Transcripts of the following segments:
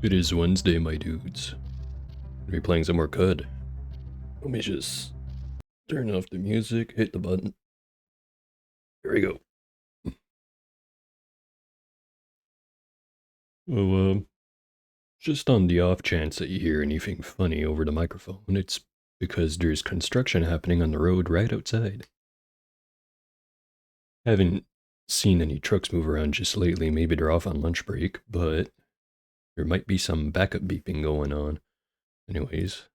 It is Wednesday, my dudes. We're playing some more Cud. Let me just turn off the music, hit the button. Here we go. Oh, just on the off chance that you hear anything funny over the microphone, it's because there's construction happening on the road right outside. Haven't seen any trucks move around just lately, maybe they're off on lunch break, but there might be some backup beeping going on. Anyways.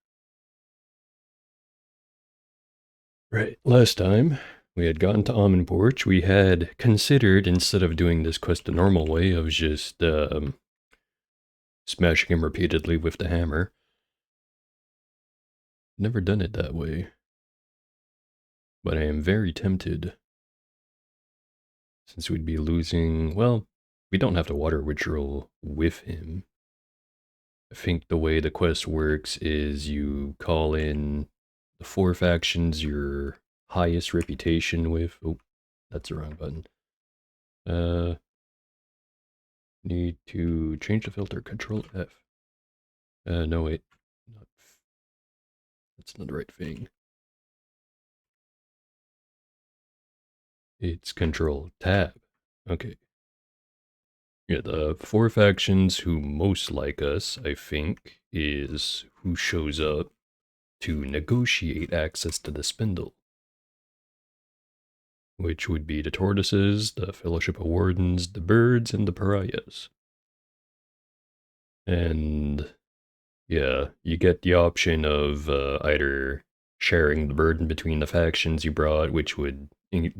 Right, last time we had gotten to Almond Porch, we had considered, instead of doing this quest the normal way of just smashing him repeatedly with the hammer, never done it that way. But I am very tempted, since we'd be losing, well, we don't have to water withdrawal with him. I think the way the quest works is you call in the 4 factions your highest reputation with. Oh, that's the wrong button. Need to change the filter, Control F. No wait, not that's not the right thing. It's Control Tab. Okay. Yeah, the 4 factions who most like us, I think, is who shows up to negotiate access to the spindle. Which would be the tortoises, the Fellowship of Wardens, the birds, and the pariahs. And yeah, you get the option of either sharing the burden between the factions you brought, which would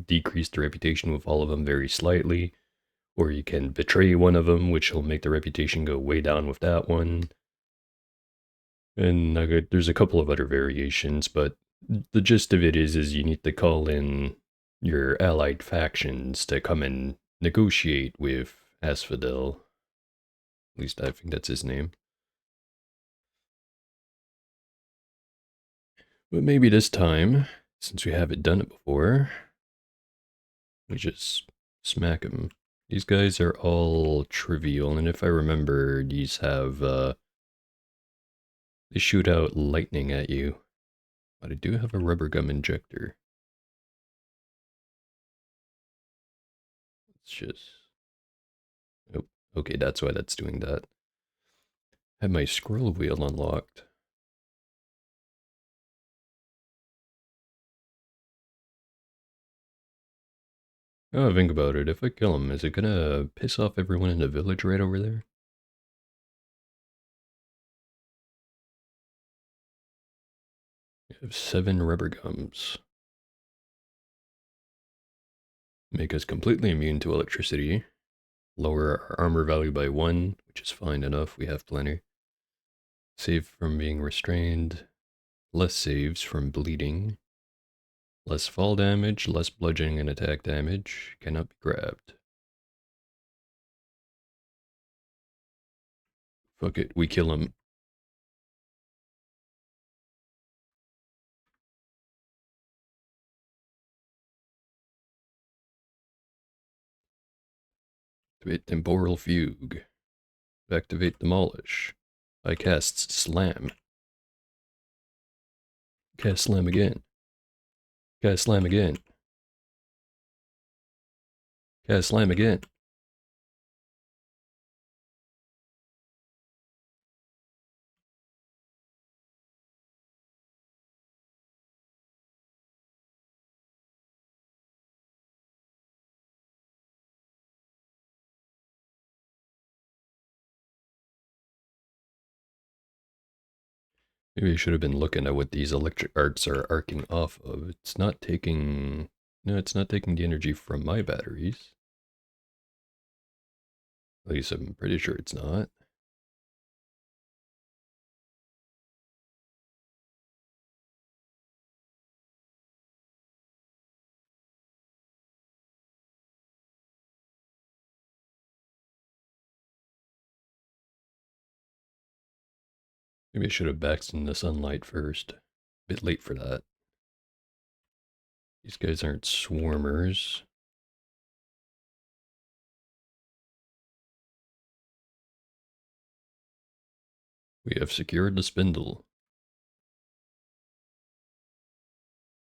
decrease the reputation with all of them very slightly, or you can betray one of them, which will make the reputation go way down with that one. And there's a couple of other variations, but the gist of it is you need to call in your allied factions to come and negotiate with Asphodel. At least I think that's his name. But maybe this time, since we haven't done it before, we just smack them. These guys are all trivial, and if I remember, these have, they shoot out lightning at you. But I do have a rubber gum injector. Let's just, oh, okay, that's why that's doing that. Have my scroll wheel unlocked. Oh, think about it. If I kill him, is it gonna piss off everyone in the village right over there? I have 7 rubber gums. Make us completely immune to electricity. Lower our armor value by 1, which is fine enough. We have plenty. Save from being restrained. Less saves from bleeding. Less fall damage, less bludgeoning and attack damage. Cannot be grabbed. Fuck it, we kill him. Activate Temporal Fugue. Activate Demolish. I cast Slam. Cast Slam again. Cast Slam again. Cast Slam again. Maybe I should have been looking at what these electric arcs are arcing off of. It's not taking... No, it's not taking the energy from my batteries. At least I'm pretty sure it's not. Maybe I should have backed in the sunlight first. A bit late for that. These guys aren't swarmers. We have secured the spindle.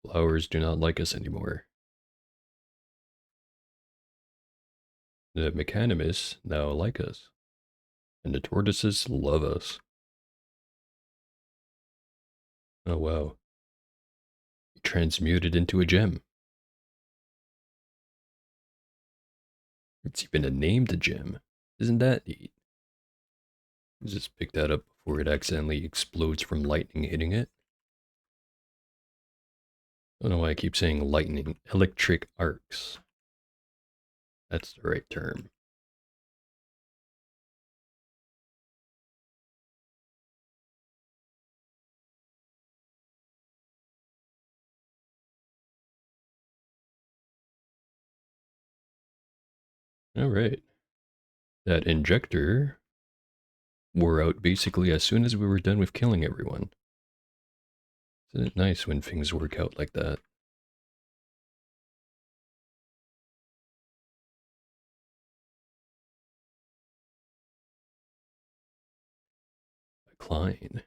Flowers do not like us anymore. The mechanimus now like us, and the tortoises love us. Oh wow. Transmuted into a gem. It's even a named gem. Isn't that neat? Just pick that up before it accidentally explodes from lightning hitting it. I don't know why I keep saying lightning. Electric arcs. That's the right term. Alright. That injector wore out basically as soon as we were done with killing everyone. Isn't it nice when things work out like that? Klein.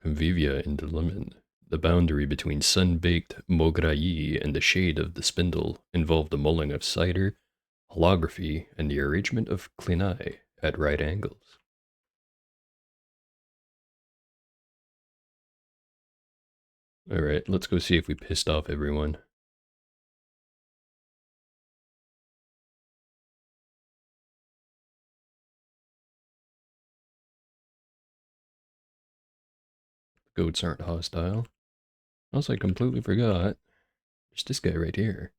Convivia in the lemon. The boundary between sun-baked mograilles and the shade of the spindle involved the mulling of cider, holography, and the arrangement of clini at right angles. Alright, let's go see if we pissed off everyone. The goats aren't hostile. Also, I completely forgot. There's this guy right here.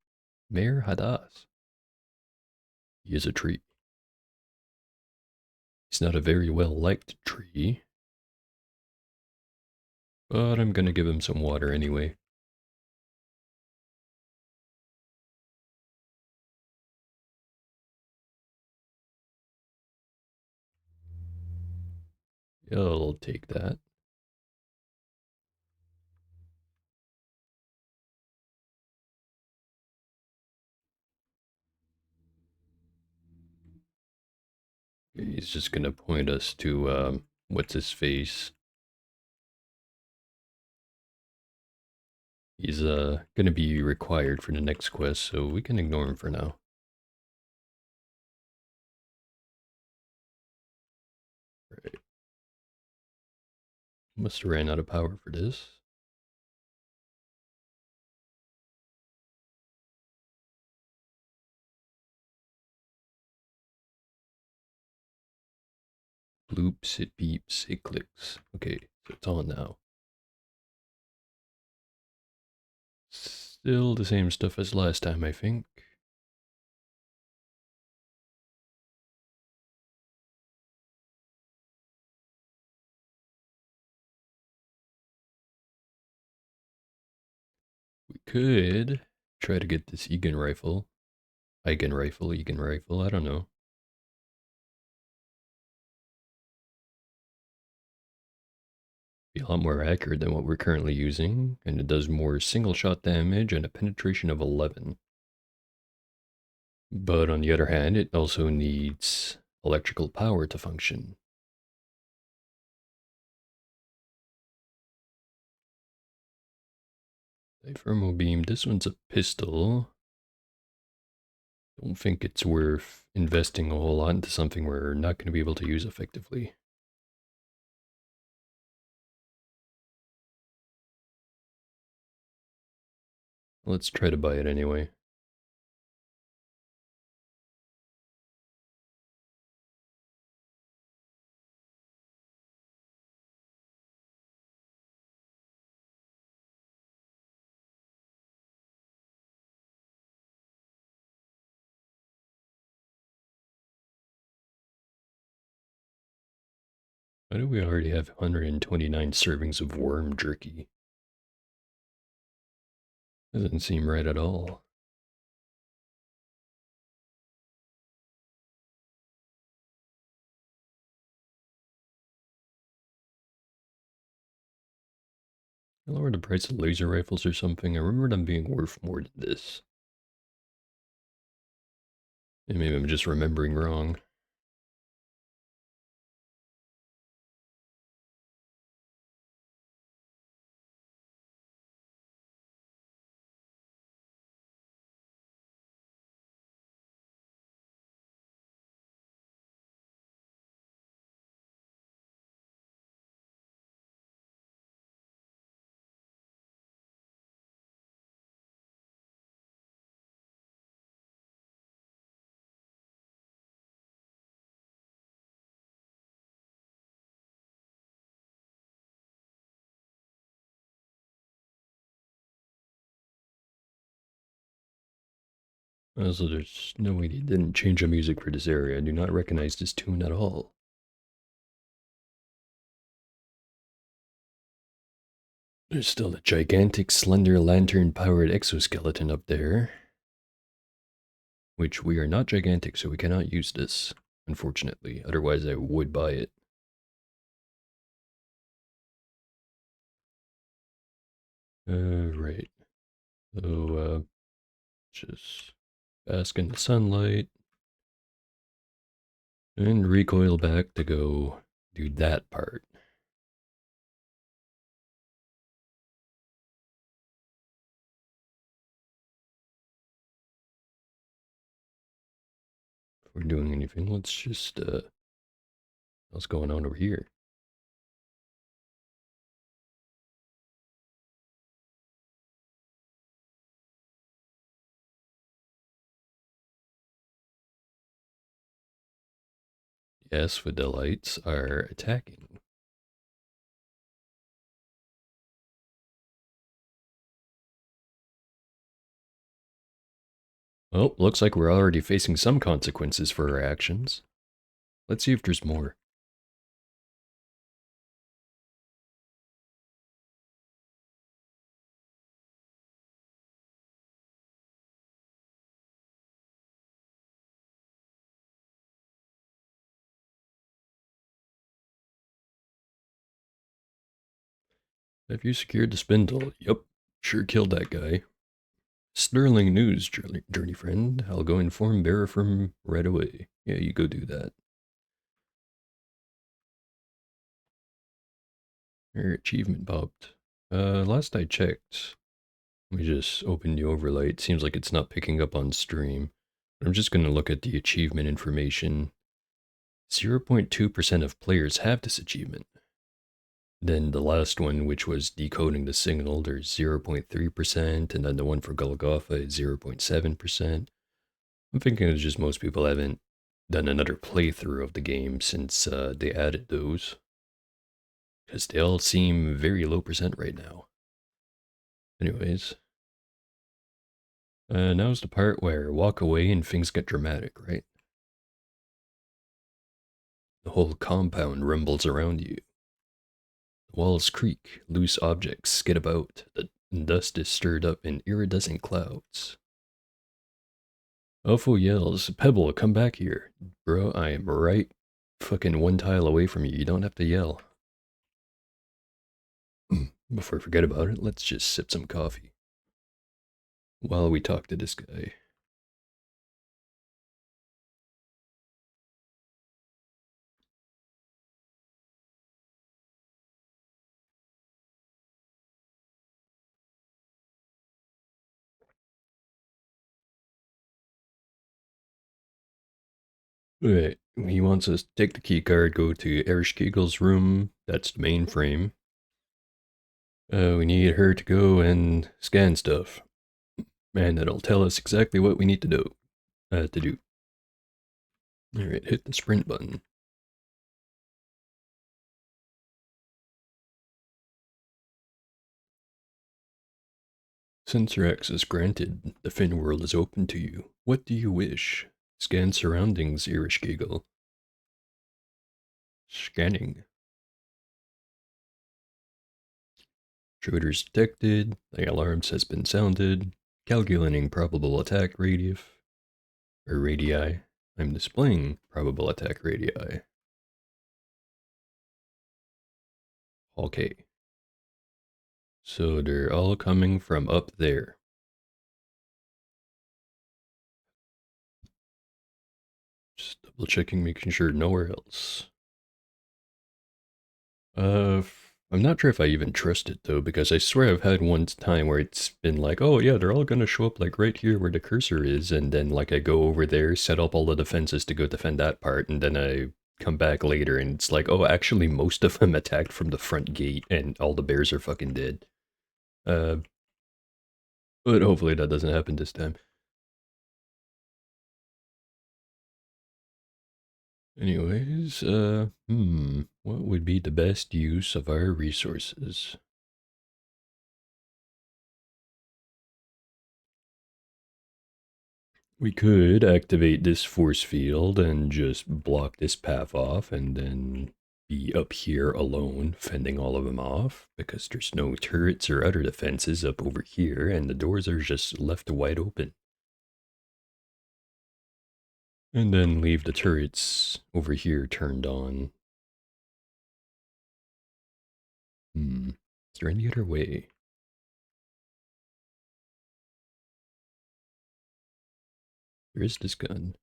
Mayor Hadas. He is a tree. He's not a very well-liked tree, but I'm gonna give him some water anyway. I'll take that. He's just gonna point us to, what's his face? He's, gonna be required for the next quest, so we can ignore him for now. Right. Must have ran out of power for this. Bloops, it beeps, it clicks. Okay, so it's on now. Still the same stuff as last time, I think. We could try to get this Egan rifle. Egan rifle, I don't know. Be a lot more accurate than what we're currently using, and it does more single shot damage and a penetration of 11. But on the other hand, it also needs electrical power to function. A thermal beam, this one's a pistol. Don't think it's worth investing a whole lot into something we're not going to be able to use effectively. Let's try to buy it anyway. Why do we already have 129 servings of worm jerky? Doesn't seem right at all. Lower the price of laser rifles or something. I remember them being worth more than this. And maybe I'm just remembering wrong. Also, there's no way they didn't change the music for this area. I do not recognize this tune at all. There's still a gigantic, slender, lantern-powered exoskeleton up there. Which we are not gigantic, so we cannot use this, unfortunately. Otherwise, I would buy it. Right. So, just bask in the sunlight and recoil back to go do that part. If we're doing anything, let's just, what's going on over here? Yes, the lights are attacking. Well, looks like we're already facing some consequences for our actions. Let's see if there's more. Have you secured the spindle? Yup, sure killed that guy. Sterling news, journey friend. I'll go inform bearer from right away. Yeah, you go do that. Your achievement popped. Last I checked, we just opened the overlay. It seems like it's not picking up on stream. I'm just going to look at the achievement information. 0.2% of players have this achievement. Then the last one, which was decoding the signal, there's 0.3%, and then the one for Golgotha is 0.7%. I'm thinking it's just most people haven't done another playthrough of the game since they added those. Because they all seem very low percent right now. Anyways. Now's the part where walk away and things get dramatic, right? The whole compound rumbles around you. The walls creak, loose objects skid about, the dust is stirred up in iridescent clouds. Ofo yells, Pebble, come back here. Bro, I am right fucking one tile away from you. You don't have to yell. Before I forget about it, let's just sip some coffee while we talk to this guy. Right, he wants us to take the key card, go to Erishkegel's room. That's the mainframe. We need her to go and scan stuff. And it'll tell us exactly what we need to do. Alright, hit the sprint button. Sensor access granted. The Finn world is open to you. What do you wish? Scan surroundings, Erishkegel. Scanning. Intruders detected. The alarms has been sounded. Calculating probable attack radius. Or radii. I'm displaying probable attack radii. Okay. So they're all coming from up there. Just double checking, making sure nowhere else. I'm not sure if I even trust it though, because I swear I've had one time where it's been like, oh yeah, they're all gonna show up like right here where the cursor is, and then like I go over there, set up all the defenses to go defend that part, and then I come back later and it's like, oh, actually most of them attacked from the front gate, and all the bears are fucking dead. Uh, but hopefully that doesn't happen this time. Anyways, what would be the best use of our resources? We could activate this force field and just block this path off and then be up here alone, fending all of them off, because there's no turrets or other defenses up over here, and the doors are just left wide open. And then leave the turrets over here turned on. Is there any other way? There is this gun.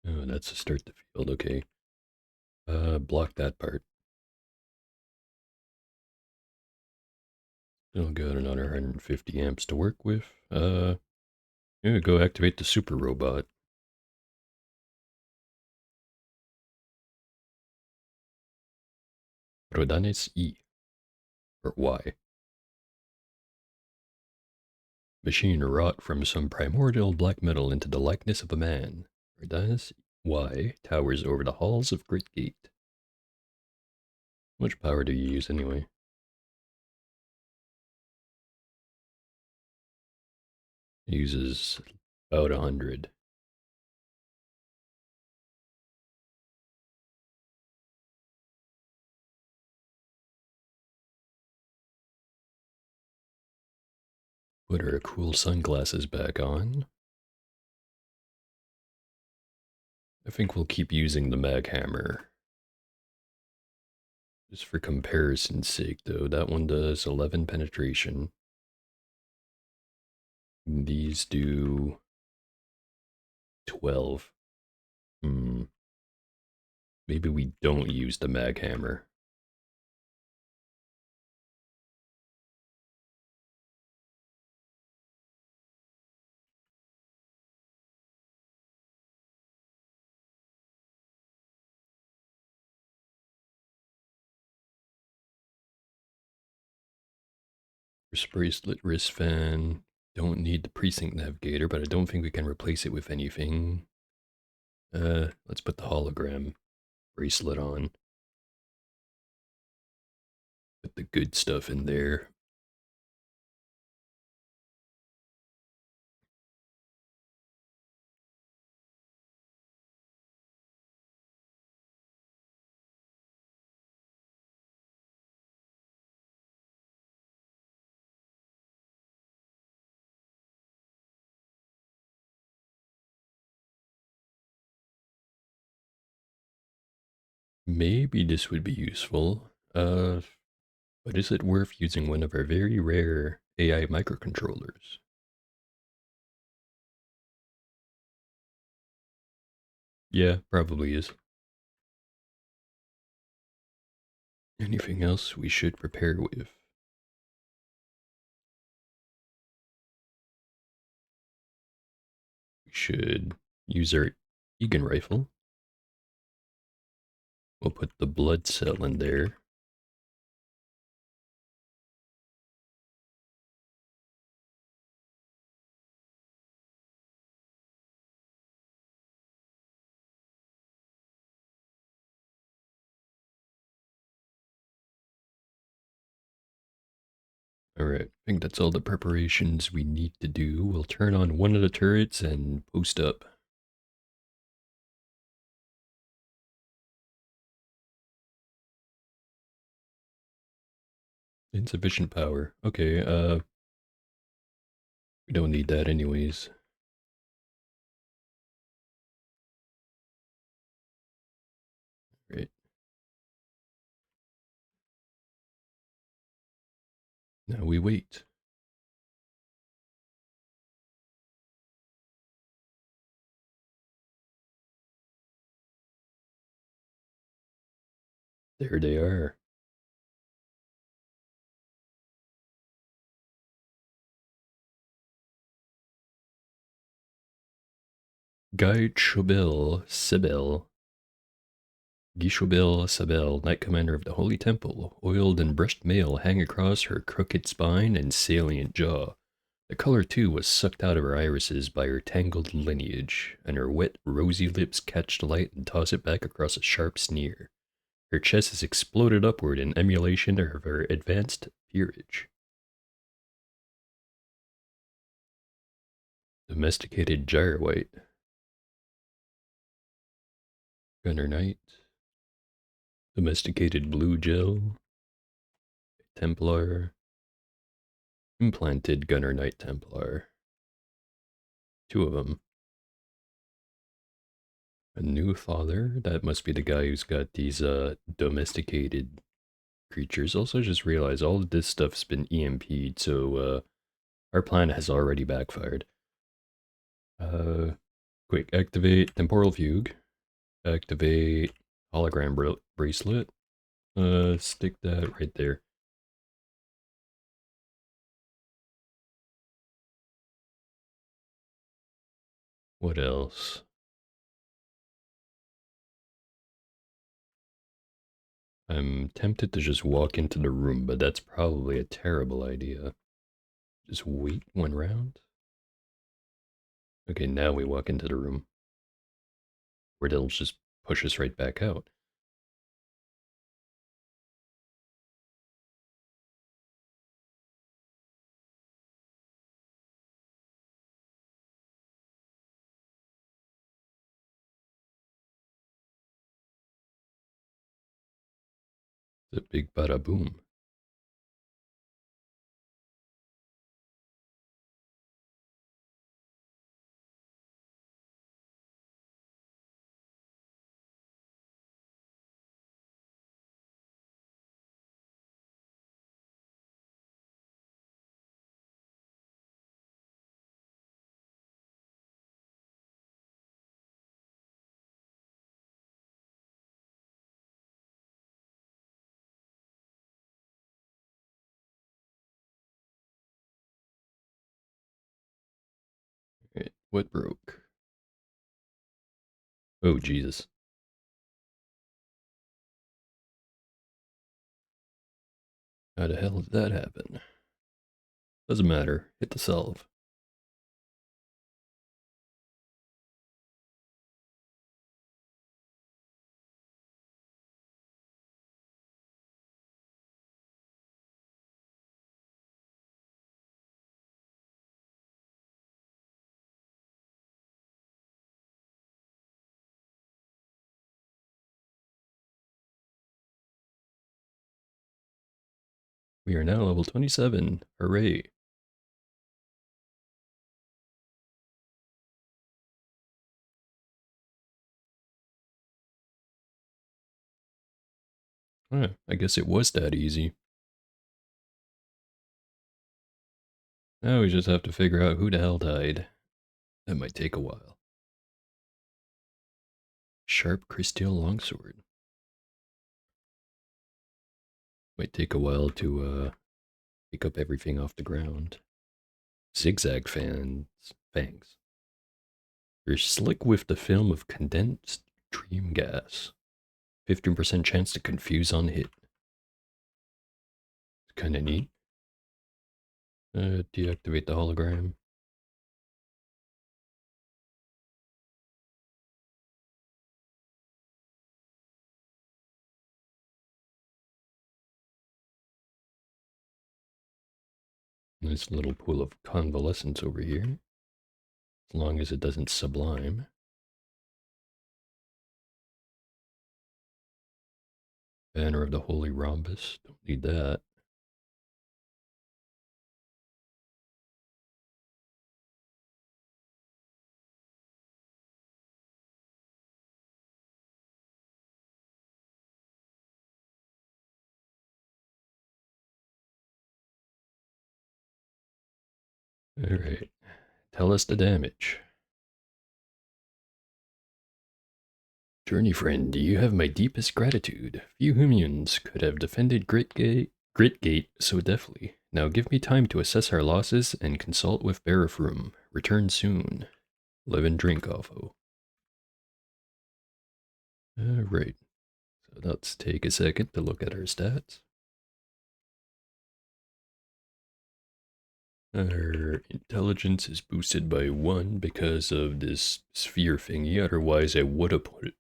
Oh, that's to start the field, okay. Block that part. Still got another 150 amps to work with. Yeah, go activate the super robot. Rodanes E, or Y. Machine wrought from some primordial black metal into the likeness of a man. Rodanes Y towers over the halls of Great Gate. How much power do you use anyway? It uses about 100. Put our cool sunglasses back on. I think we'll keep using the mag hammer. Just for comparison's sake, though, that one does 11 penetration. These do 12. Maybe we don't use the mag hammer. Wrist bracelet, wrist fan. Don't need the precinct navigator, but I don't think we can replace it with anything. Let's put the hologram bracelet on. Put the good stuff in there. Maybe this would be useful. But is it worth using one of our very rare AI microcontrollers? Yeah, probably is. Anything else we should prepare with? We should use our Egan rifle. We'll put the blood cell in there. Alright, I think that's all the preparations we need to do. We'll turn on one of the turrets and post up. Insufficient power. Okay, we don't need that anyways. Right. Now we wait. There they are. Guy Chobel Sibel. Gishobel Sabel, Knight Commander of the Holy Temple, oiled and brushed mail hang across her crooked spine and salient jaw. The color, too, was sucked out of her irises by her tangled lineage, and her wet, rosy lips catch the light and toss it back across a sharp sneer. Her chest is exploded upward in emulation of her advanced peerage. Domesticated gyrewhite, gunner knight, domesticated blue gel, templar, implanted gunner knight templar. Two of them. A new father, that must be the guy who's got these domesticated creatures. Also just realized all of this stuff's been EMP'd, so our plan has already backfired. Uh Quick, activate temporal fugue. Activate hologram bracelet. Stick that right there. What else? I'm tempted to just walk into the room, but that's probably a terrible idea. Just wait one round? Okay, now we walk into the room. Where they'll just push us right back out. The big bada boom. Right, what broke? Oh, Jesus. How the hell did that happen? Doesn't matter. Hit the solve. We are now level 27. Hooray. I guess it was that easy. Now we just have to figure out who the hell died. That might take a while. Sharp crystal longsword. Might take a while to pick up everything off the ground. Zigzag fangs. You're slick with the film of condensed dream gas. 15% chance to confuse on hit. It's kinda neat. Deactivate the hologram. Nice little pool of convalescence over here. As long as it doesn't sublime. Banner of the Holy Rhombus. Don't need that. Alright. Tell us the damage. Journey friend, you have my deepest gratitude. Few humans could have defended Gritgate so deftly. Now give me time to assess our losses and consult with Barifroom. Return soon. Live and drink, Offo. Alright. So let's take a second to look at our stats. Our intelligence is boosted by 1 because of this sphere thingy, otherwise I would have put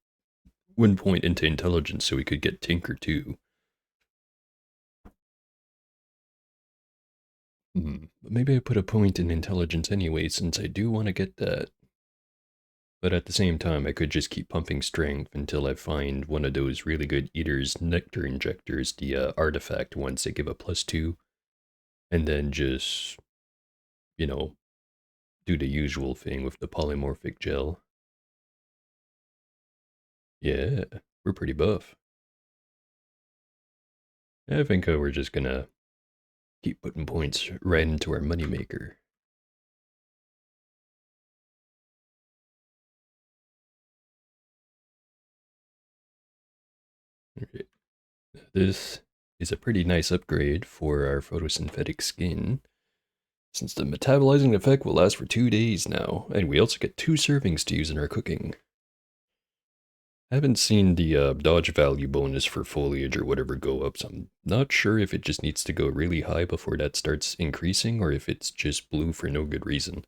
1 point into intelligence so we could get Tinker too. But maybe I put a point in intelligence anyway, since I do want to get that. But at the same time, I could just keep pumping strength until I find one of those really good Eater's Nectar Injectors, the artifact ones that give a +2, and then just, you know, do the usual thing with the polymorphic gel. Yeah, we're pretty buff. I think we're just gonna keep putting points right into our moneymaker. Okay. This is a pretty nice upgrade for our photosynthetic skin, since the metabolizing effect will last for 2 days now, and we also get 2 servings to use in our cooking. I haven't seen the dodge value bonus for foliage or whatever go up, so I'm not sure if it just needs to go really high before that starts increasing, or if it's just blue for no good reason.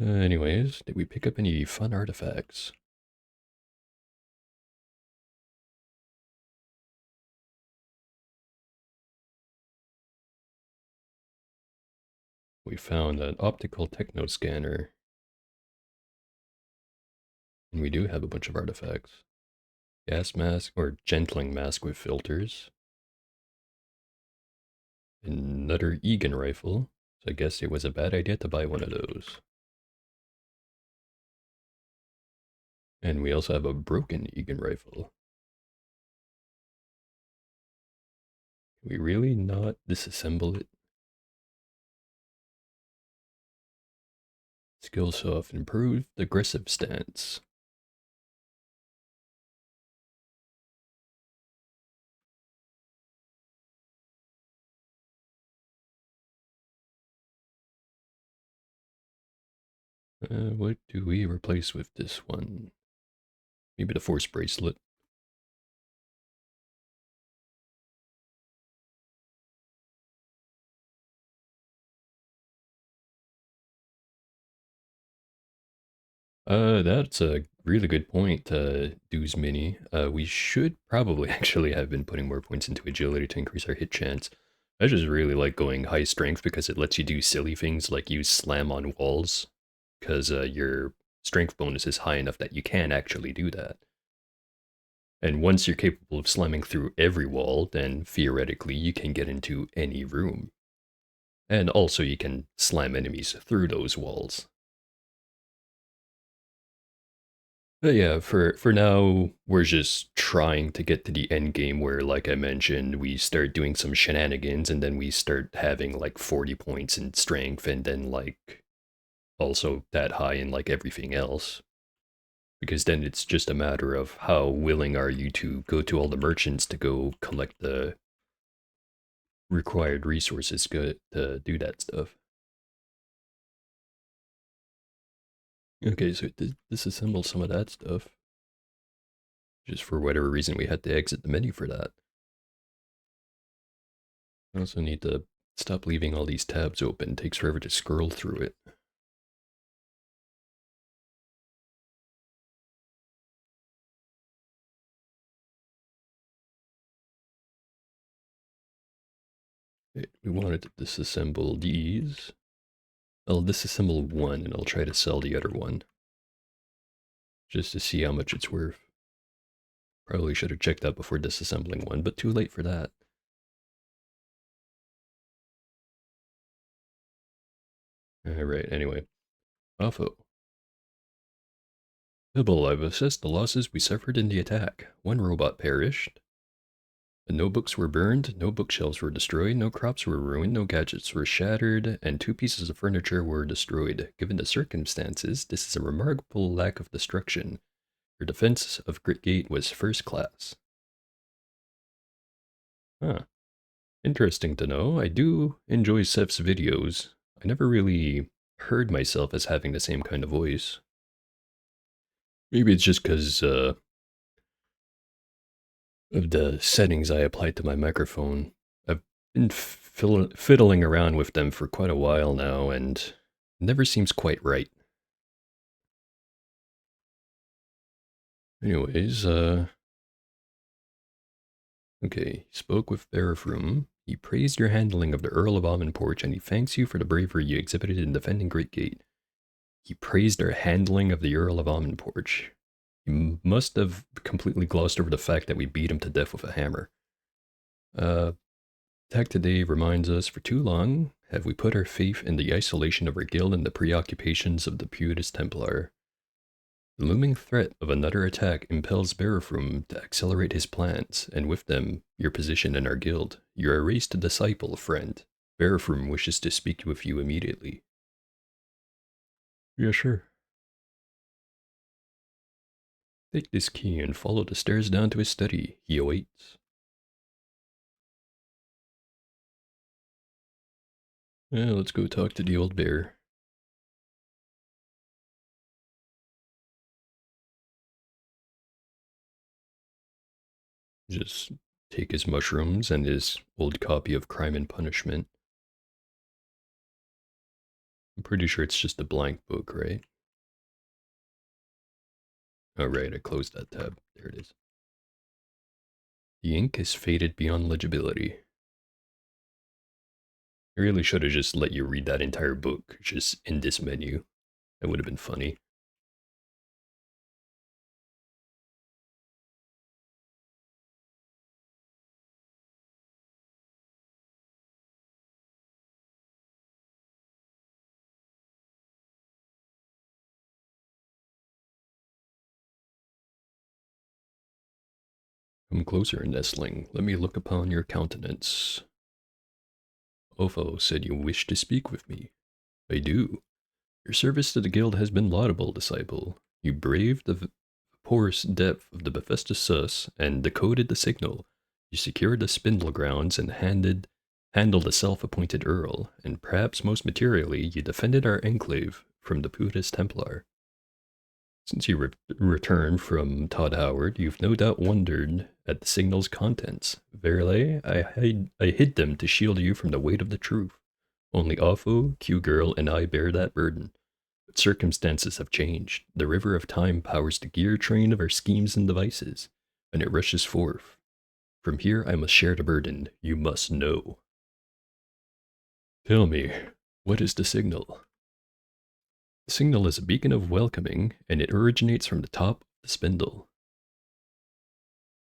Anyways, did we pick up any fun artifacts? We found an optical techno scanner, and we do have a bunch of artifacts. Gas mask, or gentling mask with filters. Another Egan rifle, so I guess it was a bad idea to buy one of those. And we also have a broken Egan rifle. Can we really not disassemble it? Skill soft, improved aggressive stance. What do we replace with this one? Maybe the force bracelet. That's a really good point, Dew's Mini. We should probably actually have been putting more points into agility to increase our hit chance. I just really like going high strength because it lets you do silly things like use slam on walls, because your strength bonus is high enough that you can actually do that. And once you're capable of slamming through every wall, then theoretically you can get into any room. And also you can slam enemies through those walls. But yeah, for now, we're just trying to get to the end game where, like I mentioned, we start doing some shenanigans and then we start having like 40 points in strength and then like also that high in like everything else. Because then it's just a matter of how willing are you to go to all the merchants to go collect the required resources to do that stuff. Okay, so it did disassemble some of that stuff. Just for whatever reason, we had to exit the menu for that. I also need to stop leaving all these tabs open. It takes forever to scroll through it. We wanted to disassemble these. I'll disassemble one and I'll try to sell the other one. Just to see how much it's worth. Probably should have checked that before disassembling one, but too late for that. Alright, anyway. Offo. Hibble, I've assessed the losses we suffered in the attack. One robot perished. No books were burned, no bookshelves were destroyed, no crops were ruined, no gadgets were shattered, and 2 pieces of furniture were destroyed. Given the circumstances, this is a remarkable lack of destruction. Your defense of Grit Gate was first class. Huh. Interesting to know. I do enjoy Seth's videos. I never really heard myself as having the same kind of voice. Maybe it's just because of the settings I applied to my microphone. I've Been fiddling around with them for quite a while now, and it never seems quite right. Anyways, okay, he spoke with Barafroom. He praised your handling of the Earl of Almond Porch, and he thanks you for the bravery you exhibited in defending Great Gate. He praised our handling of the Earl of Almond Porch. He must have completely glossed over the fact that we beat him to death with a hammer. Uh, Attack today reminds us, for too long have we put our faith in the isolation of our guild and the preoccupations of the Puritas Templar. The looming threat of another attack impels Barafroom to accelerate his plans, and with them, your position in our guild. Your erased disciple, friend. Barafroom wishes to speak with you immediately. Yeah, sure. Take this key and follow the stairs down to his study. He awaits. Let's go talk to the old bear. Just take his mushrooms and his old copy of Crime and Punishment. I'm pretty sure it's just a blank book, right? Oh, right, I closed that tab. There it is. The ink is faded beyond legibility. I really should have just let you read that entire book, just in this menu. That would have been funny. Come closer, nestling. Let me look upon your countenance. Opho said you wish to speak with me. I do. Your service to the guild has been laudable, disciple. You braved the porous depth of the Bethesda Sus and decoded the signal. You secured the spindle grounds and handled the self-appointed earl, and perhaps most materially, you defended our enclave from the Putis Templar. Since you returned from Todd Howard, you've no doubt wondered at the signal's contents. Verily, I hid them to shield you from the weight of the truth. Only Offo, Q-Girl, and I bear that burden. But circumstances have changed. The river of time powers the gear train of our schemes and devices, and it rushes forth. From here I must share the burden. You must know. Tell me, what is the signal? The signal is a beacon of welcoming, and it originates from the top of the spindle.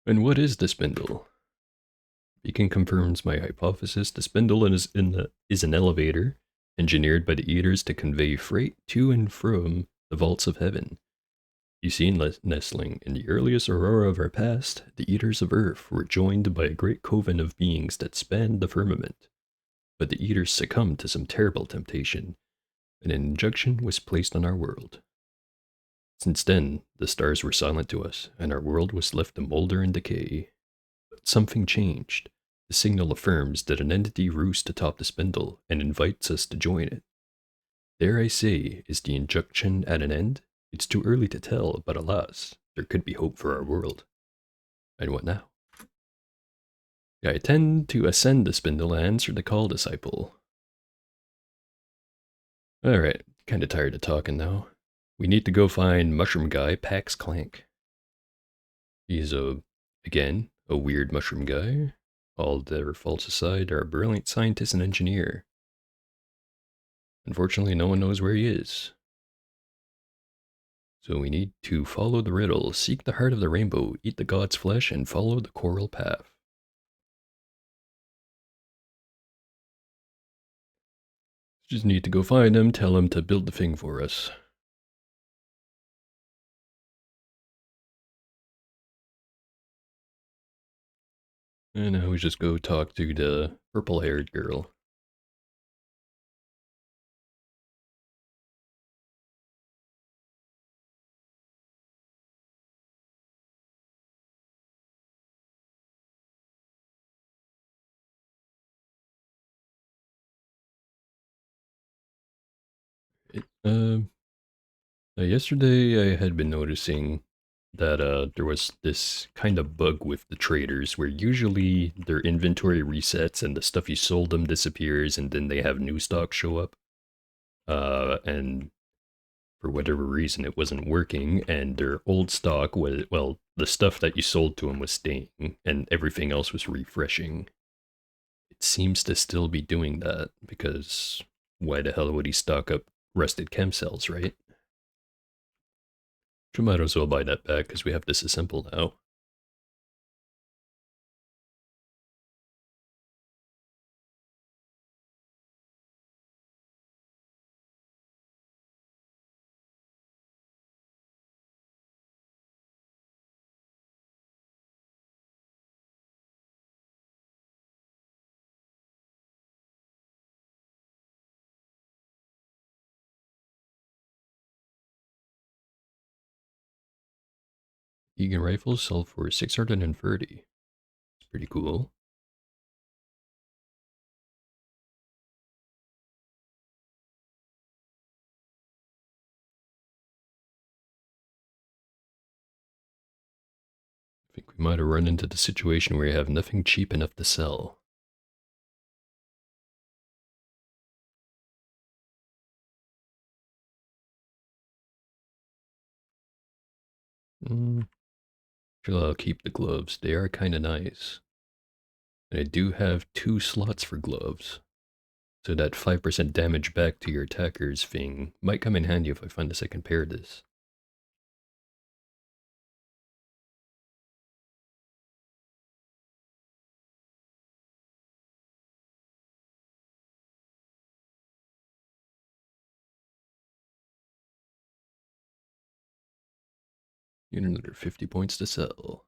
And what is the spindle? Beacon confirms my hypothesis. The spindle is an elevator engineered by the Eaters to convey freight to and from the vaults of heaven. You see, nestling, in the earliest aurora of our past, the Eaters of Earth were joined by a great coven of beings that spanned the firmament. But the Eaters succumbed to some terrible temptation, and an injunction was placed on our world. Since then, the stars were silent to us, and our world was left to molder and decay. But something changed. The signal affirms that an entity roosts atop the spindle and invites us to join it. Dare I say, is the injunction at an end? It's too early to tell, but alas, there could be hope for our world. And what now? I intend to ascend the spindle and answer the call, disciple. Alright, kinda tired of talking now. We need to go find Mushroom Guy, Pax Clank. He's again, a weird mushroom guy. All their faults aside, are a brilliant scientist and engineer. Unfortunately, no one knows where he is. So we need to follow the riddle, seek the heart of the rainbow, eat the god's flesh, and follow the coral path. Just need to go find him, tell him to build the thing for us. And now we just go talk to the purple-haired girl. It, yesterday I had been noticing that there was this kind of bug with the traders where usually their inventory resets and the stuff you sold them disappears and then they have new stock show up. And for whatever reason it wasn't working and their old stock was, well, the stuff that you sold to them was staying and everything else was refreshing. It seems to still be doing that because why the hell would he stock up rusted chem cells, right? We might as well buy that back because we have disassemble now. Egan rifles sell for 630. It's pretty cool. I think we might have run into the situation where you have nothing cheap enough to sell. Mm, sure, I'll keep the gloves. They are kind of nice. And I do have 2 slots for gloves. So that 5% damage back to your attackers thing might come in handy if I find a second pair of this. You get another 50 points to sell.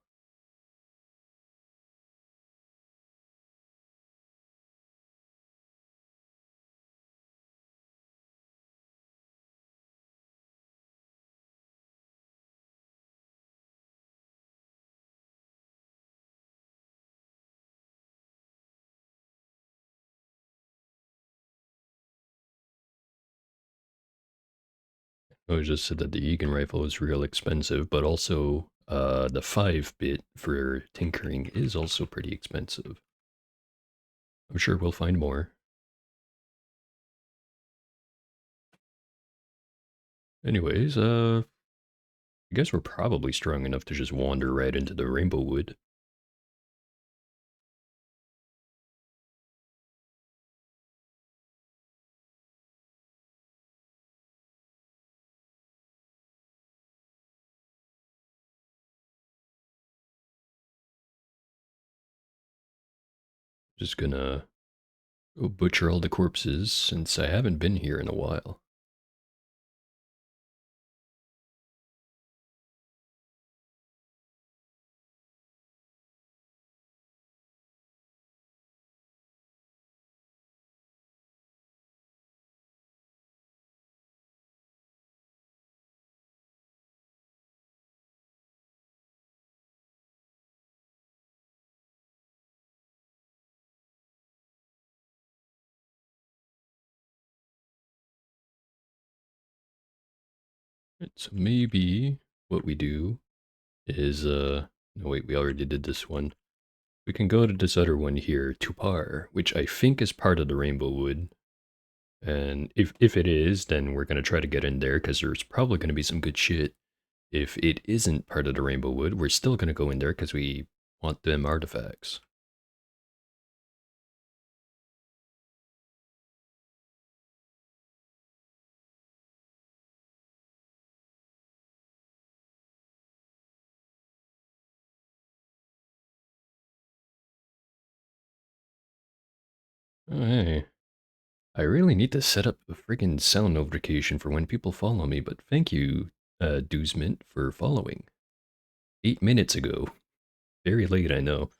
I was just said that the Egan rifle is real expensive, but also the 5-bit for tinkering is also pretty expensive. I'm sure we'll find more. Anyways, I guess we're probably strong enough to just wander right into the Rainbow Wood. Just gonna go butcher all the corpses since I haven't been here in a while. Right, so maybe what we do is, no wait, we already did this one. We can go to this other one here, Tupar, which I think is part of the Rainbow Wood. And if it is, then we're gonna try to get in there because there's probably gonna be some good shit. If it isn't part of the Rainbow Wood, we're still gonna go in there because we want them artifacts. Oh, hey. I really need to set up a friggin' sound notification for when people follow me, but thank you, Doozmint, for following. 8 minutes ago. Very late, I know.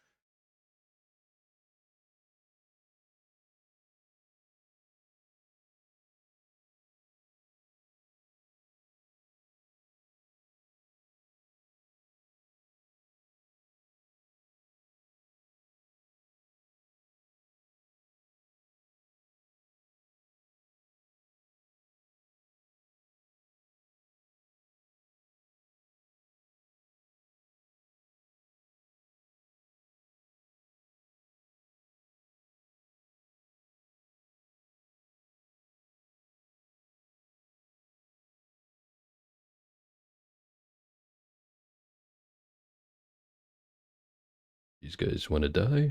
These guys want to die?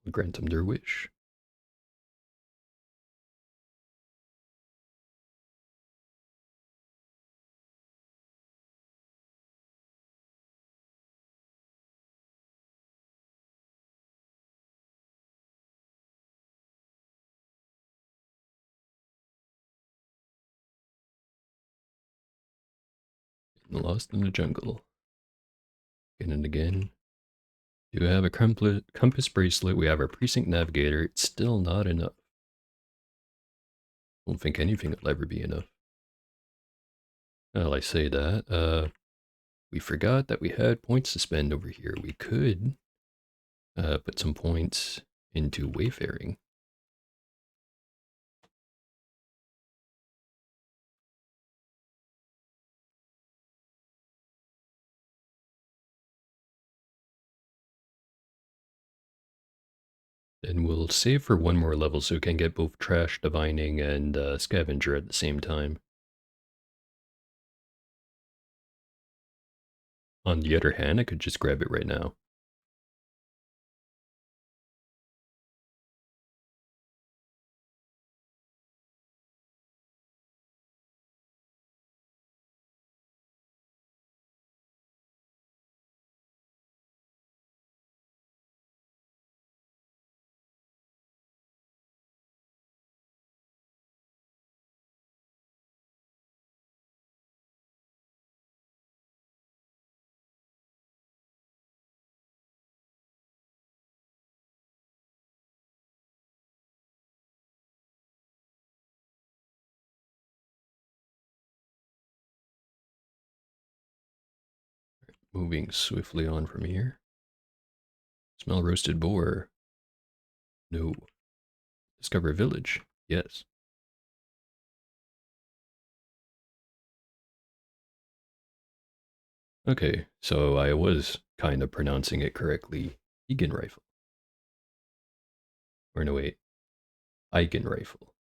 I'll grant them their wish. Lost in the jungle. Again and again. Do have a compass bracelet. We have our precinct navigator. It's still not enough. Don't think anything will ever be enough. Well, I say that. We forgot that we had points to spend over here. We could put some points into wayfaring. And we'll save for one more level so we can get both trash divining and scavenger at the same time. On the other hand, I could just grab it right now. Moving swiftly on from here. Smell roasted boar. No. Discover a village. Yes. Okay, so I was kind of pronouncing it correctly. Egan rifle. Or no, wait. Eigen rifle.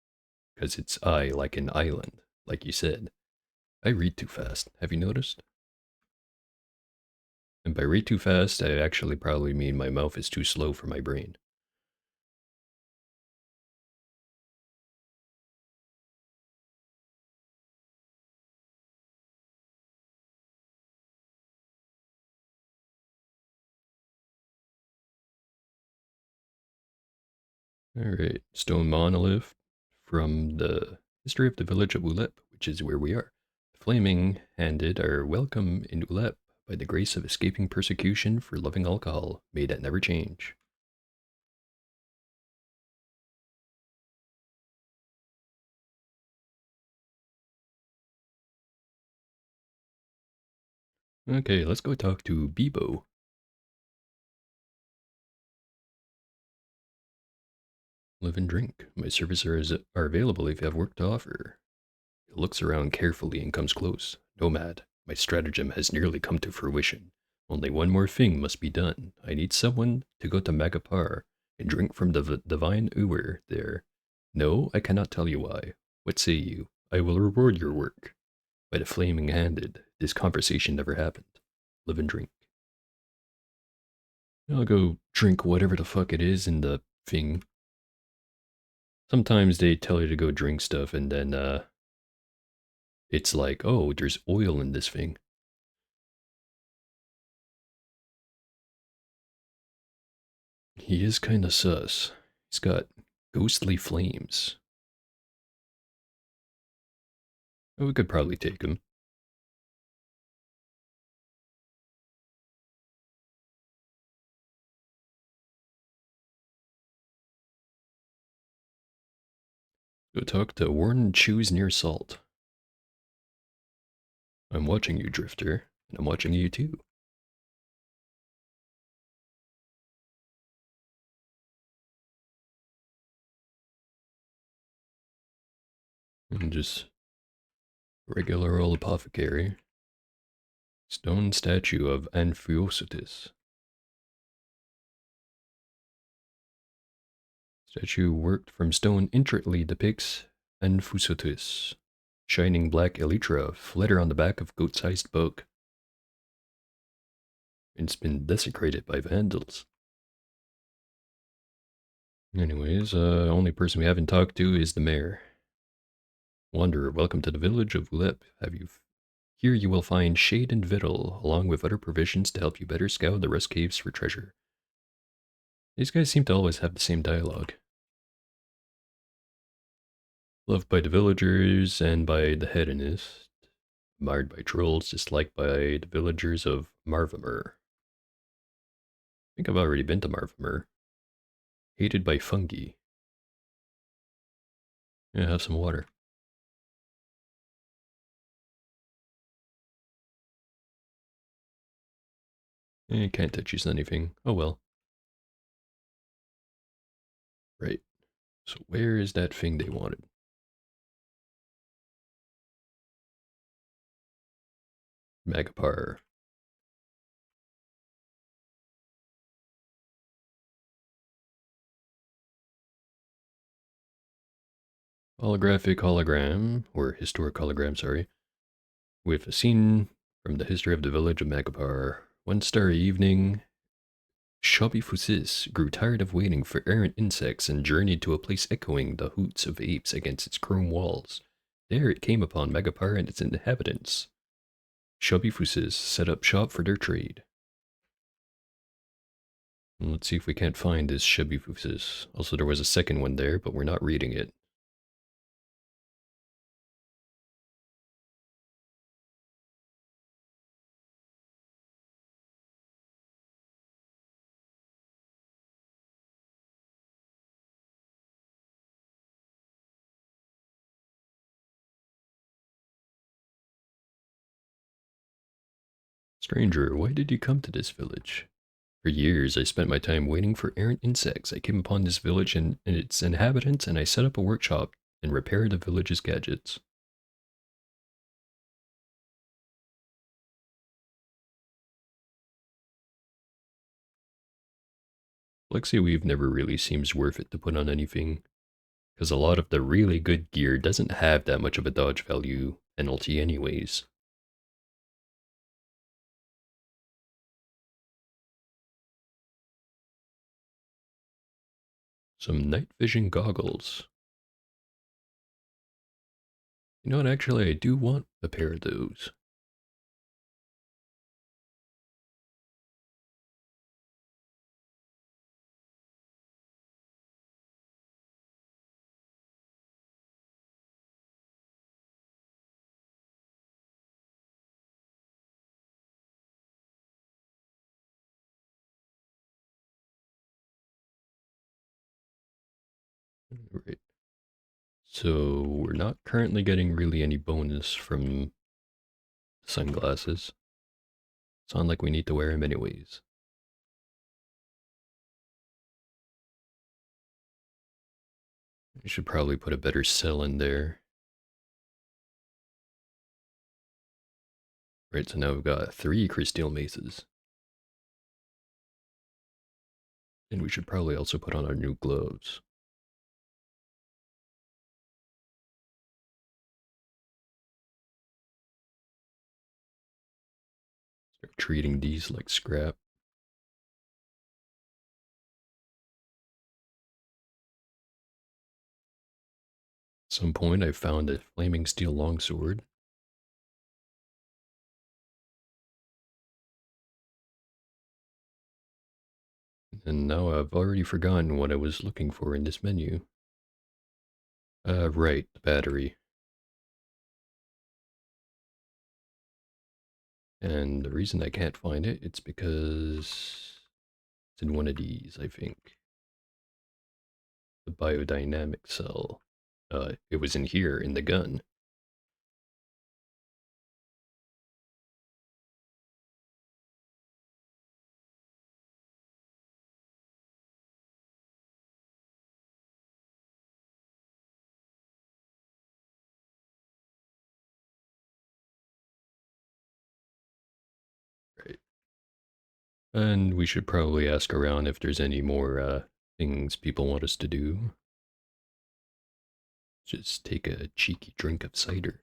Because it's I like an island, like you said. I read too fast. Have you noticed? And by read too fast, I actually probably mean my mouth is too slow for my brain. Alright, stone monolith from the history of the village of Ulep, which is where we are. The flaming handed are welcome in Ulep by the grace of escaping persecution for loving alcohol, may that never change. Okay, let's go talk to Bebo. Live and drink. My services are available if you have work to offer. He looks around carefully and comes close. Nomad, my stratagem has nearly come to fruition. Only one more thing must be done. I need someone to go to Magapar and drink from the divine ewer there. No, I cannot tell you why. What say you? I will reward your work. By the flaming handed, this conversation never happened. Live and drink. I'll go drink whatever the fuck it is in the thing. Sometimes they tell you to go drink stuff and then it's like, oh, there's oil in this thing. He is kind of sus. He's got ghostly flames. Oh, we could probably take him. Go talk to Warren Chews near Salt. I'm watching you, Drifter, and I'm watching you too. And just regular old apothecary. Stone statue of Amphiositus. Statue worked from stone intricately depicts Amphisotus. Shining black elytra flitter on the back of goat-sized book. It's been desecrated by vandals. Anyways, only person we haven't talked to is the mayor. Wanderer, welcome to the village of Ulep. Here you will find shade and victual, along with other provisions to help you better scout the rust caves for treasure. These guys seem to always have the same dialogue. Loved by the villagers and by the hedonist. Admired by trolls, disliked by the villagers of Marvamer. I think I've already been to Marvamer. Hated by fungi. Yeah, have some water. Can't touch use anything. Oh well. Right. So where is that thing they wanted? Magapar. Holographic hologram, or historic hologram, sorry, with a scene from the history of the village of Magapar. One starry evening, Shobifusis grew tired of waiting for errant insects and journeyed to a place echoing the hoots of apes against its chrome walls. There it came upon Magapar and its inhabitants. Shobifusis set up shop for their trade. Let's see if we can't find this Shobifusis. Also, there was a second one there, but we're not reading it. Stranger, why did you come to this village? For years, I spent my time waiting for errant insects. I came upon this village and its inhabitants, and I set up a workshop and repaired the village's gadgets. Flexi Weave never really seems worth it to put on anything, because a lot of the really good gear doesn't have that much of a dodge value penalty anyways. Some night vision goggles. You know what, actually, I do want a pair of those. Right. So we're not currently getting really any bonus from sunglasses. Sound like we need to wear them anyways. We should probably put a better cell in there. Right, so now we've got 3 crystal maces. And we should probably also put on our new gloves. Start treating these like scrap. At some point I found a flaming steel longsword. And now I've already forgotten what I was looking for in this menu. Right, the battery. And the reason I can't find it, it's because it's in one of these, I think. The biodynamic cell. It was in here, in the gun. Right. And we should probably ask around if there's any more things people want us to do. Just take a cheeky drink of cider.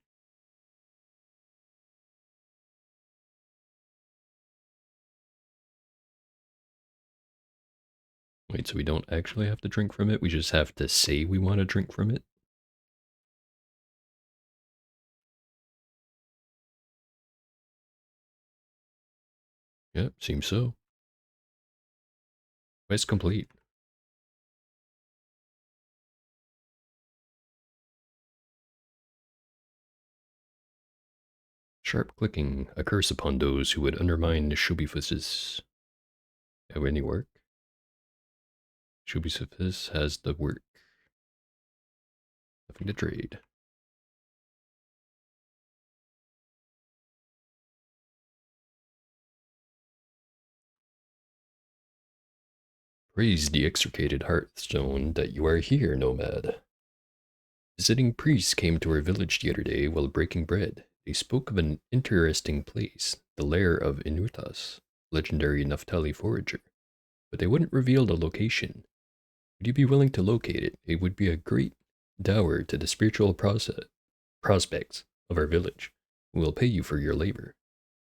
Wait, so we don't actually have to drink from it? We just have to say we want to drink from it? Yep, seems so. Quest complete. Sharp clicking, a curse upon those who would undermine Shubifus's. Have any work? Shubifus has the work. Nothing to trade. Praise the extricated hearthstone that you are here, nomad. Visiting priests came to our village the other day while breaking bread. They spoke of an interesting place, the lair of Inutas, legendary Naphtali forager, but they wouldn't reveal the location. Would you be willing to locate it? It would be a great dower to the spiritual prospects of our village. We'll pay you for your labor.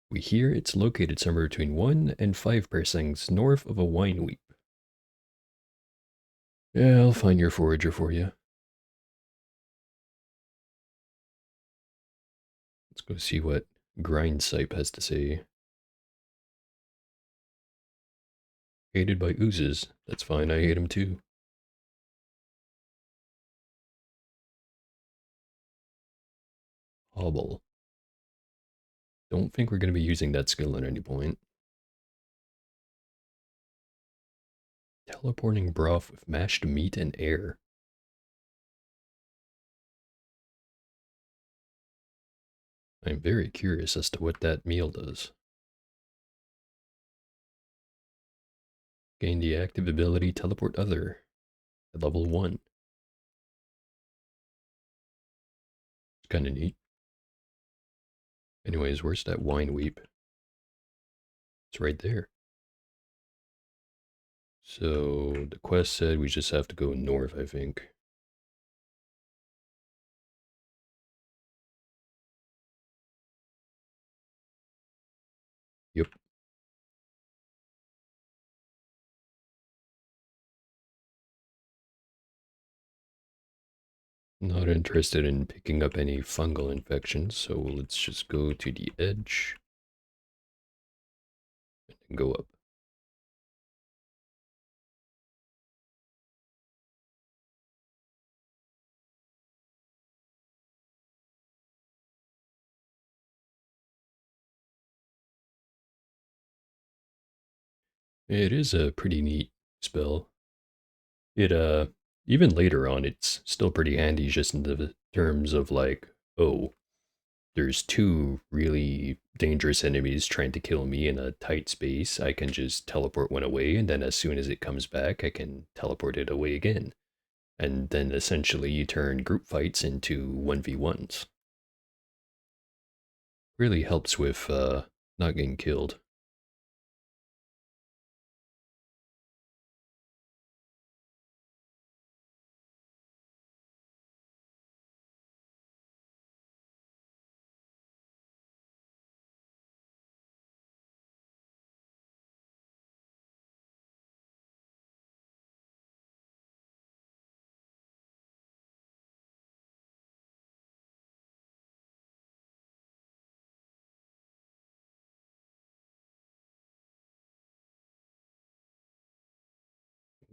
We hear it's located somewhere between 1 and 5 parsecs north of a wine weep. Yeah, I'll find your forager for you. Let's go see what Grindsipe has to say. Hated by oozes. That's fine, I hate him too. Hobble. Don't think we're going to be using that skill at any point. Teleporting broth with mashed meat and air. I'm very curious as to what that meal does. Gain the active ability Teleport Other at level 1. It's kind of neat. Anyways, where's that wine weep? It's right there. So the quest said we just have to go north, I think. Yep. Not interested in picking up any fungal infections, so let's just go to the edge and go up. It is a pretty neat spell. It even later on it's still pretty handy just in the terms of like, oh, there's two really dangerous enemies trying to kill me in a tight space. I can just teleport one away, and then as soon as it comes back, I can teleport it away again. And then essentially you turn group fights into 1v1s. Really helps with not getting killed.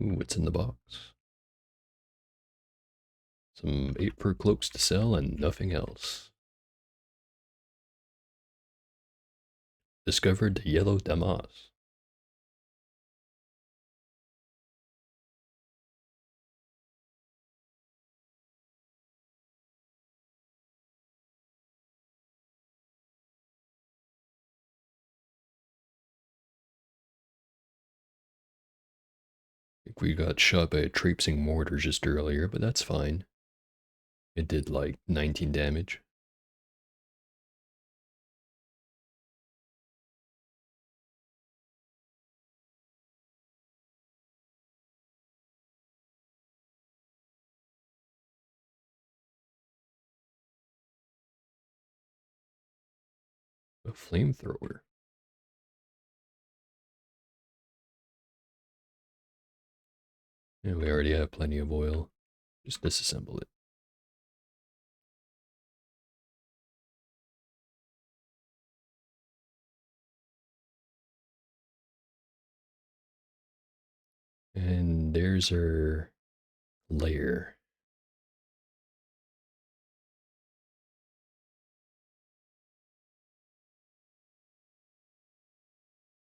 Ooh, what's in the box? Some 8 per cloaks to sell and nothing else. Discovered the yellow damas. I think we got shot by a traipsing mortar just earlier, but that's fine. It did like 19 damage. A flamethrower. And we already have plenty of oil. Just disassemble it. And there's our layer.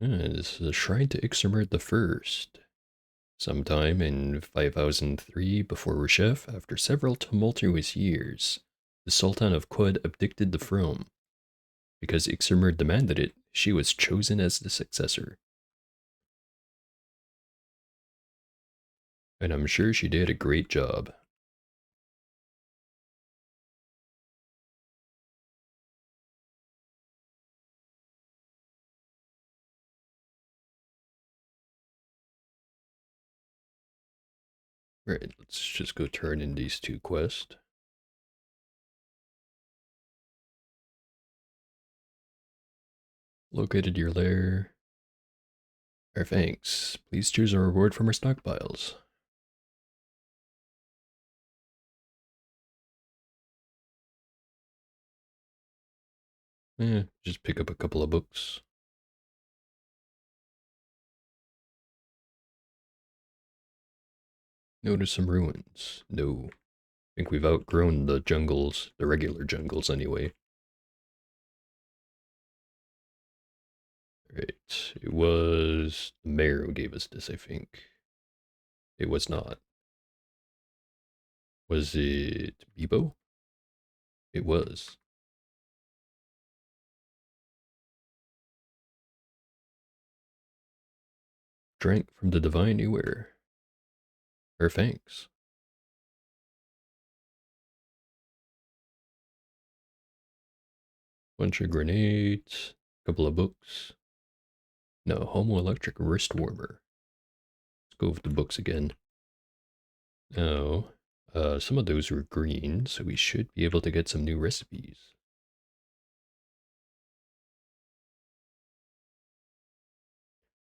This is a shrine to Ixermert the First. Sometime in 5003 before Reshef, after several tumultuous years, the Sultan of Quad abdicated the throne. Because Ixermert demanded it, she was chosen as the successor. And I'm sure she did a great job. Right, let's just go turn in these two quests. Located your lair. Our thanks. Please choose a reward from our stockpiles. Just pick up a couple of books. Notice some ruins. No. I think we've outgrown the jungles, the regular jungles anyway. Right. It was the mayor who gave us this, I think. It was not. Was it Bebo? It was. Drank from the divine ewer. Her thanks. Bunch of grenades. Couple of books. No, Homo Electric wrist warmer. Let's go with the books again. No. Some of those were green, so we should be able to get some new recipes.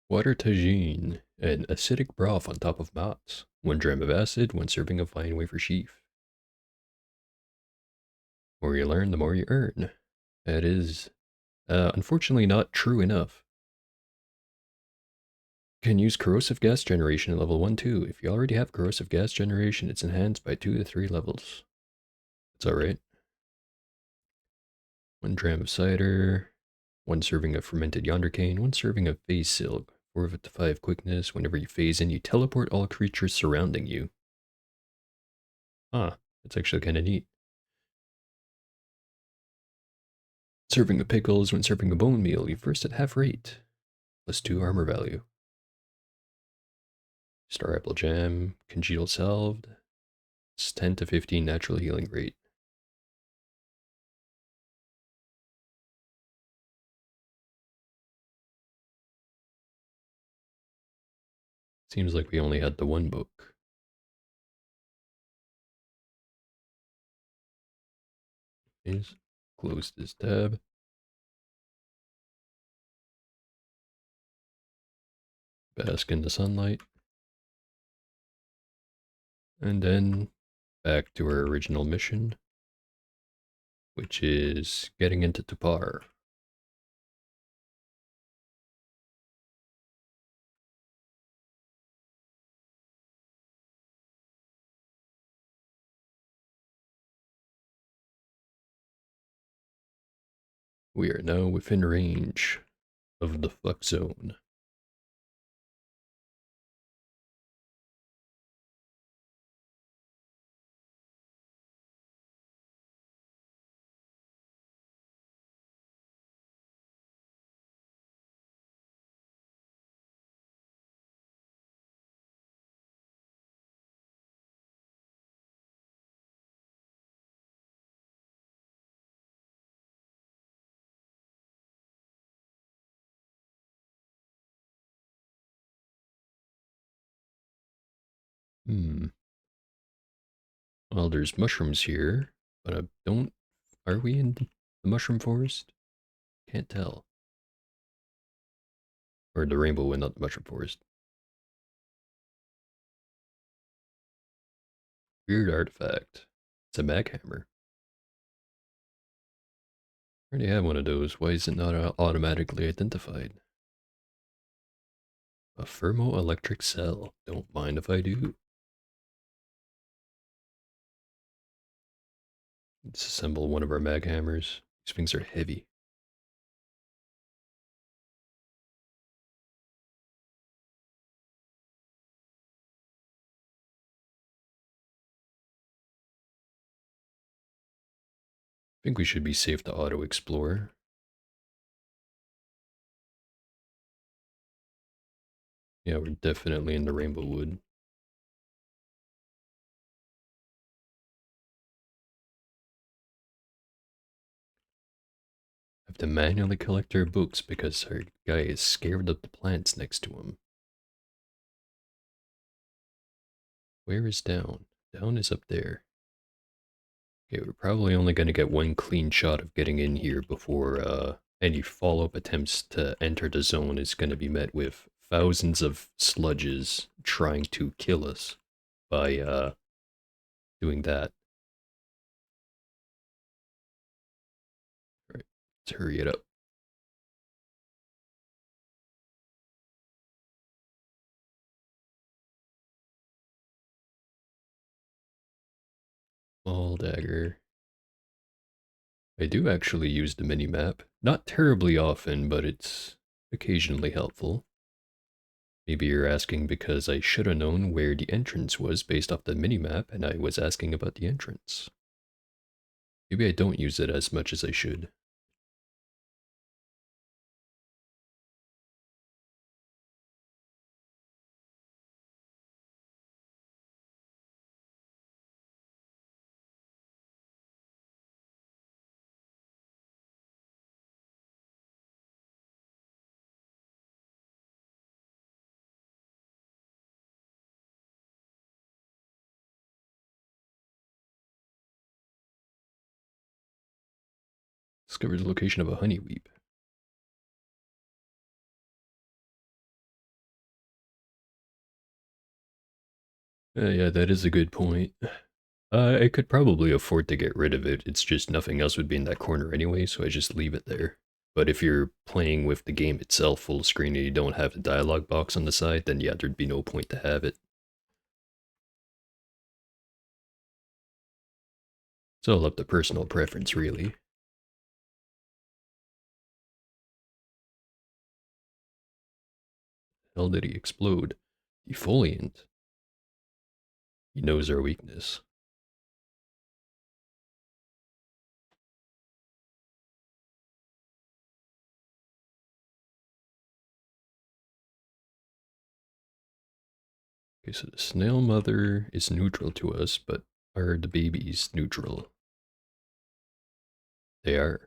Water tagine, an acidic broth on top of mats. 1 gram of acid, 1 serving of fine wafer sheaf. The more you learn, the more you earn. That is, unfortunately not true enough. Can use corrosive gas generation at level 1 too. If you already have corrosive gas generation, it's enhanced by 2 to 3 levels. It's alright. 1 gram of cider, 1 serving of fermented yonder cane, 1 serving of phase silk, 4 to 5 quickness. Whenever you phase in, you teleport all creatures surrounding you. Ah, that's actually kind of neat. Serving of pickles, 1 serving of bone meal, you first at half rate. +2 armor value. Star apple jam, congealed salved. It's 10 to 15 natural healing rate. Seems like we only had the one book. Please close this tab. Bask in the sunlight. And then back to our original mission, which is getting into Tupar. We are now within range of the fuck zone. Well, there's mushrooms here, but I don't. Are we in the mushroom forest? Can't tell. Or the rainbow and not the mushroom forest. Weird artifact. It's a mag hammer. I already have one of those. Why is it not automatically identified? A thermoelectric cell. Don't mind if I do. Disassemble one of our mag hammers. These things are heavy. I think we should be safe to auto-explore. Yeah, we're definitely in the Rainbow Wood. Have to manually collect our books because our guy is scared of the plants next to him. Where is down? Down is up there. Okay, we're probably only going to get one clean shot of getting in here before any follow-up attempts to enter the zone is going to be met with thousands of sludges trying to kill us by doing that. All right, let's hurry it up. All dagger. I do actually use the mini-map. Not terribly often, but it's occasionally helpful. Maybe you're asking because I should have known where the entrance was based off the mini-map, and I was asking about the entrance. Maybe I don't use it as much as I should. Discovered the location of a honeyweep. Yeah, that is a good point. I could probably afford to get rid of it. It's just nothing else would be in that corner anyway, so I just leave it there. But if you're playing with the game itself full screen and you don't have the dialogue box on the side, then yeah, there'd be no point to have it. It's all up to personal preference, really. Hell did he explode? Defoliant. He knows our weakness. Okay, so the snail mother is neutral to us, but are the babies neutral? They are.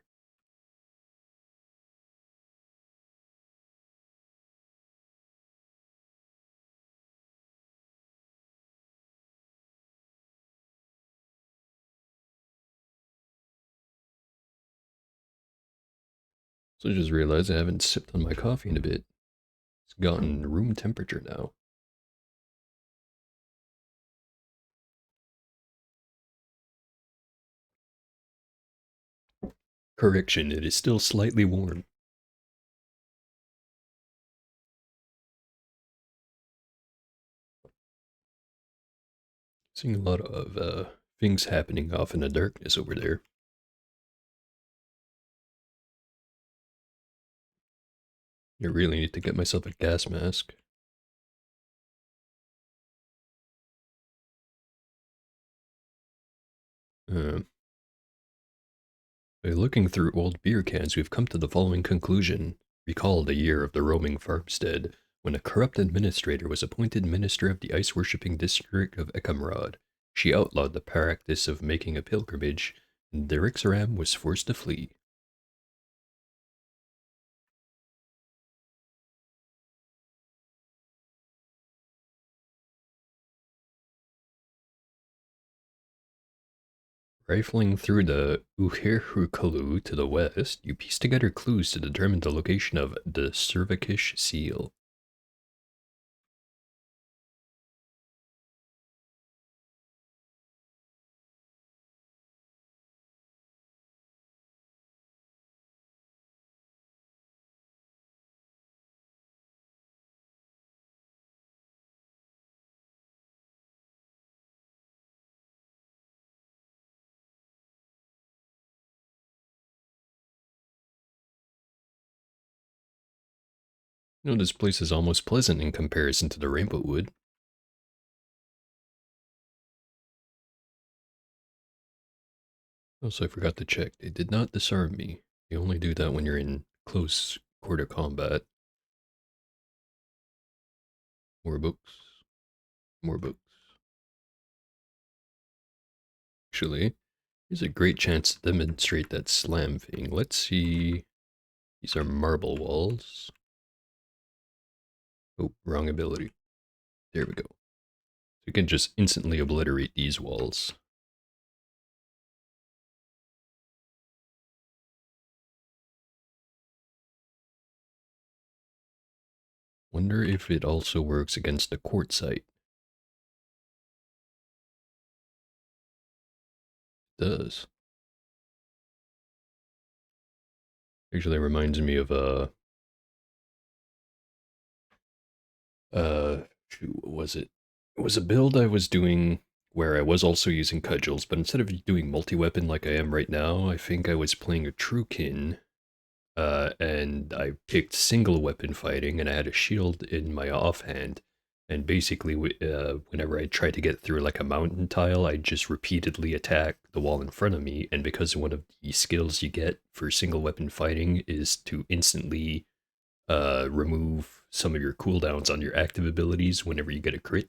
So I just realized I haven't sipped on my coffee in a bit. It's gotten room temperature now. Correction, it is still slightly warm. Seeing a lot of things happening off in the darkness over there. I really need to get myself a gas mask. Uh, by looking through old beer cans, we've come to the following conclusion. Recall the year of the roaming farmstead, when a corrupt administrator was appointed minister of the ice-worshipping district of Ekamrod. She outlawed the practice of making a pilgrimage, and Derixaram was forced to flee. Rifling through the Uherhukalu to the west, you piece together clues to determine the location of the Cervikish seal. This place is almost pleasant in comparison to the Rainbow Wood. Also, I forgot to check. They did not disarm me. You only do that when you're in close quarter combat. More books. More books. Actually, here's a great chance to demonstrate that slam thing. Let's see. These are marble walls. Oh, wrong ability. There we go. You can just instantly obliterate these walls. Wonder if it also works against the quartzite. It does. Actually reminds me of shoot, what was it? It was a build I was doing where I was also using cudgels, but instead of doing multi-weapon like I am right now, I think I was playing a Truekin, and I picked single weapon fighting, and I had a shield in my offhand, and basically, whenever I tried to get through like a mountain tile, I just repeatedly attack the wall in front of me, and because one of the skills you get for single weapon fighting is to instantly remove some of your cooldowns on your active abilities whenever you get a crit,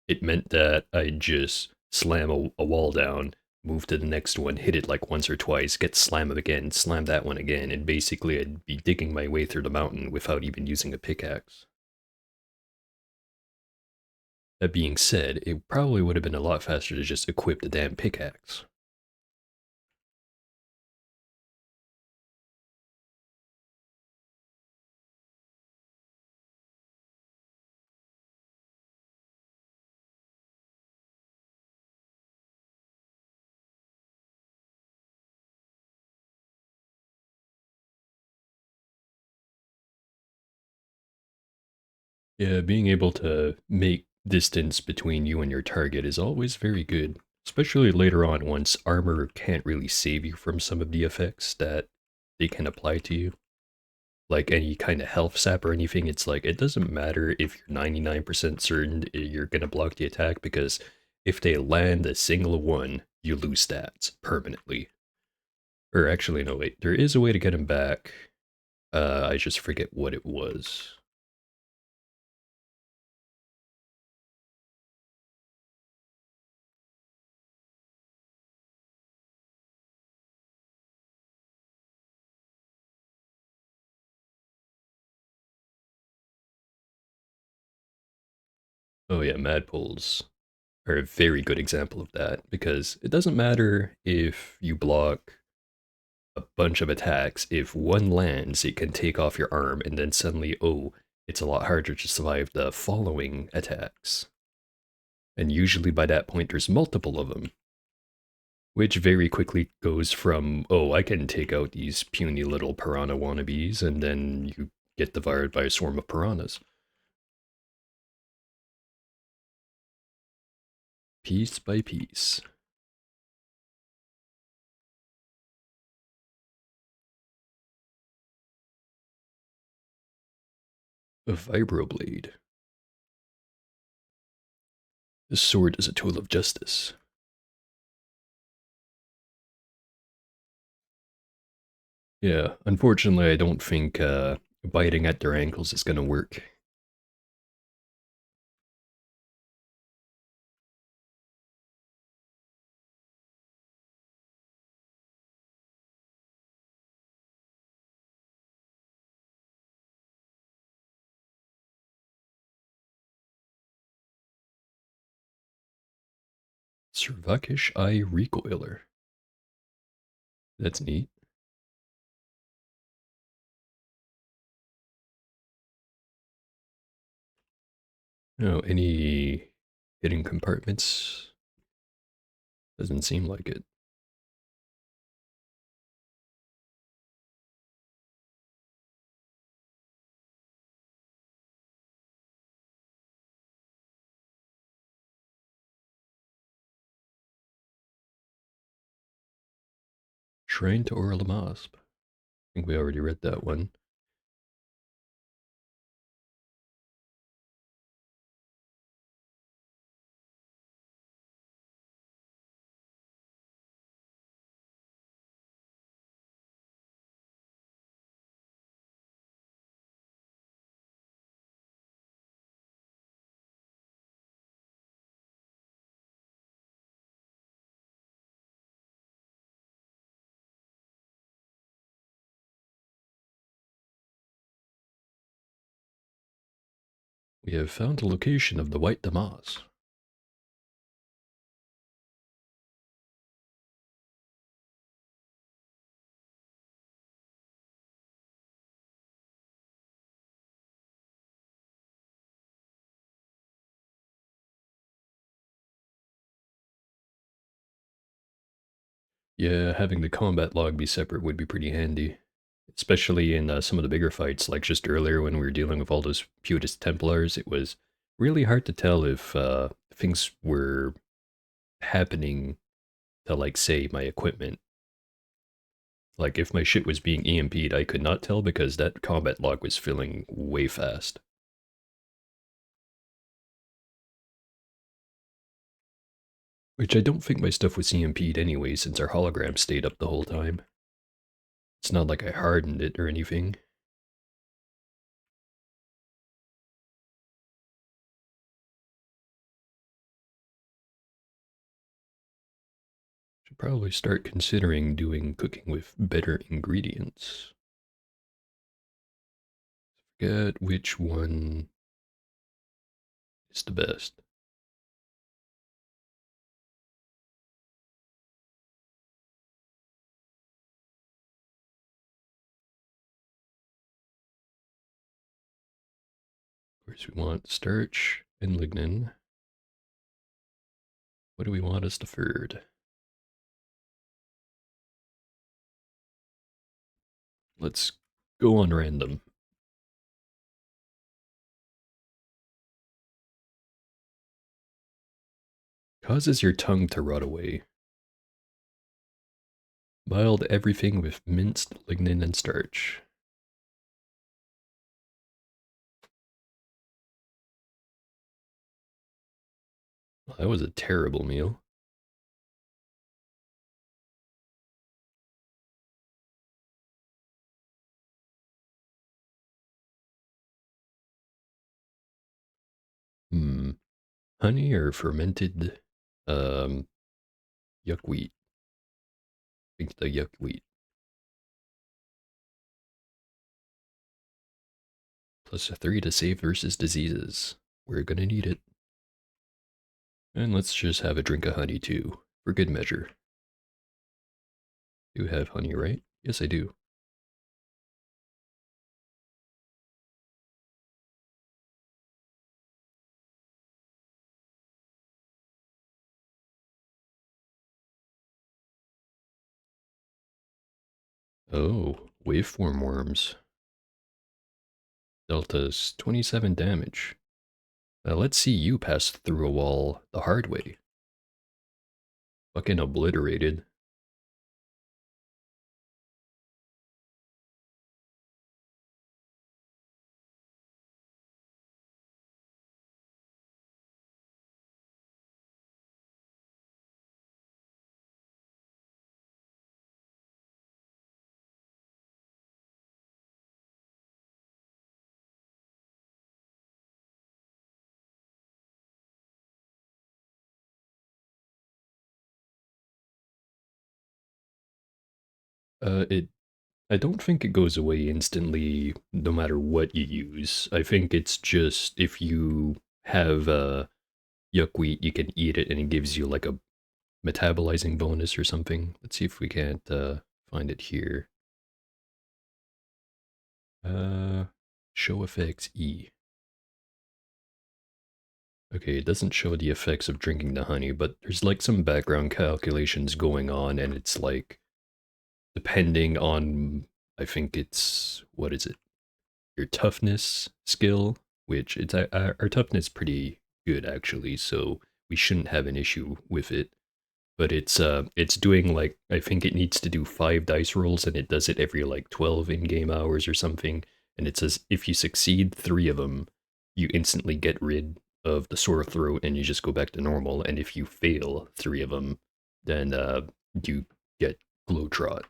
it meant that I'd just slam a wall down, move to the next one, hit it like once or twice, get slam it again, slam that one again, and basically I'd be digging my way through the mountain without even using a pickaxe. That being said, it probably would have been a lot faster to just equip the damn pickaxe. Yeah, being able to make distance between you and your target is always very good, especially later on once armor can't really save you from some of the effects that they can apply to you. Like any kind of health sap or anything, it's like it doesn't matter if you're 99% certain you're going to block the attack because if they land a single one, you lose stats permanently. Or actually, no, wait, there is a way to get them back. I just forget what it was. Oh yeah, mad pulls are a very good example of that because it doesn't matter if you block a bunch of attacks. If one lands, it can take off your arm, and then suddenly, oh, it's a lot harder to survive the following attacks. And usually by that point, there's multiple of them, which very quickly goes from, oh, I can take out these puny little piranha wannabes, and then you get devoured by a swarm of piranhas. Piece by piece. A vibroblade. This sword is a tool of justice. Yeah, unfortunately, I don't think biting at their ankles is gonna work. Servakish Eye Recoiler. That's neat. Oh, any hidden compartments? Doesn't seem like it. Shrine to Orlamasp. I think we already read that one. We have found the location of the White Damas. Yeah, having the combat log be separate would be pretty handy. Especially in some of the bigger fights, like just earlier when we were dealing with all those Putist Templars, it was really hard to tell if things were happening to, like, say, my equipment. Like, if my shit was being EMP'd, I could not tell because that combat log was filling way fast. Which I don't think my stuff was EMP'd anyway, since our hologram stayed up the whole time. It's not like I hardened it or anything. Should probably start considering doing cooking with better ingredients. Forget which one is the best. Of course, we want starch and lignin. What do we want as the third? Let's go on random. Causes your tongue to rot away. Mild everything with minced lignin and starch. Well, that was a terrible meal. Hmm. Honey or fermented yuck wheat? I think the yuck wheat. Plus a 3 to save versus diseases. We're gonna need it. And let's just have a drink of honey too, for good measure. You have honey, right? Yes, I do. Oh, waveform worms. Delta's 27 damage. Now let's see you pass through a wall the hard way. Fucking obliterated. It I don't think it goes away instantly no matter what you use. I think it's just if you have yuck wheat, you can eat it and it gives you like a metabolizing bonus or something. Let's see if we can't find it here. Uh, show effects E. Okay, it doesn't show the effects of drinking the honey, but there's like some background calculations going on, and it's like depending on, I think it's, what is it? Your toughness skill, which it's our toughness pretty good actually, so we shouldn't have an issue with it. But it's doing like, I think it needs to do 5 dice rolls, and it does it every like 12 in-game hours or something. And it says if you succeed 3 of them, you instantly get rid of the sore throat and you just go back to normal. And if you fail 3 of them, then you get glow-trot.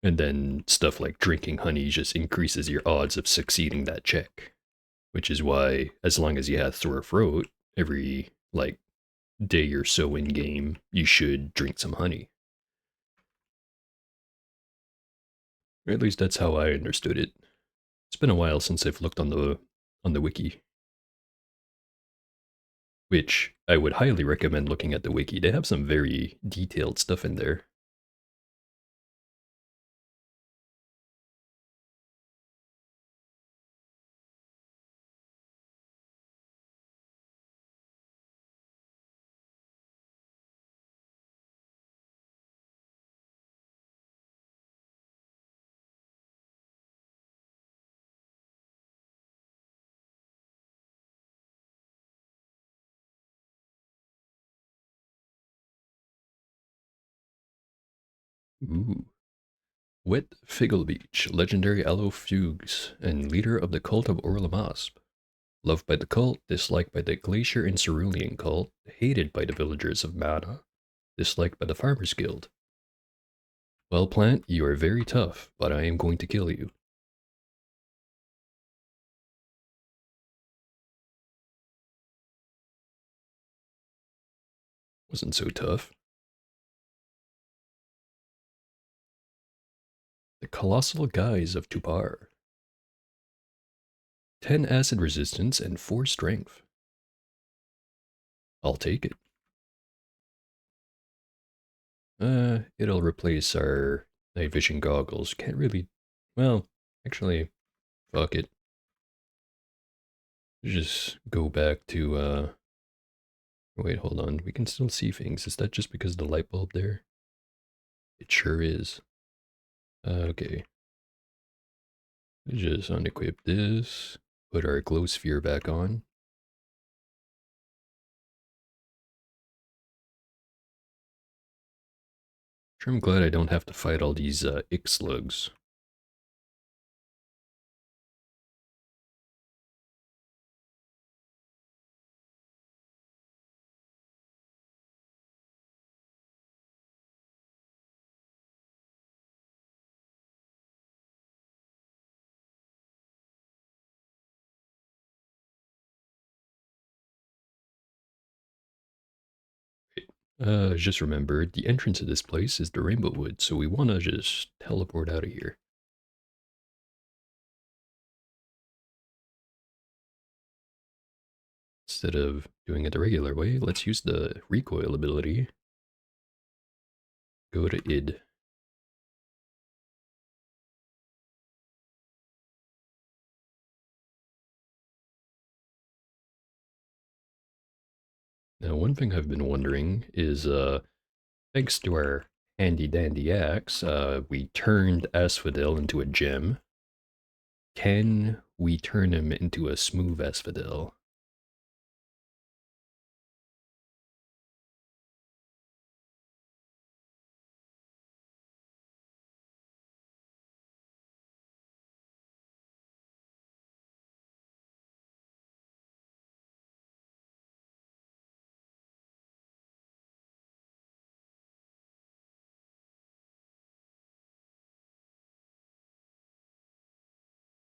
And then stuff like drinking honey just increases your odds of succeeding that check. Which is why, as long as you have sore throat, every like day or so in game, you should drink some honey. Or at least that's how I understood it. It's been a while since I've looked on the on the wiki, which I would highly recommend looking at the wiki. They have some very detailed stuff in there. Ooh. Wet Figgle Beach, legendary aloe fugues, and leader of the cult of Orlamasp. Loved by the cult, disliked by the Glacier and Cerulean cult, hated by the villagers of Mana, disliked by the Farmers Guild. Well, Plant, you are very tough, but I am going to kill you. Wasn't so tough. The Colossal Guise of Tupar. 10 acid resistance and 4 strength. I'll take it. It'll replace our night vision goggles. Can't really. Well, actually, fuck it. Just go back to, wait, hold on. We can still see things. Is that just because of the light bulb there? It sure is. Okay. Just unequip this. Put our glow sphere back on. Sure, I'm glad I don't have to fight all these ick slugs. Just remembered the entrance of this place is the Rainbow Wood, so we want to just teleport out of here. Instead of doing it the regular way, let's use the recoil ability. Go to id. Now, one thing I've been wondering is, thanks to our handy dandy axe, we turned Asphodel into a gem. Can we turn him into a smooth Asphodel?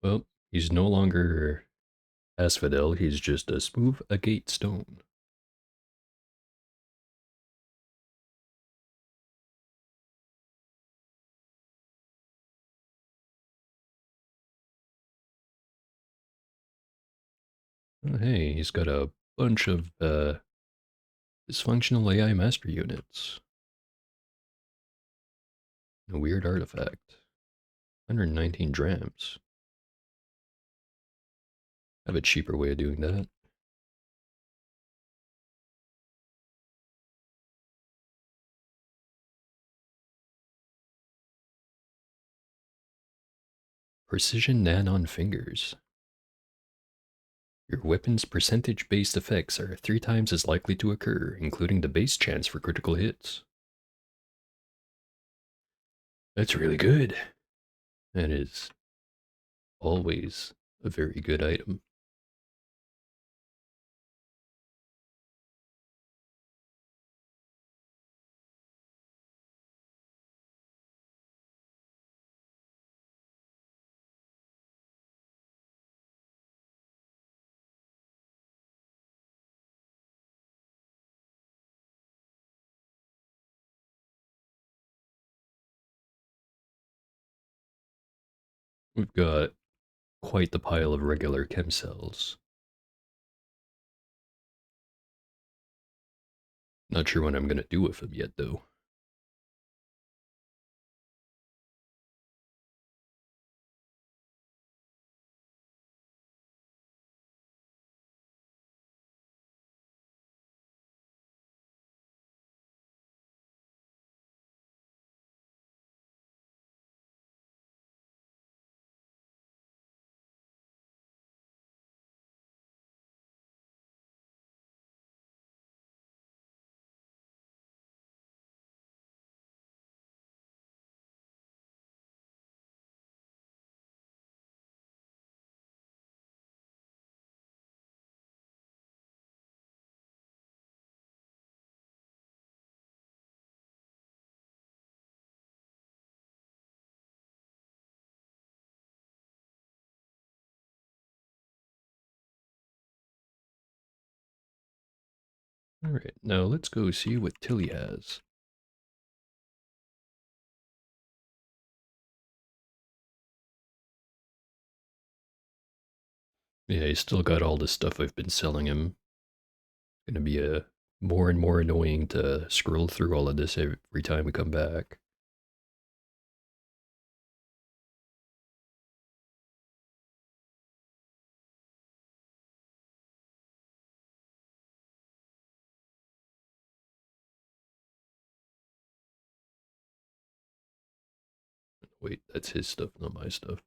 Well, he's no longer Asphodel, he's just a smooth agate stone. Oh, hey, he's got a bunch of dysfunctional AI master units. A weird artifact. 119 drams. I have a cheaper way of doing that. Precision Nanon Fingers. Your weapon's percentage-based effects are 3 times as likely to occur, including the base chance for critical hits. That's really good. That is always a very good item. We've got quite the pile of regular chem cells. Not sure what I'm gonna do with them yet, though. Alright, now let's go see what Tilly has. Yeah, he's still got all the stuff I've been selling him. Gonna be more and more annoying to scroll through all of this every time we come back. Wait, that's his stuff, not my stuff.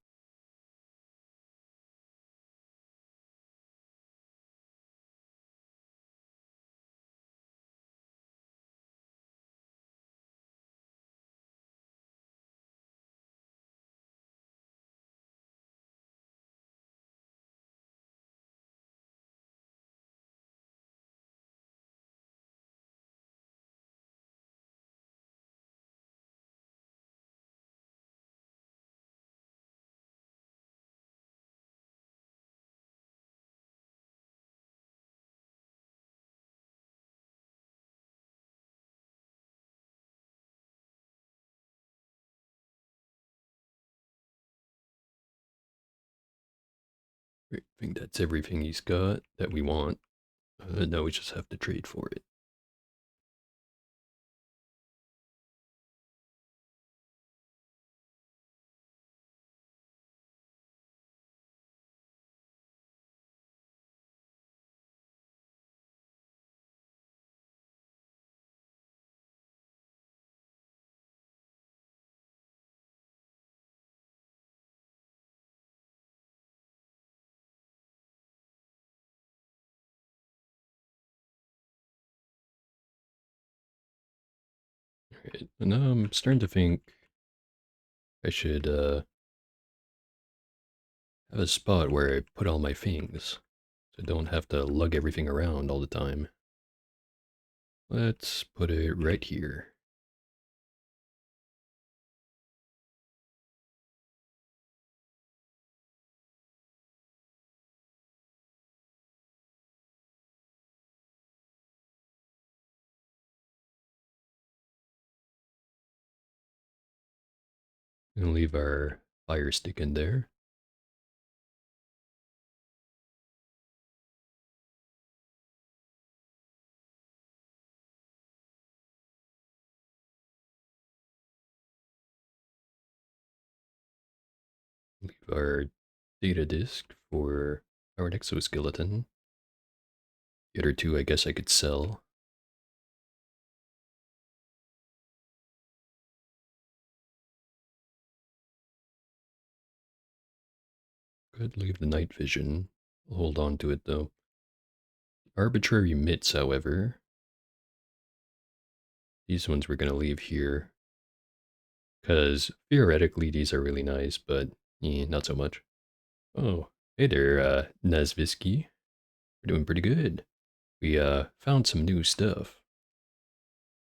Great, I think that's everything he's got that we want. Now we just have to trade for it. Alright, and now I'm starting to think I should have a spot where I put all my things, so I don't have to lug everything around all the time. Let's put it right here. And leave our fire stick in there. Leave our data disk for our exoskeleton. The other two I guess I could sell. Could leave the night vision. I'll hold on to it though. Arbitrary mitts, however. These ones we're gonna leave here. Because theoretically these are really nice, but not so much. Oh, hey there, Nazvisky. We're doing pretty good. We found some new stuff.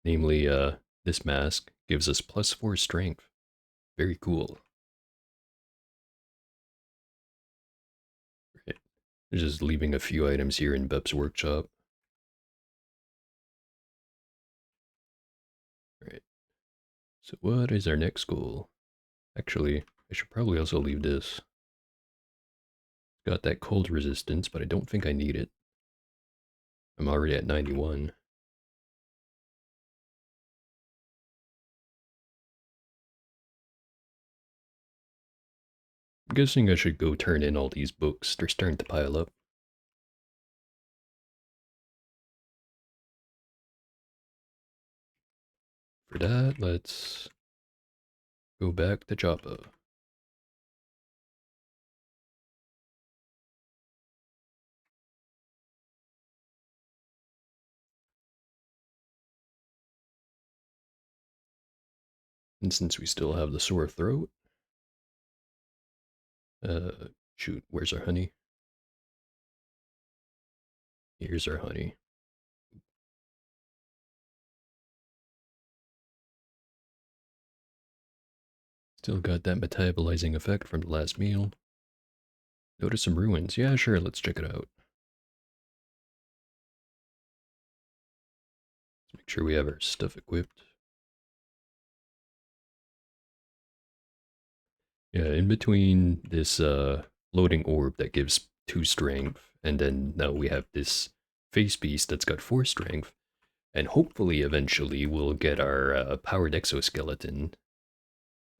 Namely, this mask gives us +4 strength. Very cool. Right. Just leaving a few items here in Bep's workshop. Right. So what is our next goal? Actually, I should probably also leave this. Got that cold resistance, but I don't think I need it. I'm already at 91. I'm guessing I should go turn in all these books. They're starting to pile up. For that, let's go back to Joppa. And since we still have the sore throat, shoot, where's our honey? Here's our honey. Still got that metabolizing effect from the last meal. Notice some ruins. Yeah, sure, let's check it out. Let's make sure we have our stuff equipped. Yeah, in between this loading orb that gives 2 strength, and then now we have this face piece that's got 4 strength, and hopefully eventually we'll get our powered exoskeleton,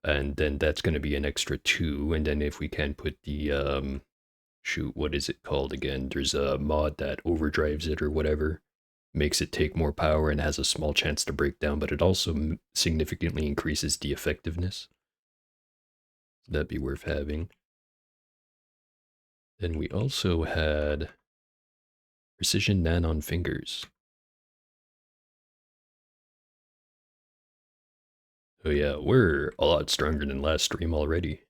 and then that's going to be an extra 2, and then if we can put the shoot, what is it called again? There's a mod that overdrives it or whatever, makes it take more power and has a small chance to break down, but it also significantly increases the effectiveness. That'd be worth having. Then we also had precision nanon fingers. Oh yeah, we're a lot stronger than last stream already.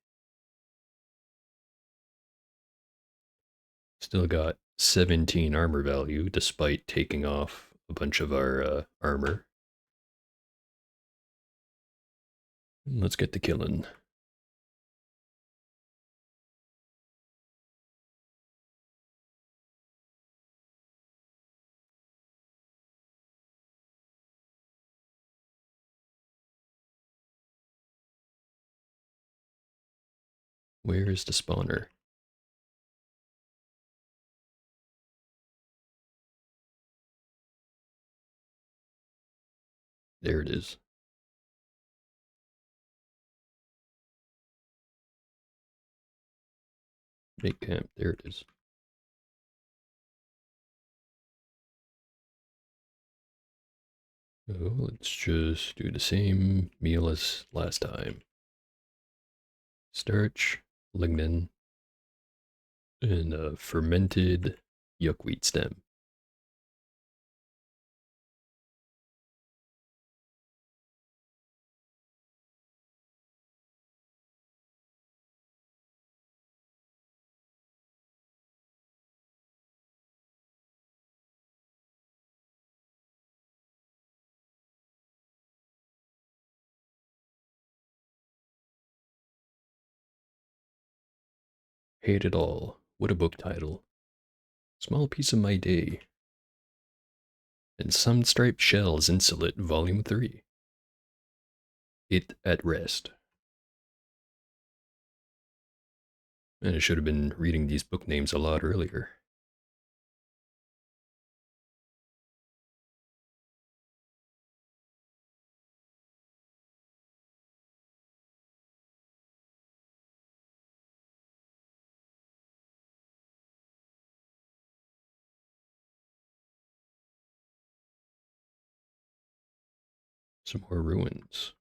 Still got 17 armor value despite taking off a bunch of our armor. Let's get to killing. Where is the spawner? There it is. Make camp, there it is. Oh, let's just do the same meal as last time. Starch, lignin, and a fermented yuckweed stem. Hate it all. What a book title. Small piece of my day. And some striped shells insulate volume 3. It at rest. And I should have been reading these book names a lot earlier. Some more ruins.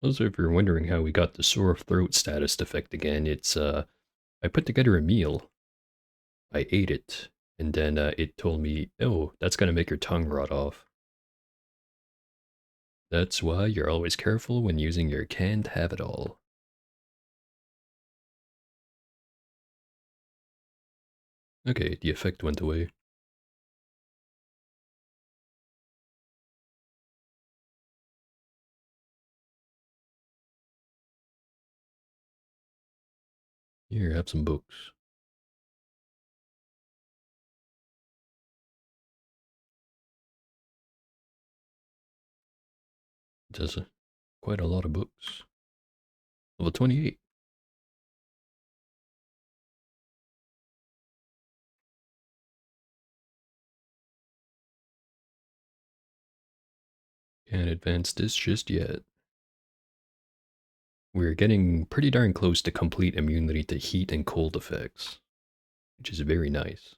Also, if you're wondering how we got the sore throat status effect again, it's I put together a meal. I ate it, and then it told me, oh, that's gonna make your tongue rot off. That's why you're always careful when using your canned have-it-all. Okay, the effect went away. Here, have some books. It has quite a lot of books. Level 28. Can't advance this just yet. We're getting pretty darn close to complete immunity to heat and cold effects, which is very nice.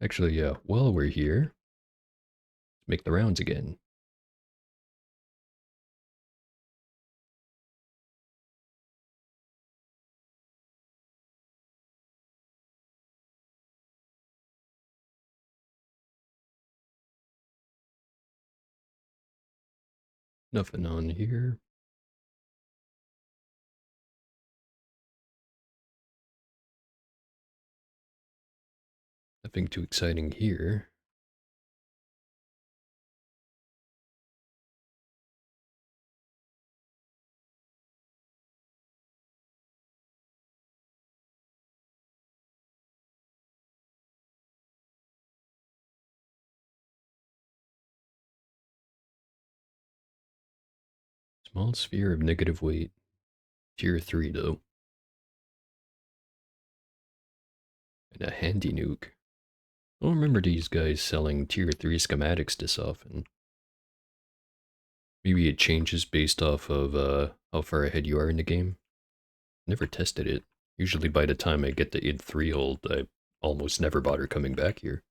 Actually, yeah, while we're here, let's make the rounds again. Nothing on here. Nothing too exciting here. Small sphere of negative weight. Tier 3, though. And a handy nuke. I don't remember these guys selling tier 3 schematics this often. Maybe it changes based off of how far ahead you are in the game. Never tested it. Usually by the time I get to id 3 hold, I almost never bother coming back here.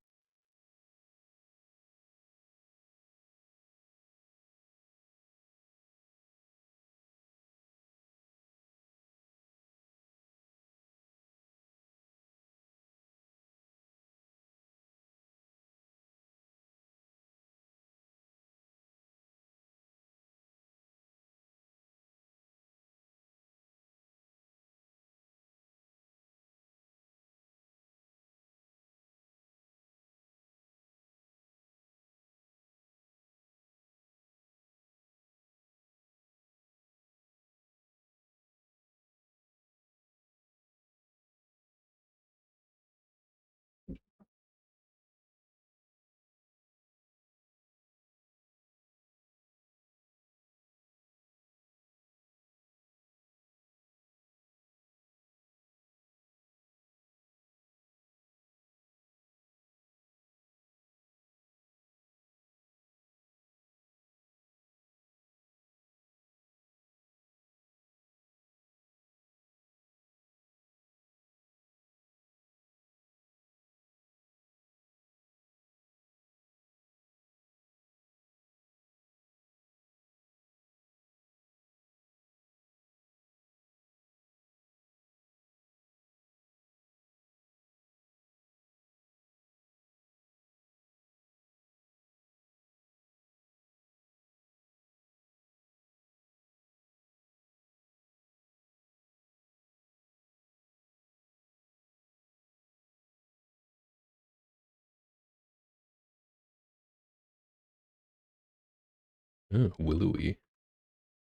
Oh, willowy.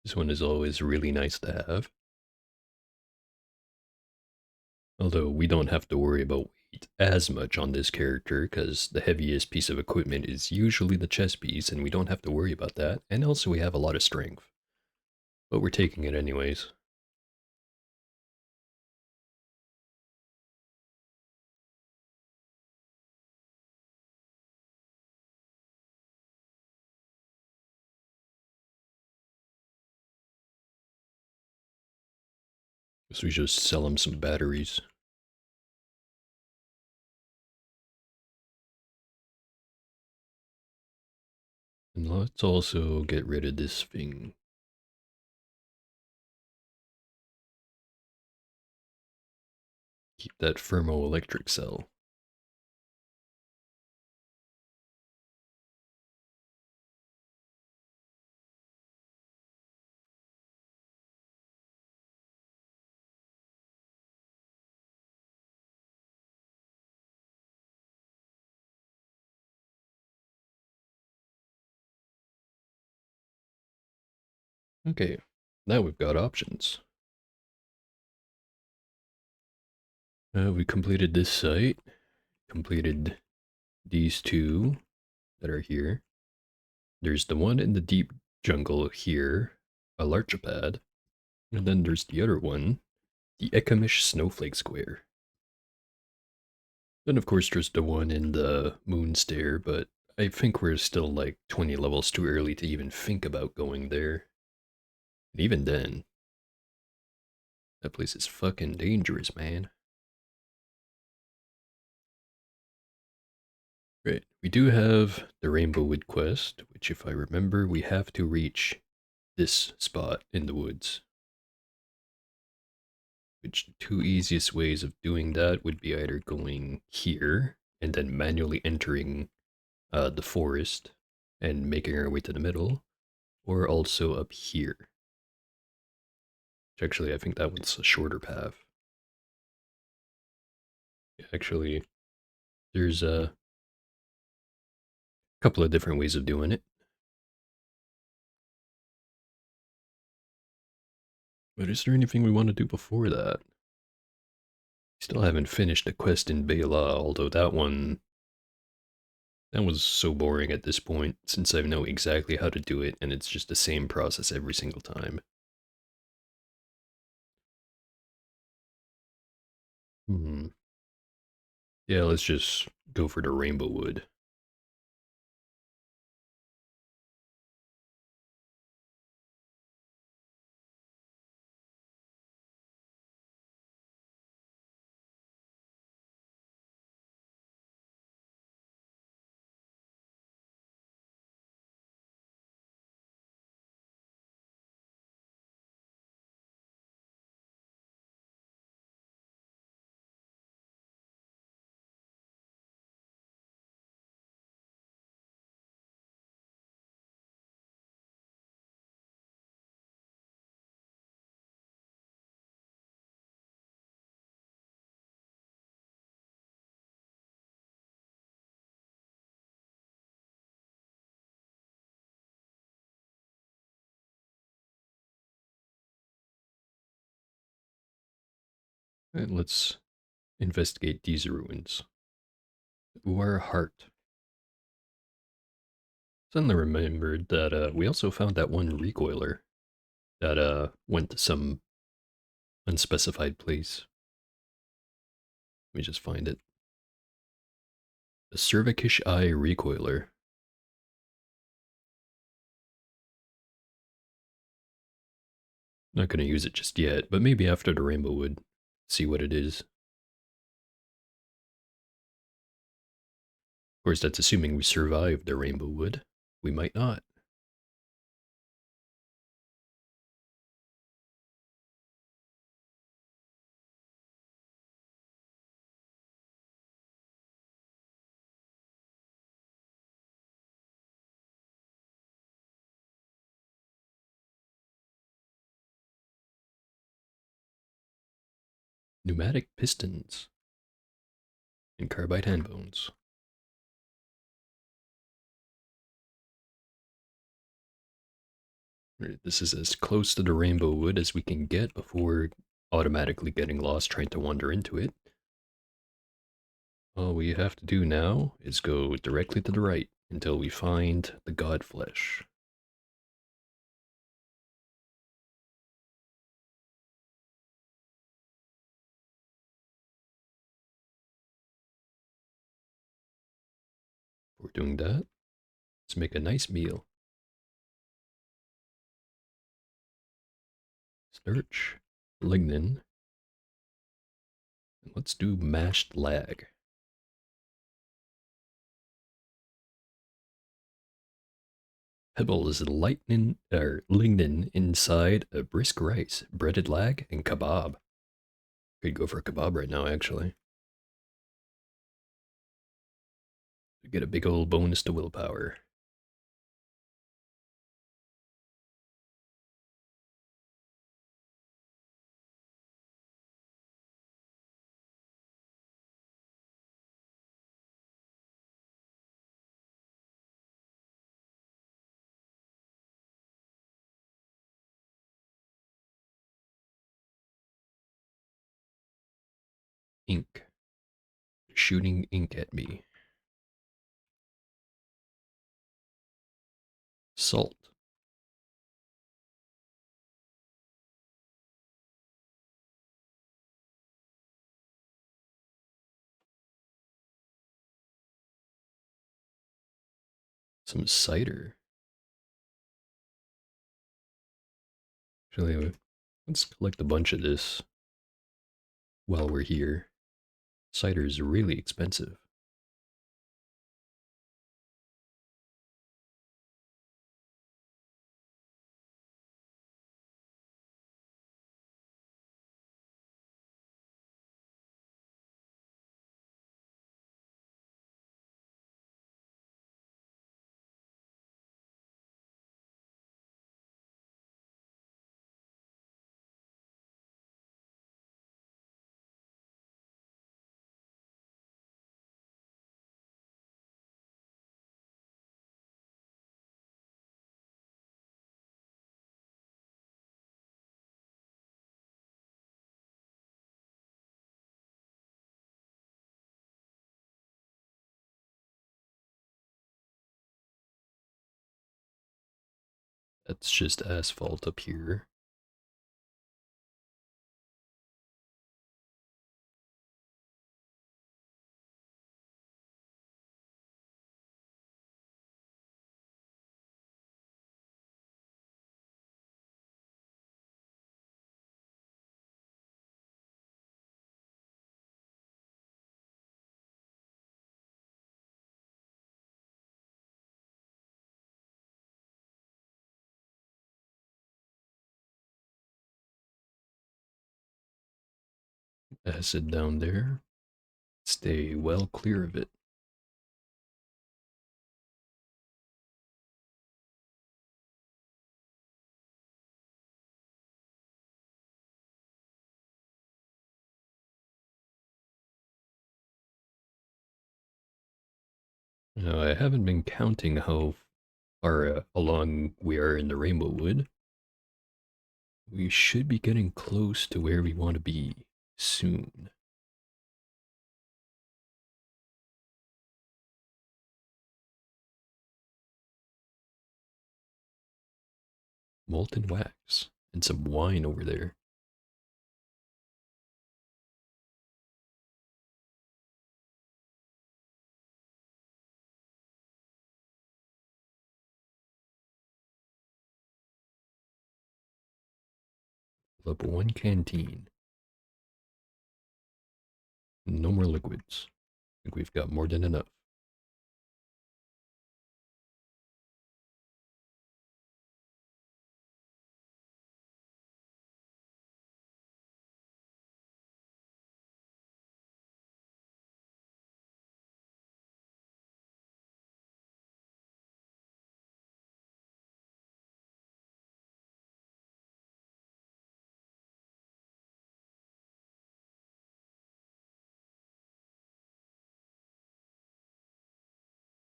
This one is always really nice to have. Although we don't have to worry about weight as much on this character, because the heaviest piece of equipment is usually the chest piece, and we don't have to worry about that. And also we have a lot of strength. But we're taking it anyways. Guess we just sell him some batteries. And let's also get rid of this thing. Keep that thermoelectric cell. Okay, now we've got options. We completed this site, completed these two that are here. There's the one in the deep jungle here, a larchopad, and then there's the other one, the Ekamish snowflake square. Then of course there's the one in the moon stair, but I think we're still like 20 levels too early to even think about going there. And even then, that place is fucking dangerous, man. Right, we do have the Rainbow Wood quest, which if I remember, we have to reach this spot in the woods. Which the two easiest ways of doing that would be either going here and then manually entering the forest and making our way to the middle, or also up here. Which actually, I think that one's a shorter path. Actually, there's a couple of different ways of doing it. But is there anything we want to do before that? Still haven't finished the quest in Bela, although that was so boring at this point, since I know exactly how to do it, and it's just the same process every single time. Hmm. Yeah, let's just go for the Rainbow Wood. And let's investigate these ruins. Our heart. Suddenly remembered that we also found that one recoiler that went to some unspecified place. Let me just find it. A cervicish eye recoiler. Not going to use it just yet, but maybe after the Rainbow Wood. See what it is. Of course, that's assuming we survived the Rainbow Wood. We might not. Pneumatic pistons and carbide hand bones. This is as close to the Rainbow Wood as we can get before automatically getting lost trying to wander into it. All we have to do now is go directly to the right until we find the god flesh. Before doing that, let's make a nice meal. Starch, lignin, and let's do mashed lag. Pebbles lightning or lignin inside a brisk rice, breaded lag, and kebab. Could go for a kebab right now, actually. Get a big old bonus to willpower. Ink. Shooting ink at me. Salt. Some cider. Actually, let's collect a bunch of this while we're here. Cider is really expensive. That's just asphalt up here. Acid down there. Stay well clear of it. Now, I haven't been counting how far along we are in the Rainbow Wood. We should be getting close to where we want to be soon. Molten wax and some wine over there. Fill up one canteen. No more liquids. I think we've got more than enough.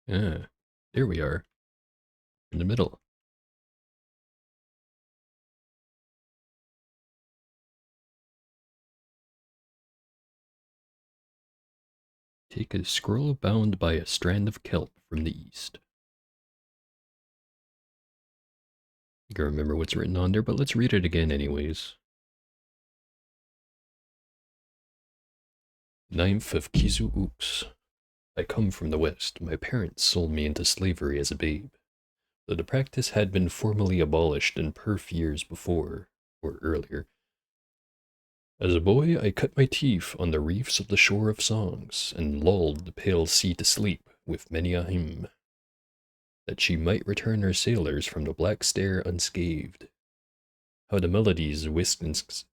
Yeah, there we are. In the middle. Take a scroll bound by a strand of kelp from the east. You can remember what's written on there, but let's read it again anyways. Ninth of Kizu Oops. I come from the West. My parents sold me into slavery as a babe. Though the practice had been formally abolished in Perth years before, or earlier. As a boy, I cut my teeth on the reefs of the shore of songs, and lulled the pale sea to sleep with many a hymn. that she might return her sailors from the black stare unscathed. How the melodies whisked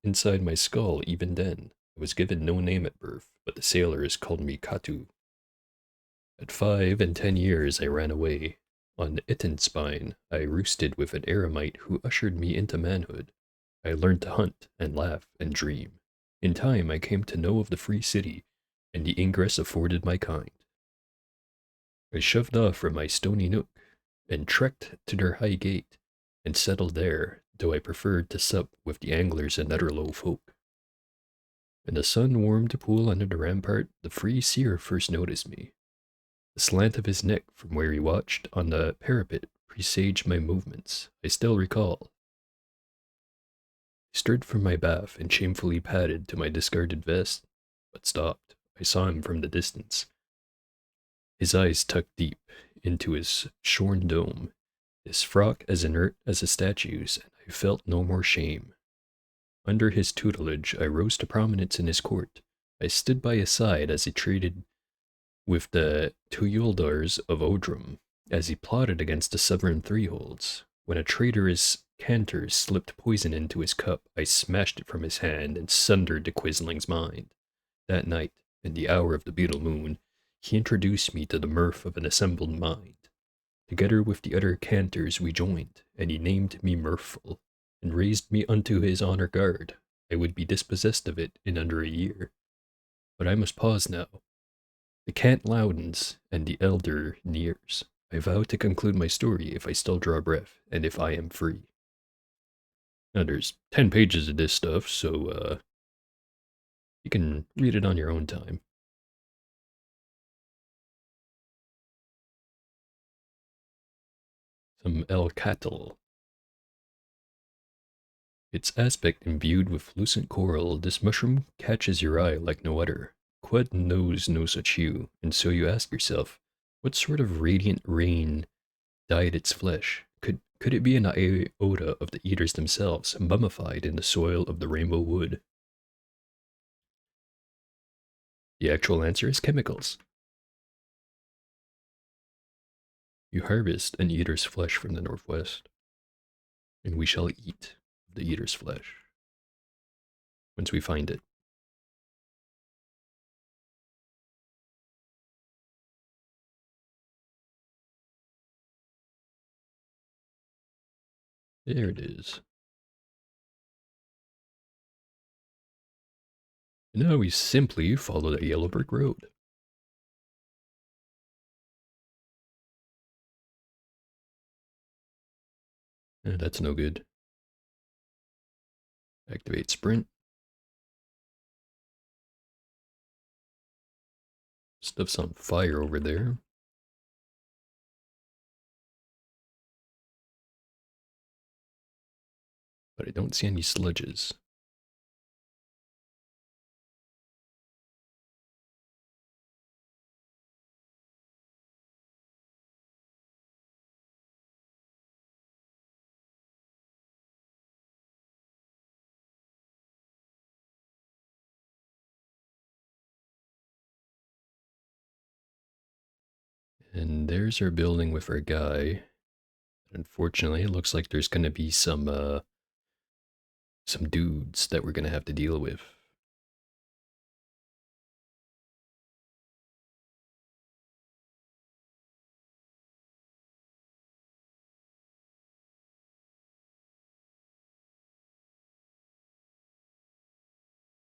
inside my skull even then. I was given no name at birth, but the sailors called me Katu. At 5 and 10 years I ran away. On Ittenspine I roosted with an eremite who ushered me into manhood. I learned to hunt and laugh and dream. In time I came to know of the free city, and the ingress afforded my kind. I shoved off from my stony nook, and trekked to their high gate, and settled there, though I preferred to sup with the anglers and other low folk. In the sun warmed pool under the rampart, the free seer first noticed me. The slant of his neck from where he watched on the parapet presaged my movements. I still recall. I stirred from my bath and shamefully padded to my discarded vest, but stopped. I saw him from the distance. His eyes tucked deep into his shorn dome, his frock as inert as a statue's, and I felt no more shame. Under his tutelage, I rose to prominence in his court. I stood by his side as he traded with the Tuyuldars of Odrum, as he plotted against the Severn Threeholds. When a traitorous cantor slipped poison into his cup, I smashed it from his hand and sundered the quisling's mind. That night, in the hour of the beetle moon, he introduced me to the mirth of an assembled mind. Together with the other cantors we joined, and he named me Mirthful, and raised me unto his honor guard. I would be dispossessed of it in under a year. But I must pause now. The cant loudens, and the elder nears. I vow to conclude my story if I still draw breath, and if I am free. Now there's 10 pages of this stuff, so you can read it on your own time. Some El Cattle. Its aspect imbued with lucent coral, this mushroom catches your eye like no other. Qued knows no such hue, and so you ask yourself, what sort of radiant rain dyed its flesh? Could it be an iota of the eaters themselves, mummified in the soil of the rainbow wood? The actual answer is chemicals. You harvest an eater's flesh from the northwest, and we shall eat the eater's flesh once we find it. There it is. And now we simply follow the yellow brick road. That's no good. Activate sprint. Stuff's on fire over there. But I don't see any sludges. And there's our building with our guy. Unfortunately, it looks like there's going to be some dudes that we're going to have to deal with.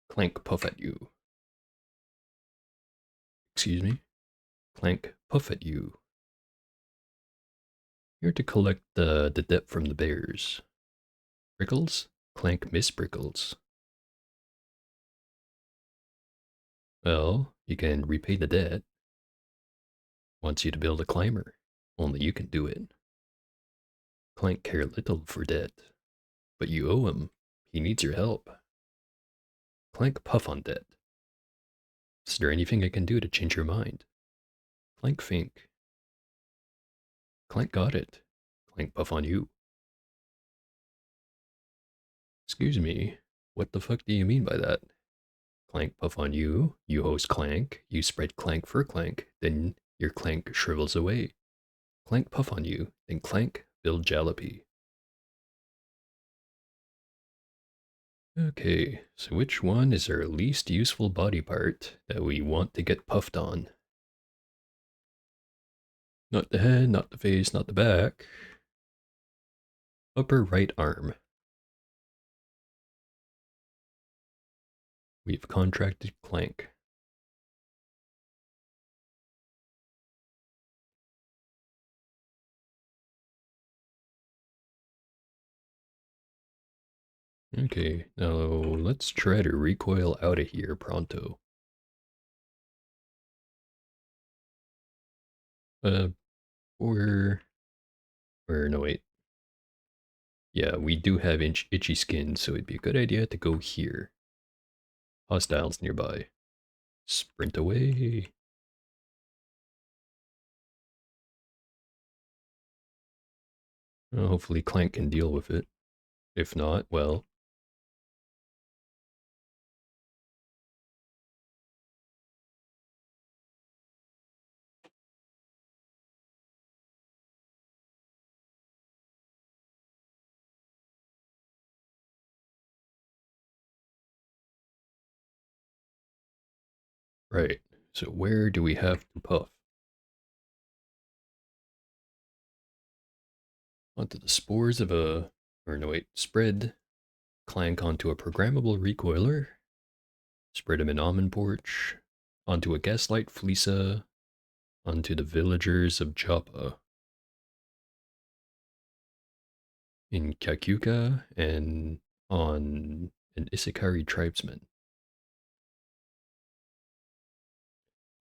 Clank puff at you. Excuse me? Clank puff at you. Here to collect the debt from the bears. Brickles? Clank miss Brickles. Well, you can repay the debt. Wants you to build a climber. Only you can do it. Clank care little for debt. But you owe him. He needs your help. Clank puff on debt. Is there anything I can do to change your mind? Clank think. Clank got it. Clank puff on you. Excuse me, what the fuck do you mean by that? Clank puff on you, you host Clank, you spread Clank for Clank, then your Clank shrivels away. Clank puff on you, then clank build jalopy. Okay, so which one is our least useful body part that we want to get puffed on? Not the head, not the face, not the back. Upper right arm. We've contracted clank. Okay, now let's try to recoil out of here pronto. Uh, or no wait. Yeah, we do have itchy skin, so it'd be a good idea to go here. Hostiles nearby. Sprint away. Hopefully Clank can deal with it. If not, well. Right, so where do we have to puff? Onto the spores of or no wait, spread Clank onto a programmable recoiler. Spread him in Almond Porch. Onto a Gaslight Fleesa. Onto the villagers of Joppa. In Kakuka and on an Isakari tribesman.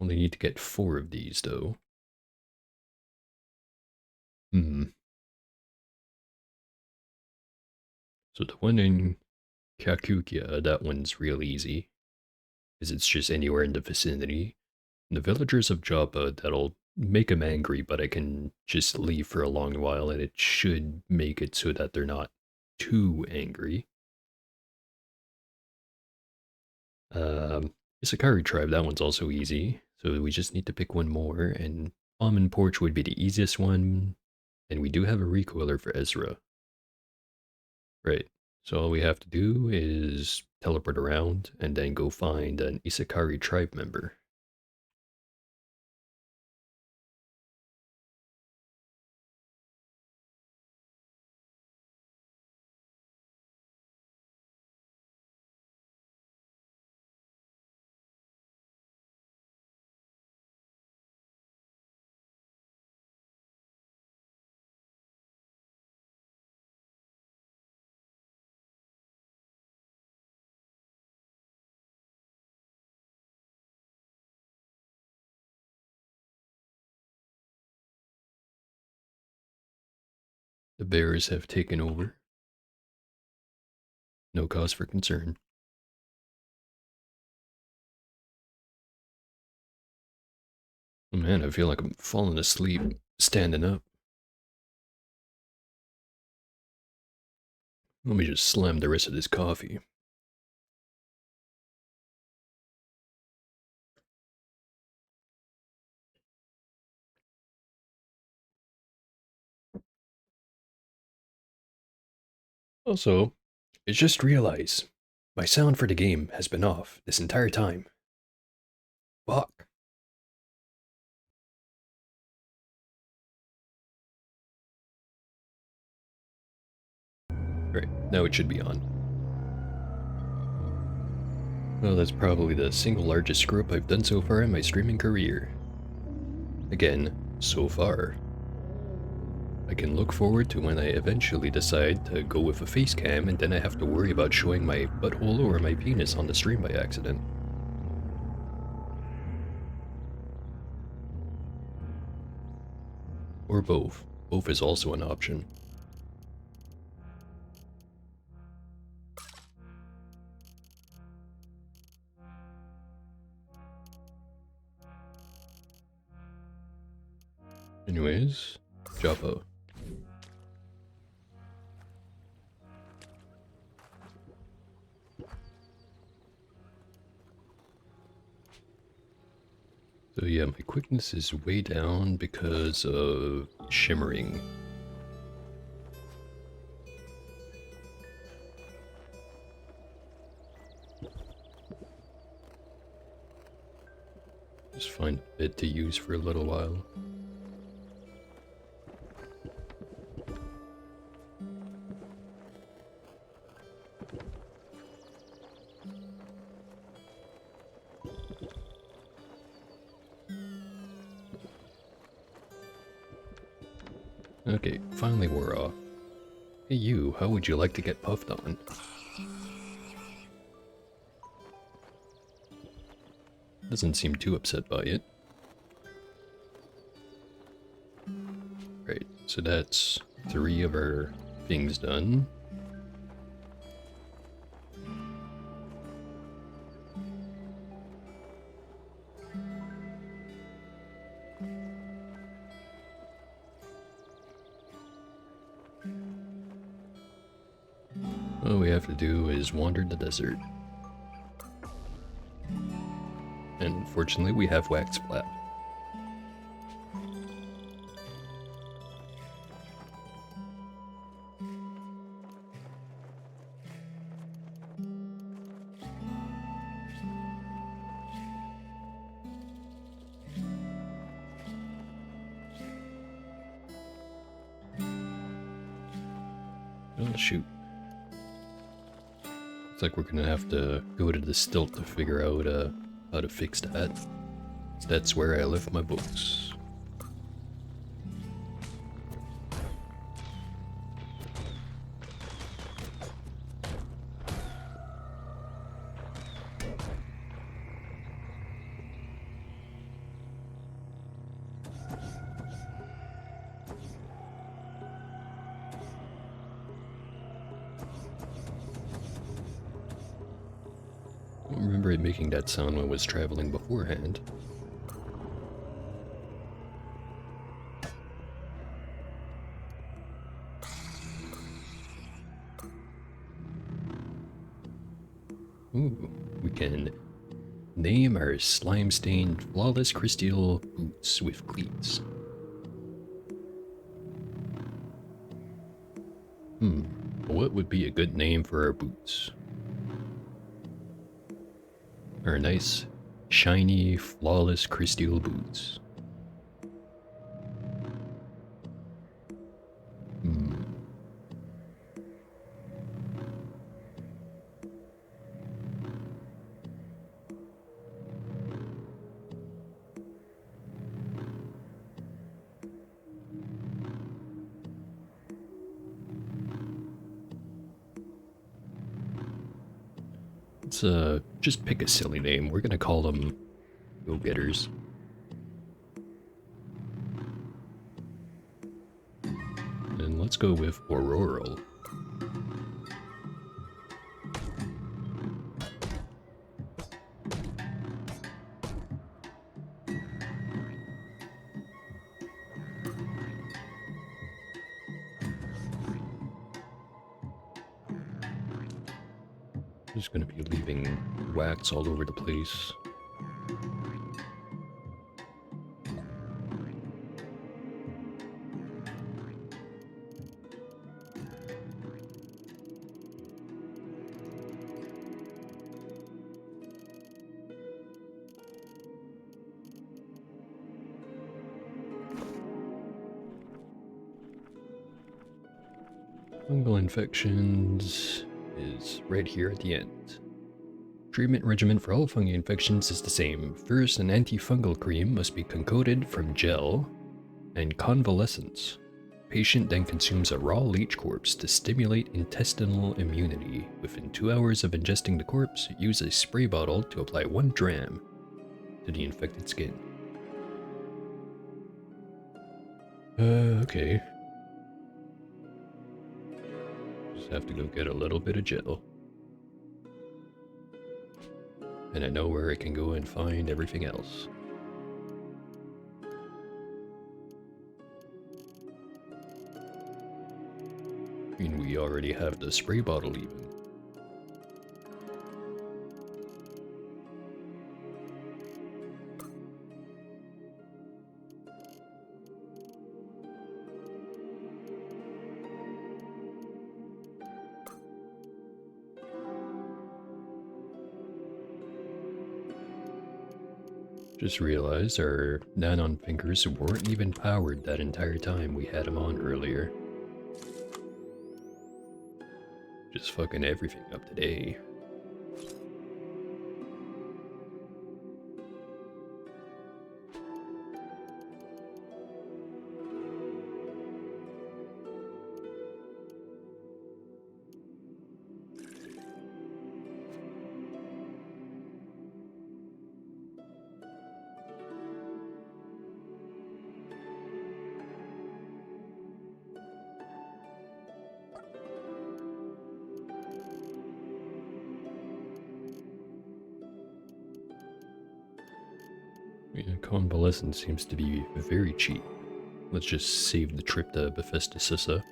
Only need to get 4 of these though. So the one in Kakukia, that one's real easy. Because it's just anywhere in the vicinity. And the villagers of Joppa, that'll make them angry, but I can just leave for a long while and it should make it so that they're not too angry. Um, Isakari tribe, that one's also easy. So we just need to pick one more, and Almond Porch would be the easiest one. And we do have a recoiler for Ezra. Right. So all we have to do is teleport around and then go find an Isakari tribe member. The bears have taken over. No cause for concern. Oh man, I feel like I'm falling asleep standing up. Let me just slam the rest of this coffee. Also, I just realized my sound for the game has been off this entire time. Fuck. Right, now it should be on. Well, that's probably the single largest screw up I've done so far in my streaming career. Again, so far. I can look forward to when I eventually decide to go with a face cam and then I have to worry about showing my butthole or my penis on the stream by accident. Or both. Both is also an option. Anyways, Joppo. So yeah, my quickness is way down because of shimmering. Just find a bit to use for a little while. Okay, finally wore off. Hey you, how would you like to get puffed on? Doesn't seem too upset by it. Right, so that's 3 of our things done. All we have to do is wander the desert. And fortunately we have wax flap. Oh shoot. Looks like we're gonna have to go to the stilt to figure out how to fix that. That's where I left my books. I don't remember it making that sound when I was traveling beforehand. Ooh, we can name our slime-stained flawless crystal boots with cleats. What would be a good name for our boots? Our nice, shiny, flawless crystal boots. Let's just pick a silly name. We're gonna call them go-getters. And let's go with auroral. Just gonna be leaving wax all over the place. Fungal infections is right here at the end. Treatment regimen for all fungal infections is the same. First, an antifungal cream must be concocted from gel and convalescence. Patient then consumes a raw leech corpse to stimulate intestinal immunity. Within 2 hours of ingesting the corpse, use a spray bottle to apply 1 dram to the infected skin. Okay. Just have to go get a little bit of gel. And I know where I can go and find everything else. I mean, we already have the spray bottle even. Just realized our Nanon fingers weren't even powered that entire time we had them on earlier. Just fucking everything up today. Yeah, convalescence seems to be very cheap. Let's just save the trip to Bethesda.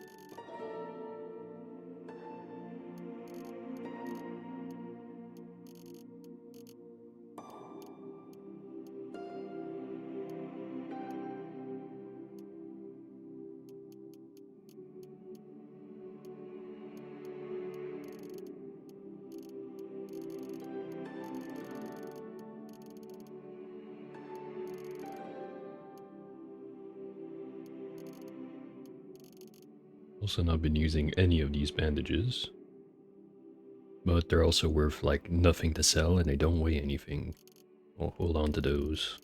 Also not been using any of these bandages. But they're also worth like nothing to sell and they don't weigh anything. I'll hold on to those.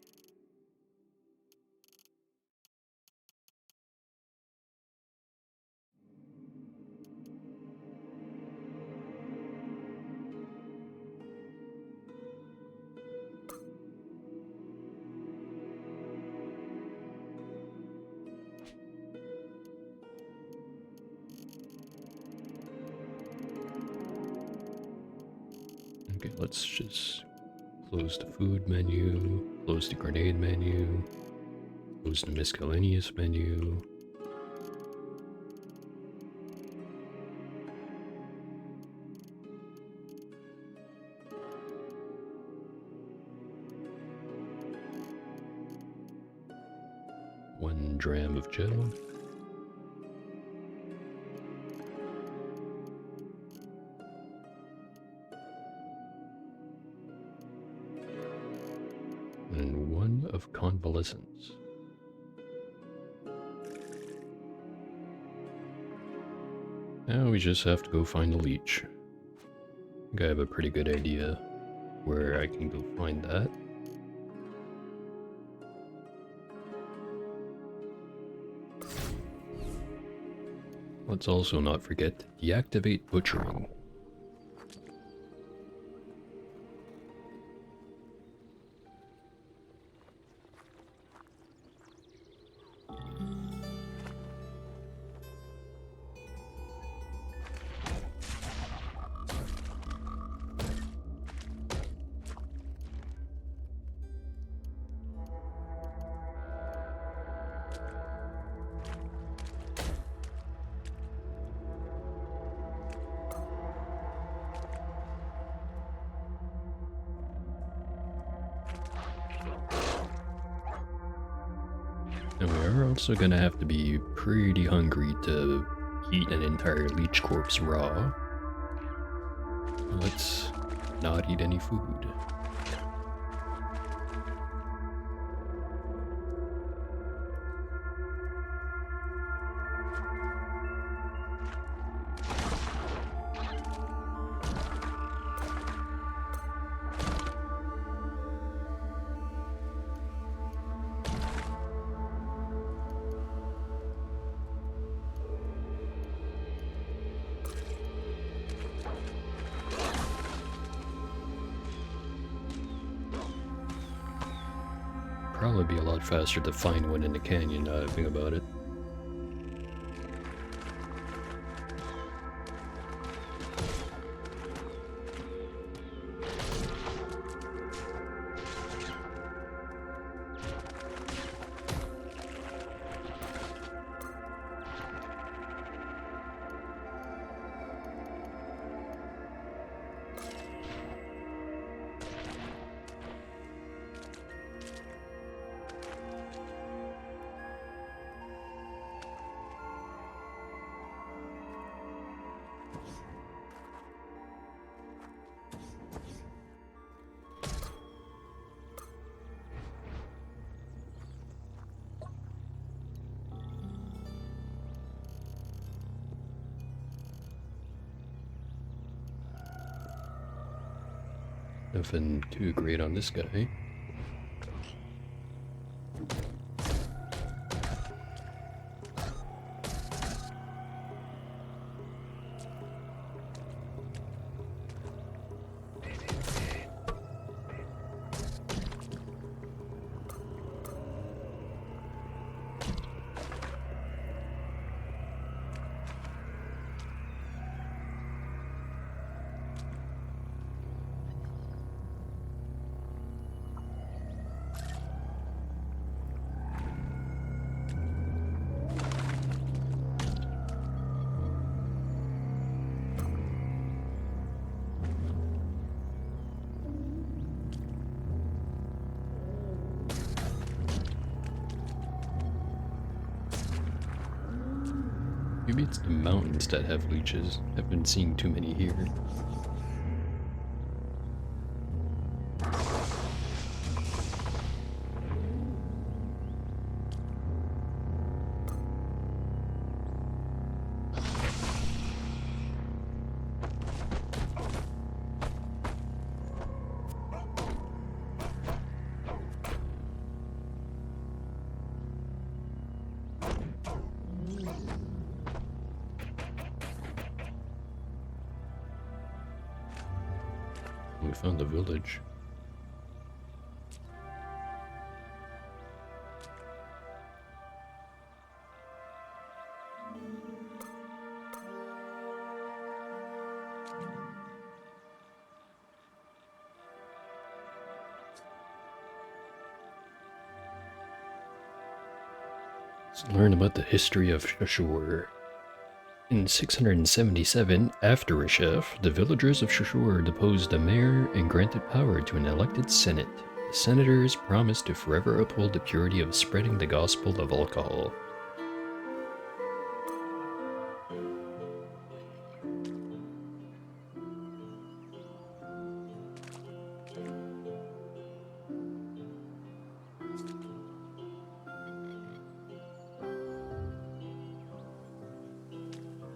Okay, let's just close the food menu, close the grenade menu, close the miscellaneous menu. One dram of gel. And one of convalescence. Now we just have to go find the leech. I think I have a pretty good idea where I can go find that. Let's also not forget to deactivate butchering. And we are also gonna have to be pretty hungry to eat an entire leech corpse raw. Let's not eat any food. Probably be a lot faster to find one in the canyon now that I think about it. Nothing too great on this guy. Maybe it's the mountains that have leeches. I've been seeing too many here. We found the village. Let's learn about the history of Shashur. In 677, after Reshef, the villagers of Shashur deposed the mayor and granted power to an elected senate. The senators promised to forever uphold the purity of spreading the gospel of alcohol.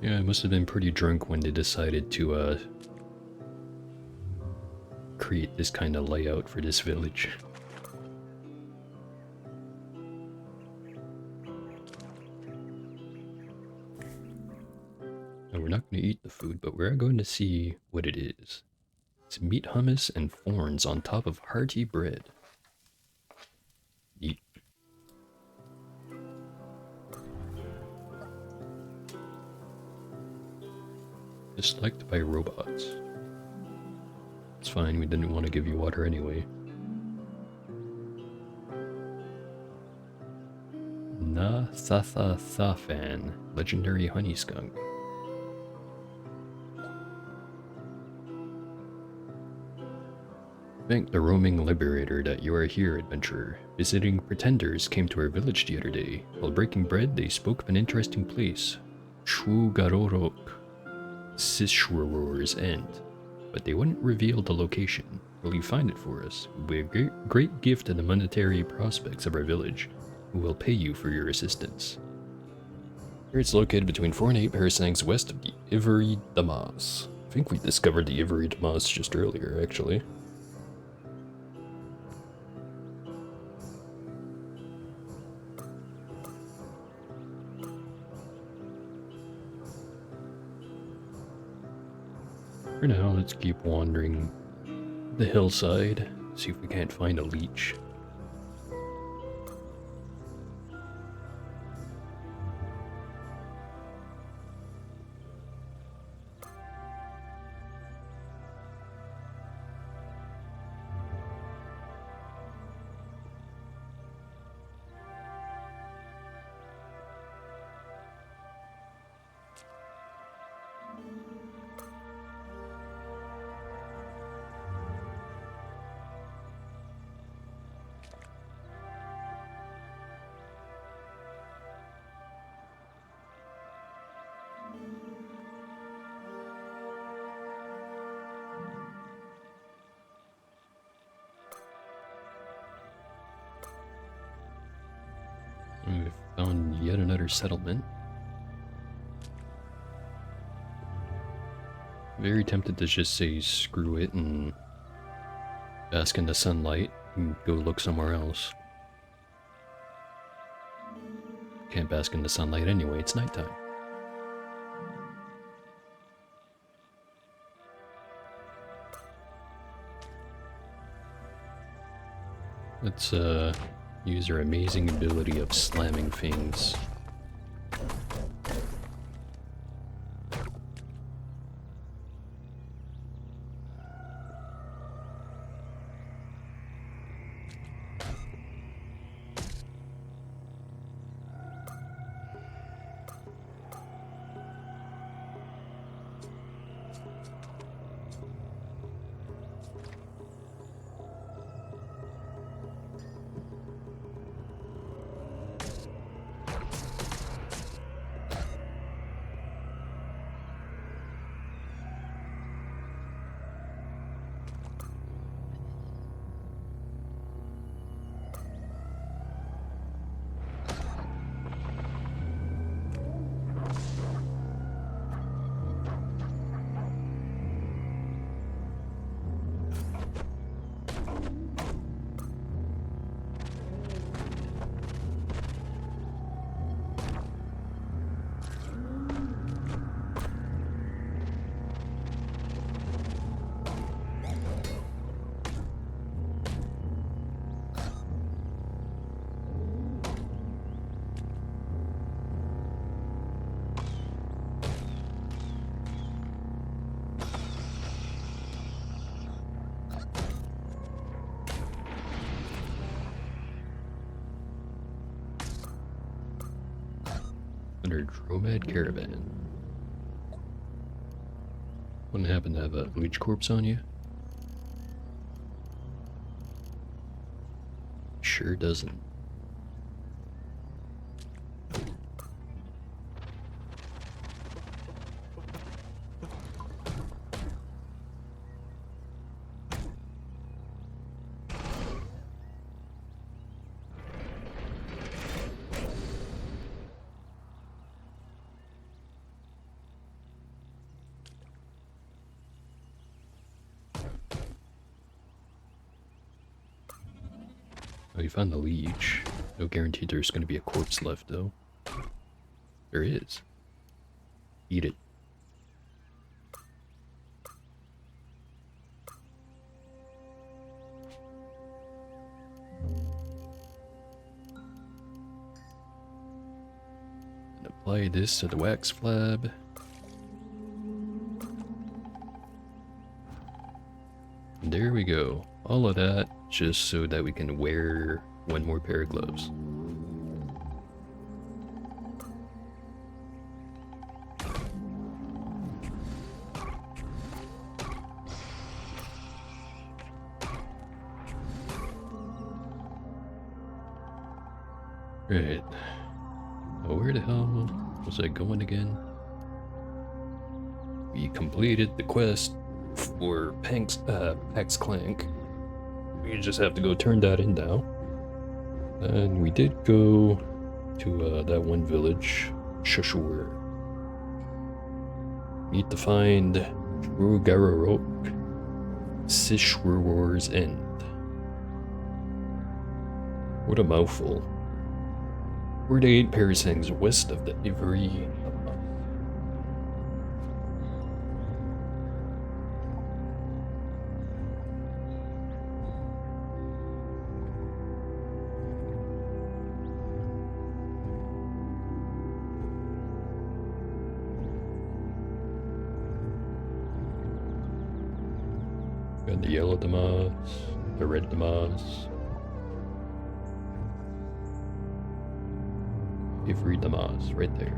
Yeah, I must have been pretty drunk when they decided to create this kind of layout for this village. Now, we're not going to eat the food, but we're going to see what it is. It's meat hummus and thorns on top of hearty bread. Eat. Disliked by robots. It's fine, we didn't want to give you water anyway. Na Thatha Thafan, legendary honey skunk. Thank the roaming liberator that you are here, adventurer. Visiting pretenders came to our village the other day. While breaking bread, they spoke of an interesting place. Shugarorok, Sishwaror's End. But they wouldn't reveal the location. Will you find it for us? It will be a great gift to the monetary prospects of our village, who will pay you for your assistance. Here it's located between 4 and 8 parasangs west of the Ivory Damas. I think we discovered the Ivory Damas just earlier, actually. For now, let's keep wandering the hillside, see if we can't find a leech. We've found yet another settlement. Very tempted to just say screw it and bask in the sunlight and go look somewhere else. Can't bask in the sunlight anyway, it's nighttime. Let's use our amazing ability of slamming things. Under Dromad Caravan. Wouldn't happen to have a leech corpse on you? Sure doesn't. Oh, you found the leech. No guarantee there's going to be a corpse left, though. There is. Eat it. And apply this to the wax flab. And there we go. All of that just so that we can wear one more pair of gloves. Right. Oh, where the hell was I going again? We completed the quest for Pax Clank. We just have to go turn that in now. And we did go to that one village, Shushur. Need to find Drugararok, Sishwar's End. What a mouthful. 48 parasangs west of the Ivory. Got the yellow Damas, the red Damas, Ivory Damas, right there.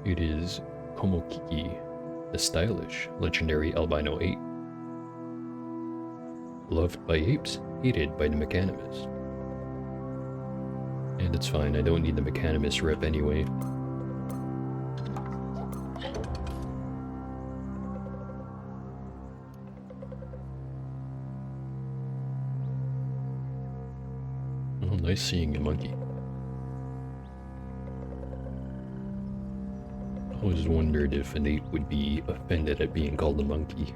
It is Komokiki, the stylish, legendary albino ape. Loved by apes, hated by the Mechanimus. And it's fine, I don't need the Mechanimus rep anyway. Oh, nice seeing you, monkey. I always wondered if an ape would be offended at being called a monkey.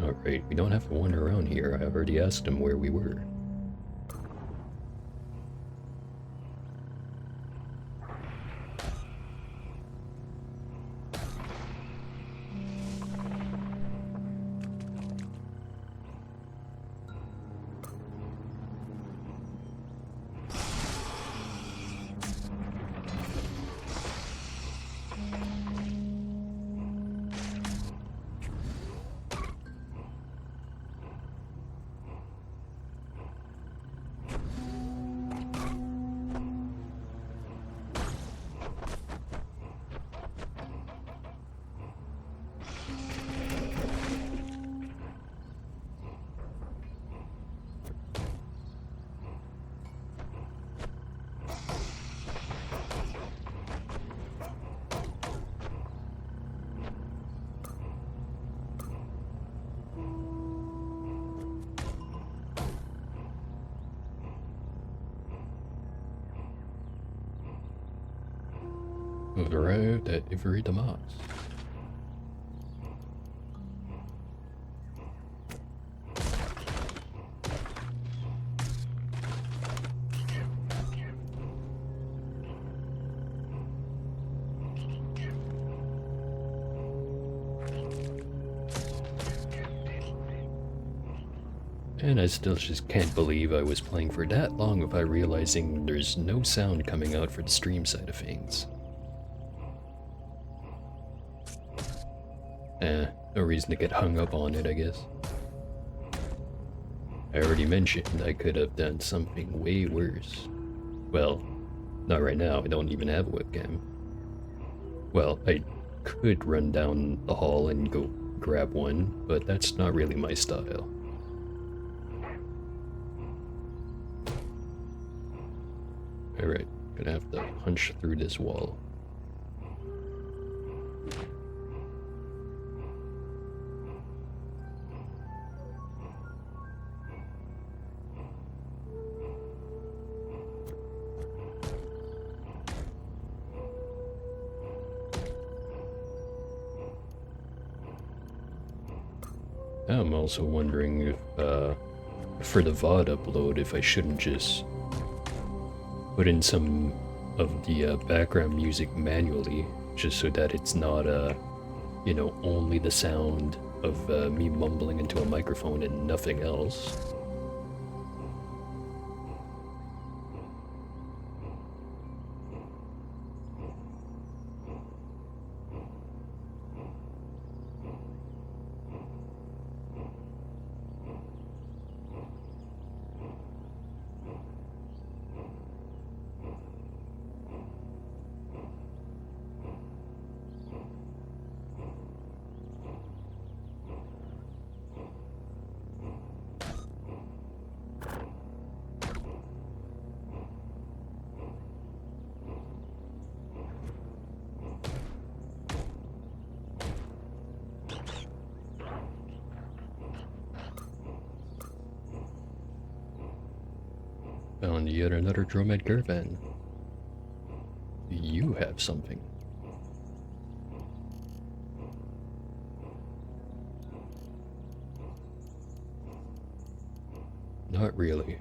Alright, we don't have to wander around here. I already asked him where we were. We've arrived at Ivory Damas. And I still just can't believe I was playing for that long without realizing there's no sound coming out for the stream side of things. No reason to get hung up on it, I guess. I already mentioned I could have done something way worse. Well, not right now, I don't even have a webcam. Well, I could run down the hall and go grab one, but that's not really my style. Alright, gonna have to punch through this wall. I'm also wondering if, for the VOD upload, if I shouldn't just put in some of the background music manually, just so that it's not, you know, only the sound of me mumbling into a microphone and nothing else. Found yet another Dromed caravan. You have something. Not really.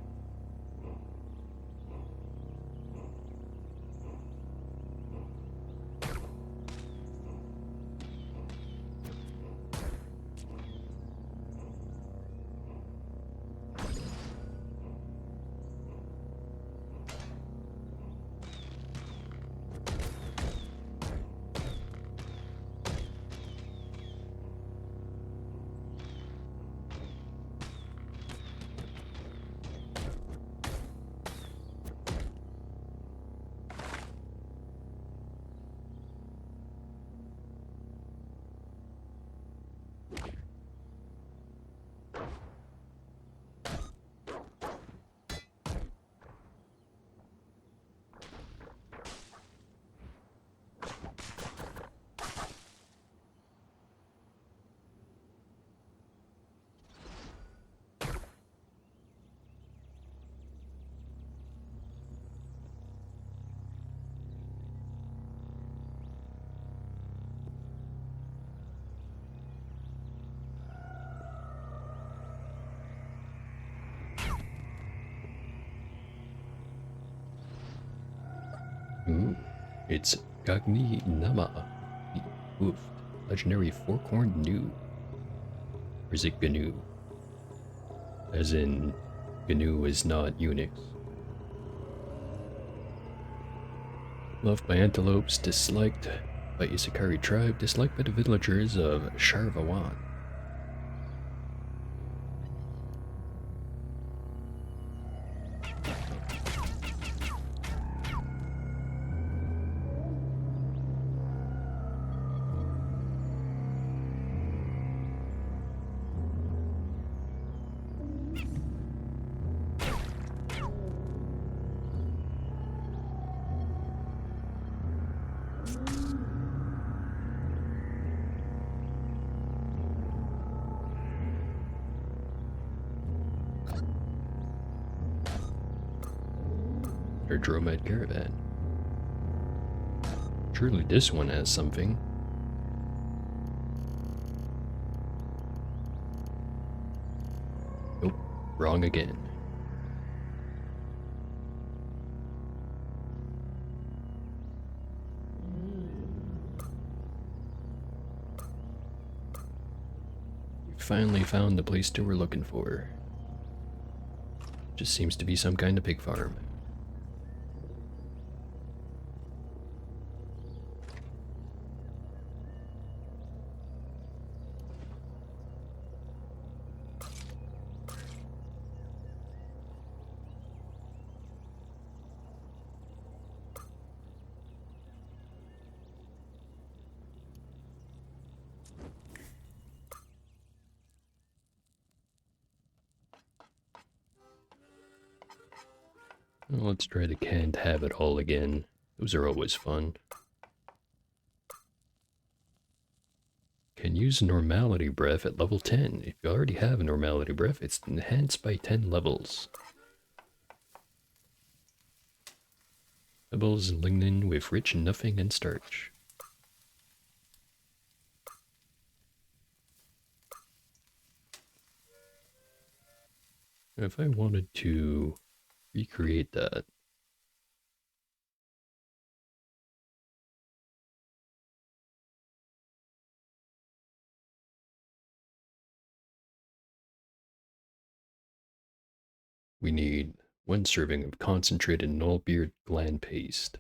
Ooh, it's Gagni Nama, the Hoofed, legendary fork-horned gnu. Or is it Gnu? As in, Gnu is not Unix. Loved by antelopes, disliked by Isakari tribe, disliked by the villagers of Sharvawan. Or Dromad Caravan. Surely this one has something. Nope, wrong again. We finally found the place that we're looking for. Just seems to be some kind of pig farm. Well, let's try the canned habit all again. Those are always fun. Can use normality breath at level 10. If you already have a normality breath, it's enhanced by 10 levels. Pebbles and lignin with rich nothing and starch. If I wanted to recreate that, we need 1 serving of concentrated null-beard gland paste.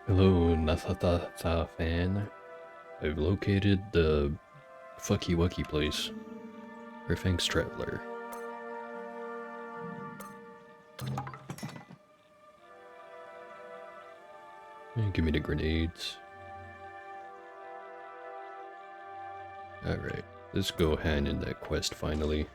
Hello, Nathatha fan. I've located the Fucky Wucky place. Thanks, Traveler. And give me the grenades. Alright, let's go hand in that quest finally.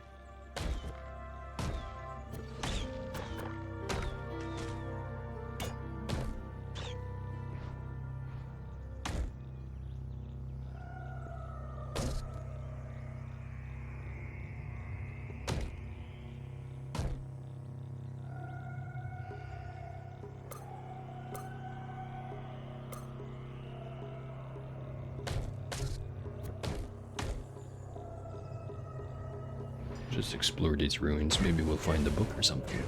Just explore these ruins, maybe we'll find a book or something.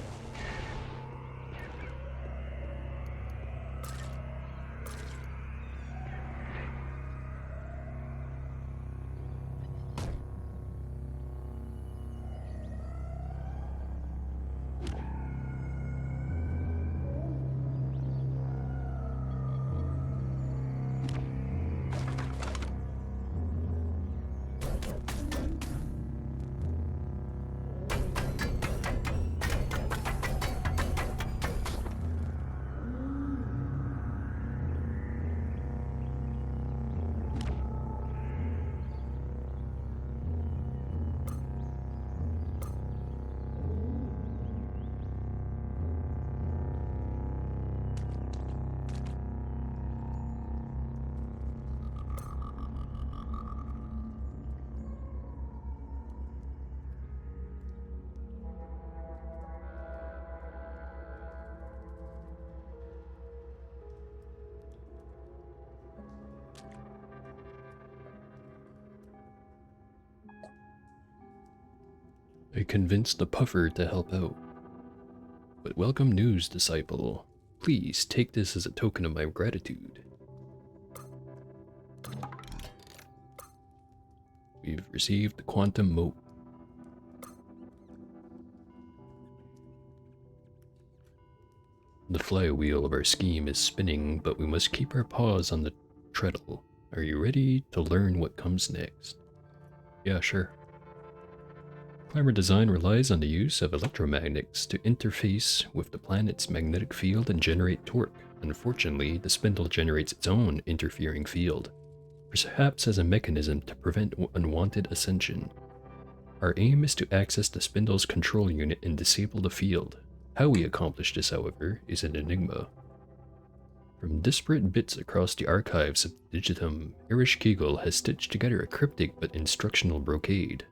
I convinced the puffer to help out. But welcome news, disciple. Please take this as a token of my gratitude. We've received the quantum mote. The flywheel of our scheme is spinning, but we must keep our paws on the treadle. Are you ready to learn what comes next? Yeah, sure. Climber design relies on the use of electromagnets to interface with the planet's magnetic field and generate torque. Unfortunately, the spindle generates its own interfering field, perhaps as a mechanism to prevent unwanted ascension. Our aim is to access the spindle's control unit and disable the field. How we accomplish this, however, is an enigma. From disparate bits across the archives of Digitum, Irish Kegel has stitched together a cryptic but instructional brocade.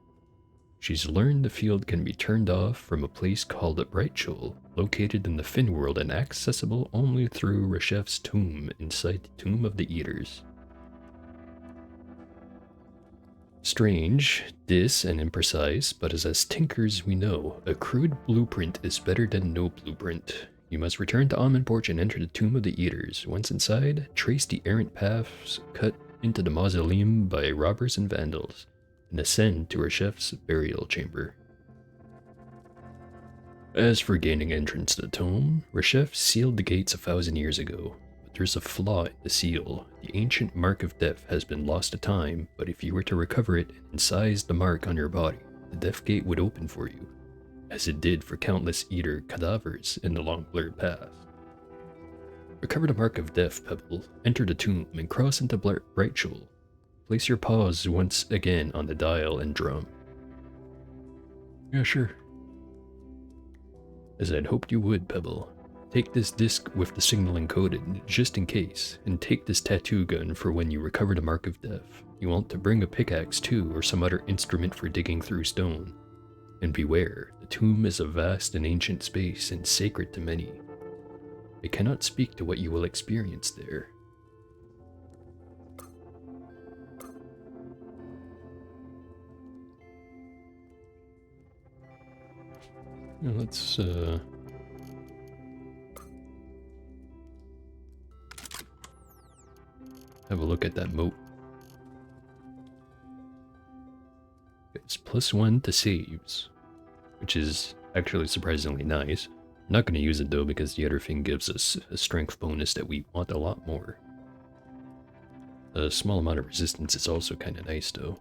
She's learned the field can be turned off from a place called Brightchul, located in the Fin world and accessible only through Reshev's tomb inside the Tomb of the Eaters. Strange, dis, and imprecise, but as tinkers we know, a crude blueprint is better than no blueprint. You must return to Amanporch and enter the Tomb of the Eaters. Once inside, trace the errant paths cut into the mausoleum by robbers and vandals, and ascend to Reshev's burial chamber. As for gaining entrance to the tomb, Reshev sealed the gates 1,000 years ago. There's a flaw in the seal. The ancient mark of death has been lost to time, but if you were to recover it and incise the mark on your body, the death gate would open for you, as it did for countless Eater cadavers in the long blurred past. Recover the mark of death, Pebble, enter the tomb, and cross into Brightchul. Place your paws once again on the dial and drum. Yeah, sure. As I'd hoped you would, Pebble. Take this disc with the signal encoded, just in case, and take this tattoo gun for when you recover the mark of death. You want to bring a pickaxe too, or some other instrument for digging through stone. And beware, the tomb is a vast and ancient space and sacred to many. I cannot speak to what you will experience there. Now let's have a look at that moat. It's +1 to saves, which is actually surprisingly nice. I'm not going to use it though because the other thing gives us a strength bonus that we want a lot more. A small amount of resistance is also kind of nice though.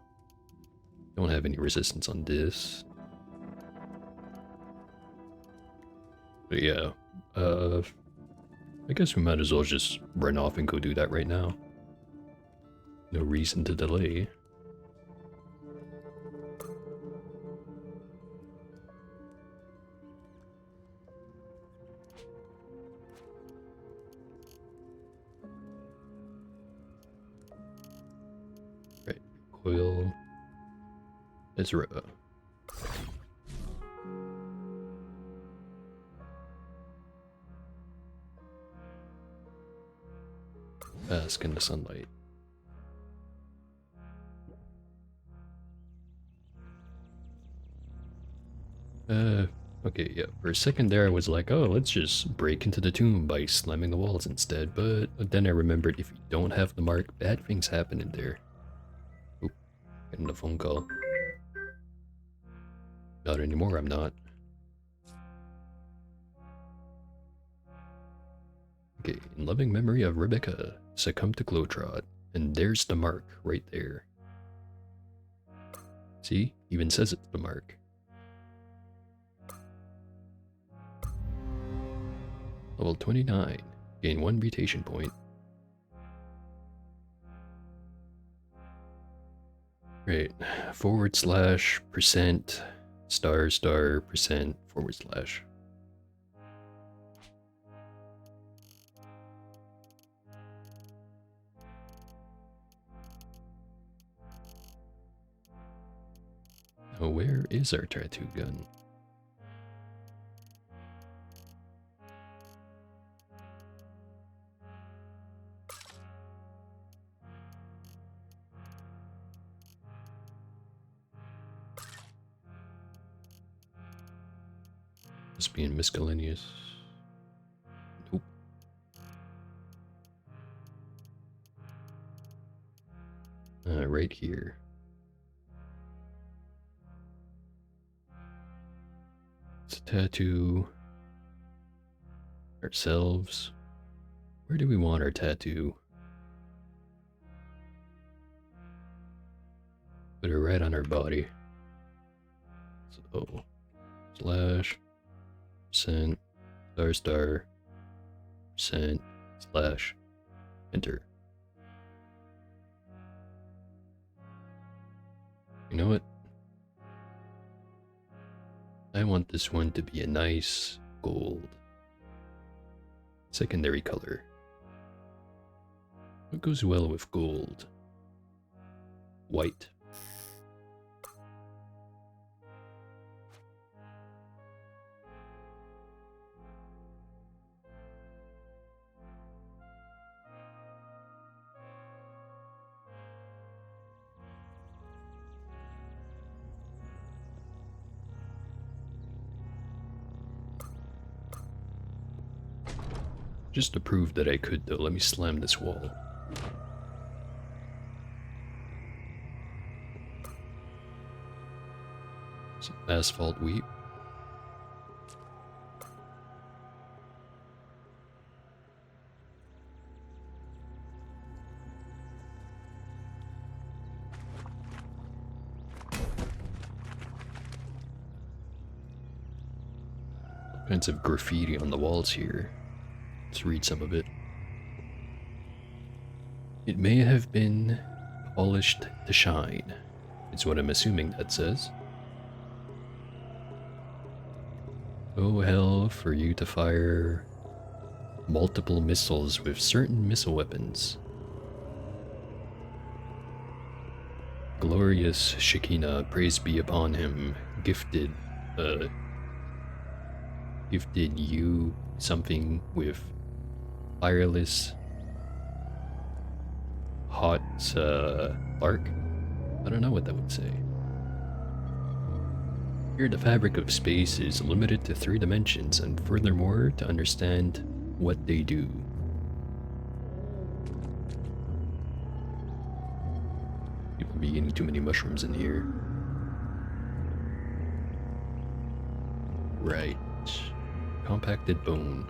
Don't have any resistance on this. But yeah, I guess we might as well just run off and go do that right now. No reason to delay. Right, coil. Ezra. Bask in the sunlight. Okay, yeah, for a second there I was like, oh, let's just break into the tomb by slamming the walls instead, but then I remembered if you don't have the mark, bad things happen in there. Oop, getting a phone call. Not anymore, I'm not. Okay, in loving memory of Rebecca, succumbed to Glotrot, and there's the mark right there. See, even says it's the mark. Level 29, gain 1 mutation point. Right, /% star percent /. Now where is our tattoo gun? Must be in miscellaneous. Nope. Right here. Let's tattoo ourselves. Where do we want our tattoo? Put it right on our body. So, slash, percent, star, percent, slash, enter. You know what? I want this one to be a nice gold. Secondary color. What goes well with gold? White. Just to prove that I could, though, let me slam this wall. Some asphalt wheat. All kinds of graffiti on the walls here. Let's read some of it. It may have been polished to shine. It's what I'm assuming that says. Oh hell for you to fire multiple missiles with certain missile weapons. Glorious Shekinah, praise be upon him, gifted you something with fireless hot spark. I don't know what that would say. Here the fabric of space is limited to 3 dimensions, and furthermore to understand what they do. People be eating too many mushrooms in here. Right. Compacted bone.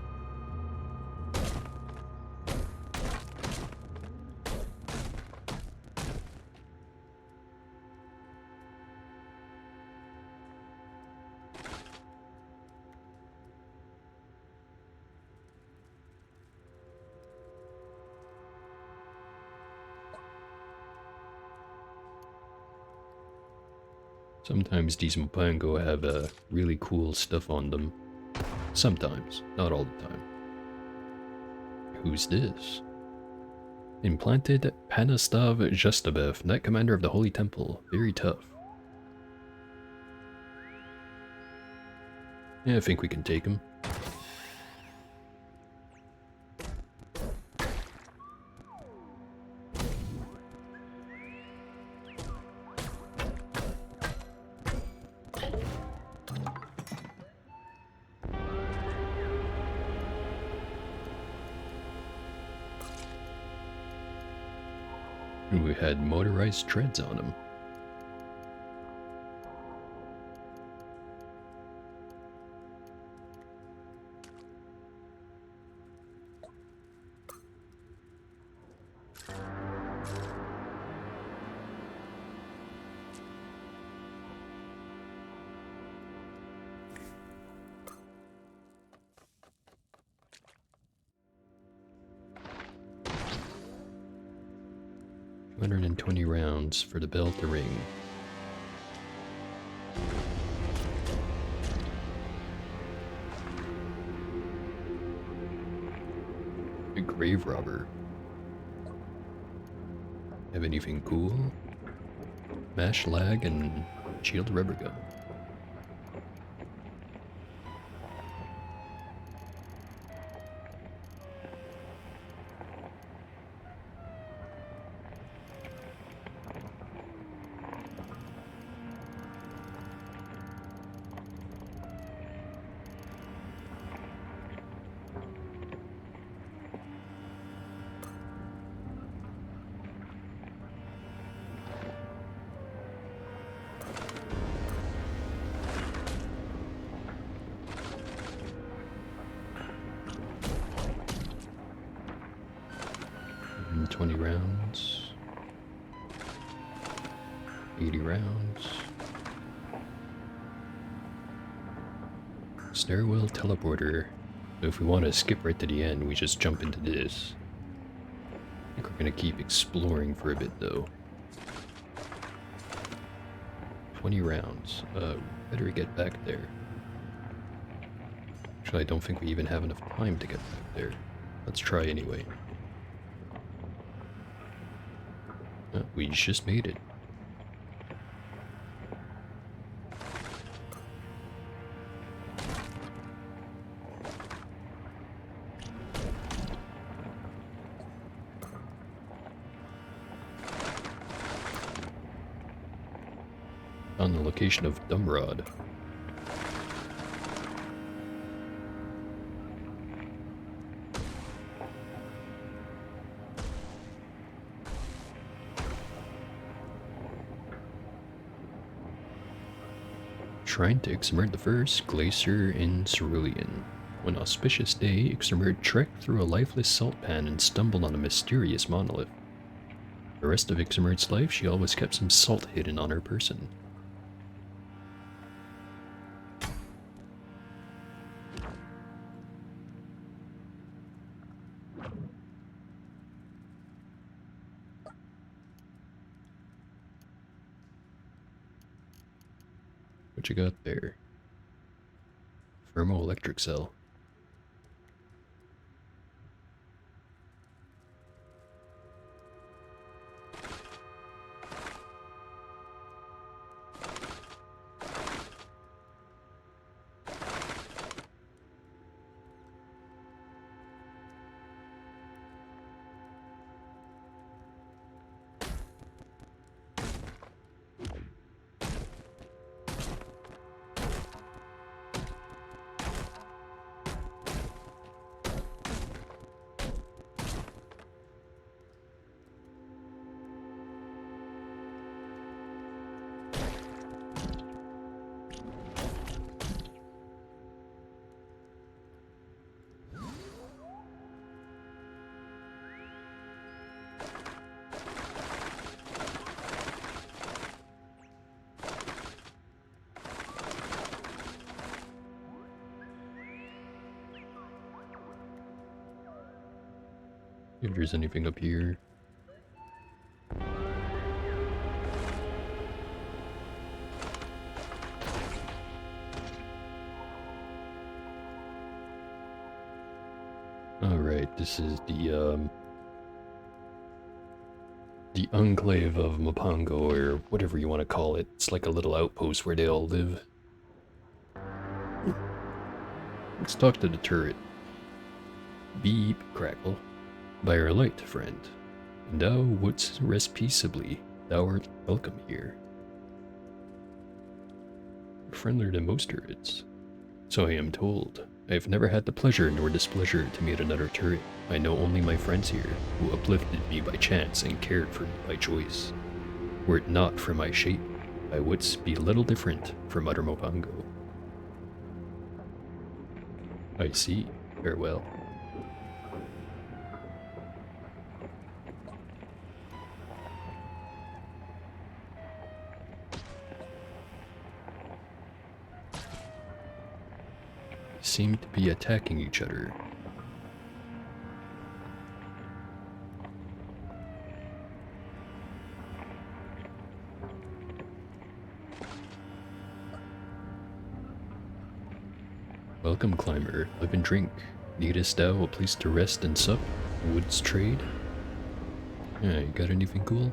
Sometimes these Mpango have really cool stuff on them. Sometimes, not all the time. Who's this? Implanted Panastav Justabev, Knight Commander of the Holy Temple. Very tough. Yeah, I think we can take him. We had motorized treads on him. $220 rounds for the bell to ring. A grave robber. Have anything cool? Mash lag and shield rubber gun. 120 rounds. 80 rounds. Stairwell teleporter. So if we want to skip right to the end, we just jump into this. I think we're gonna keep exploring for a bit though. 20 rounds. Better get back there. Actually, I don't think we even have enough time to get back there. Let's try anyway. We just made it. On the location of Dumrod. Shrine to Ixamerd the First, Glacier in Cerulean. One auspicious day, Ixamerd trekked through a lifeless salt pan and stumbled on a mysterious monolith. The rest of Ixamerd's life, she always kept some salt hidden on her person. What you got there? Thermoelectric cell. If there's anything up here. Alright, this is the enclave of Mapango, or whatever you want to call it. It's like a little outpost where they all live. Let's talk to the turret. Beep, crackle. By our light, friend, and thou wouldst rest peaceably, thou art welcome here. Friendlier than most turrets. So I am told. I have never had the pleasure nor displeasure to meet another turret. I know only my friends here, who uplifted me by chance and cared for me by choice. Were it not for my shape, I wouldst be little different from utter Mopango. I see. Farewell. Seem to be attacking each other. Welcome, climber. Live and drink. Needest thou a place to rest and sup? Woods trade? Yeah, you got anything cool?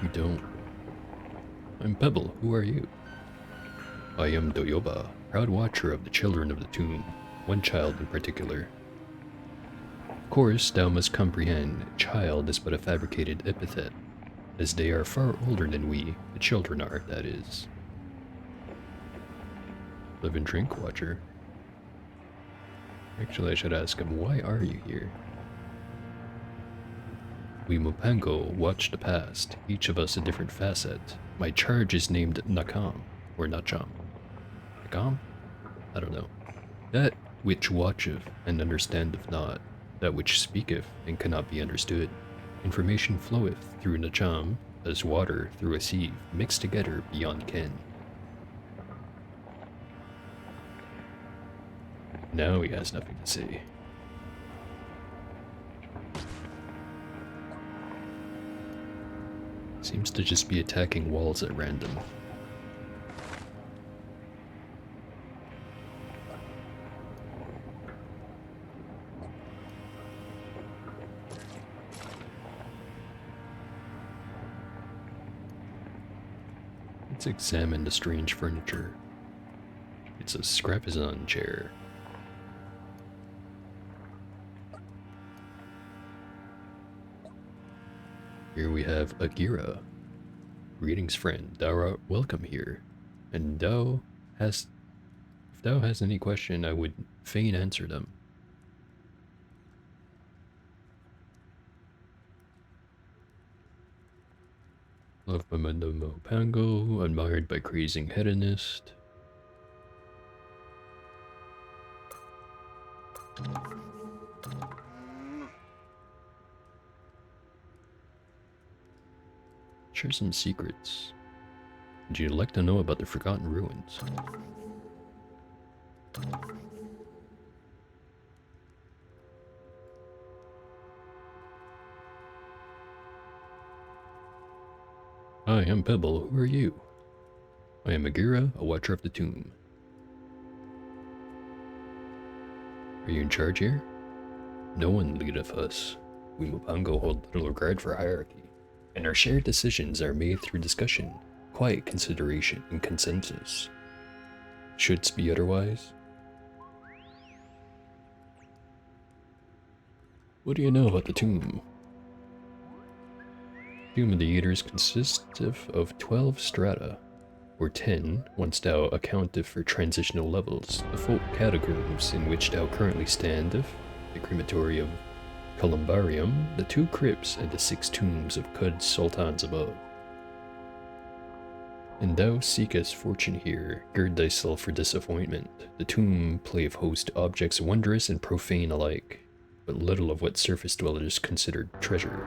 You don't. I'm Pebble. Who are you? I am Doyoba, proud watcher of the children of the tomb, one child in particular. Of course, thou must comprehend, child is but a fabricated epithet, as they are far older than we, the children are, that is. Live and drink, watcher. Actually, I should ask him, why are you here? We Mopango watch the past, each of us a different facet. My charge is named Nakam, or Nacham. Nakam? I don't know. That which watcheth and understandeth not. that which speaketh and cannot be understood. Information floweth through Nacham, as water through a sieve, mixed together beyond ken. Now he has nothing to say. Seems to just be attacking walls at random. Let's examine the strange furniture. It's a scrapazon chair. Here we have Agira. Greetings, friend. Thou art welcome here. And if thou hast any question, I would fain answer them. Loved by Mandamo Pango, admired by crazing hedonist. Share some secrets. Would you like to know about the Forgotten Ruins? Hi, I'm Pebble. Who are you? I am Agira, a watcher of the tomb. Are you in charge here? No one leadeth us. We Mupango hold little regard for hierarchy, and our shared decisions are made through discussion, quiet consideration, and consensus. Should's be otherwise? What do you know about the tomb? Tomb of the Eaters consisteth of 12 strata, or 10 once thou accounteth for transitional levels, the folk catacombs in which thou currently standeth, the crematory of Columbarium, the 2 crypts, and the 6 tombs of Cud Sultans above. And thou seekest fortune here, gird thyself for disappointment. The tomb playeth host objects wondrous and profane alike, but little of what surface dwellers considered treasure.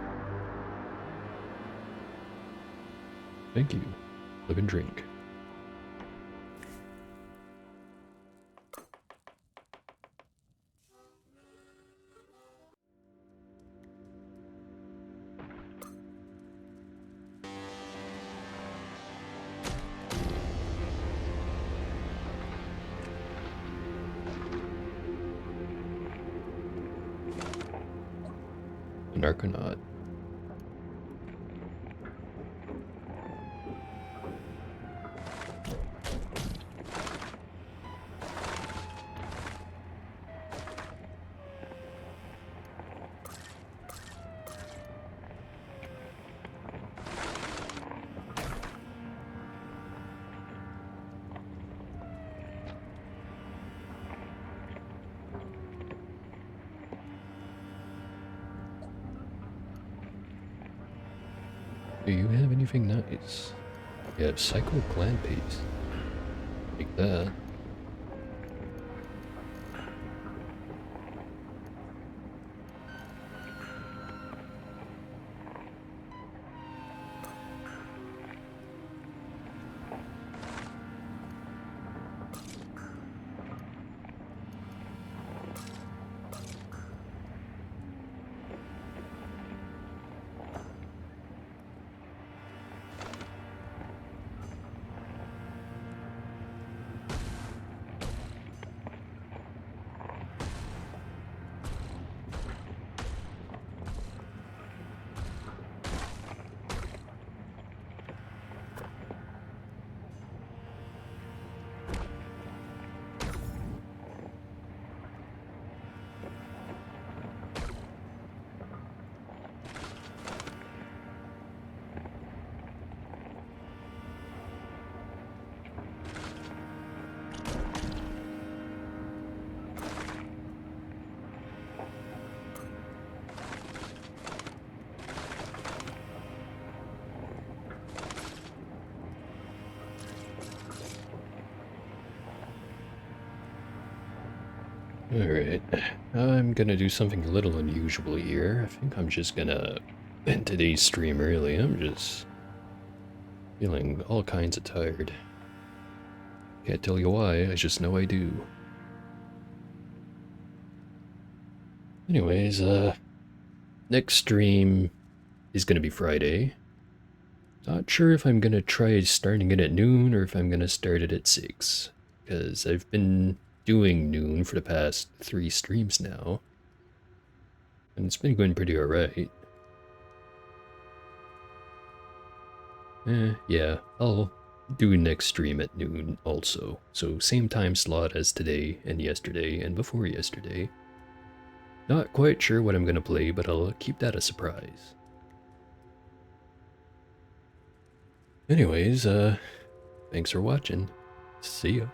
Thank you. Live and drink. An Argonaut. Do you have anything nice? You have Psycho Clan Piece. Take that. Alright, I'm gonna do something a little unusual here. I think I'm just gonna end today's stream early. I'm just feeling all kinds of tired. Can't tell you why, I just know I do. Anyways, next stream is gonna be Friday. Not sure if I'm gonna try starting it at noon or if I'm gonna start it at 6. Because I've been doing noon for the past 3 streams now. And it's been going pretty alright. Yeah, I'll do next stream at noon also. So same time slot as today and yesterday and before yesterday. Not quite sure what I'm gonna play, but I'll keep that a surprise. Anyways, thanks for watching. See ya.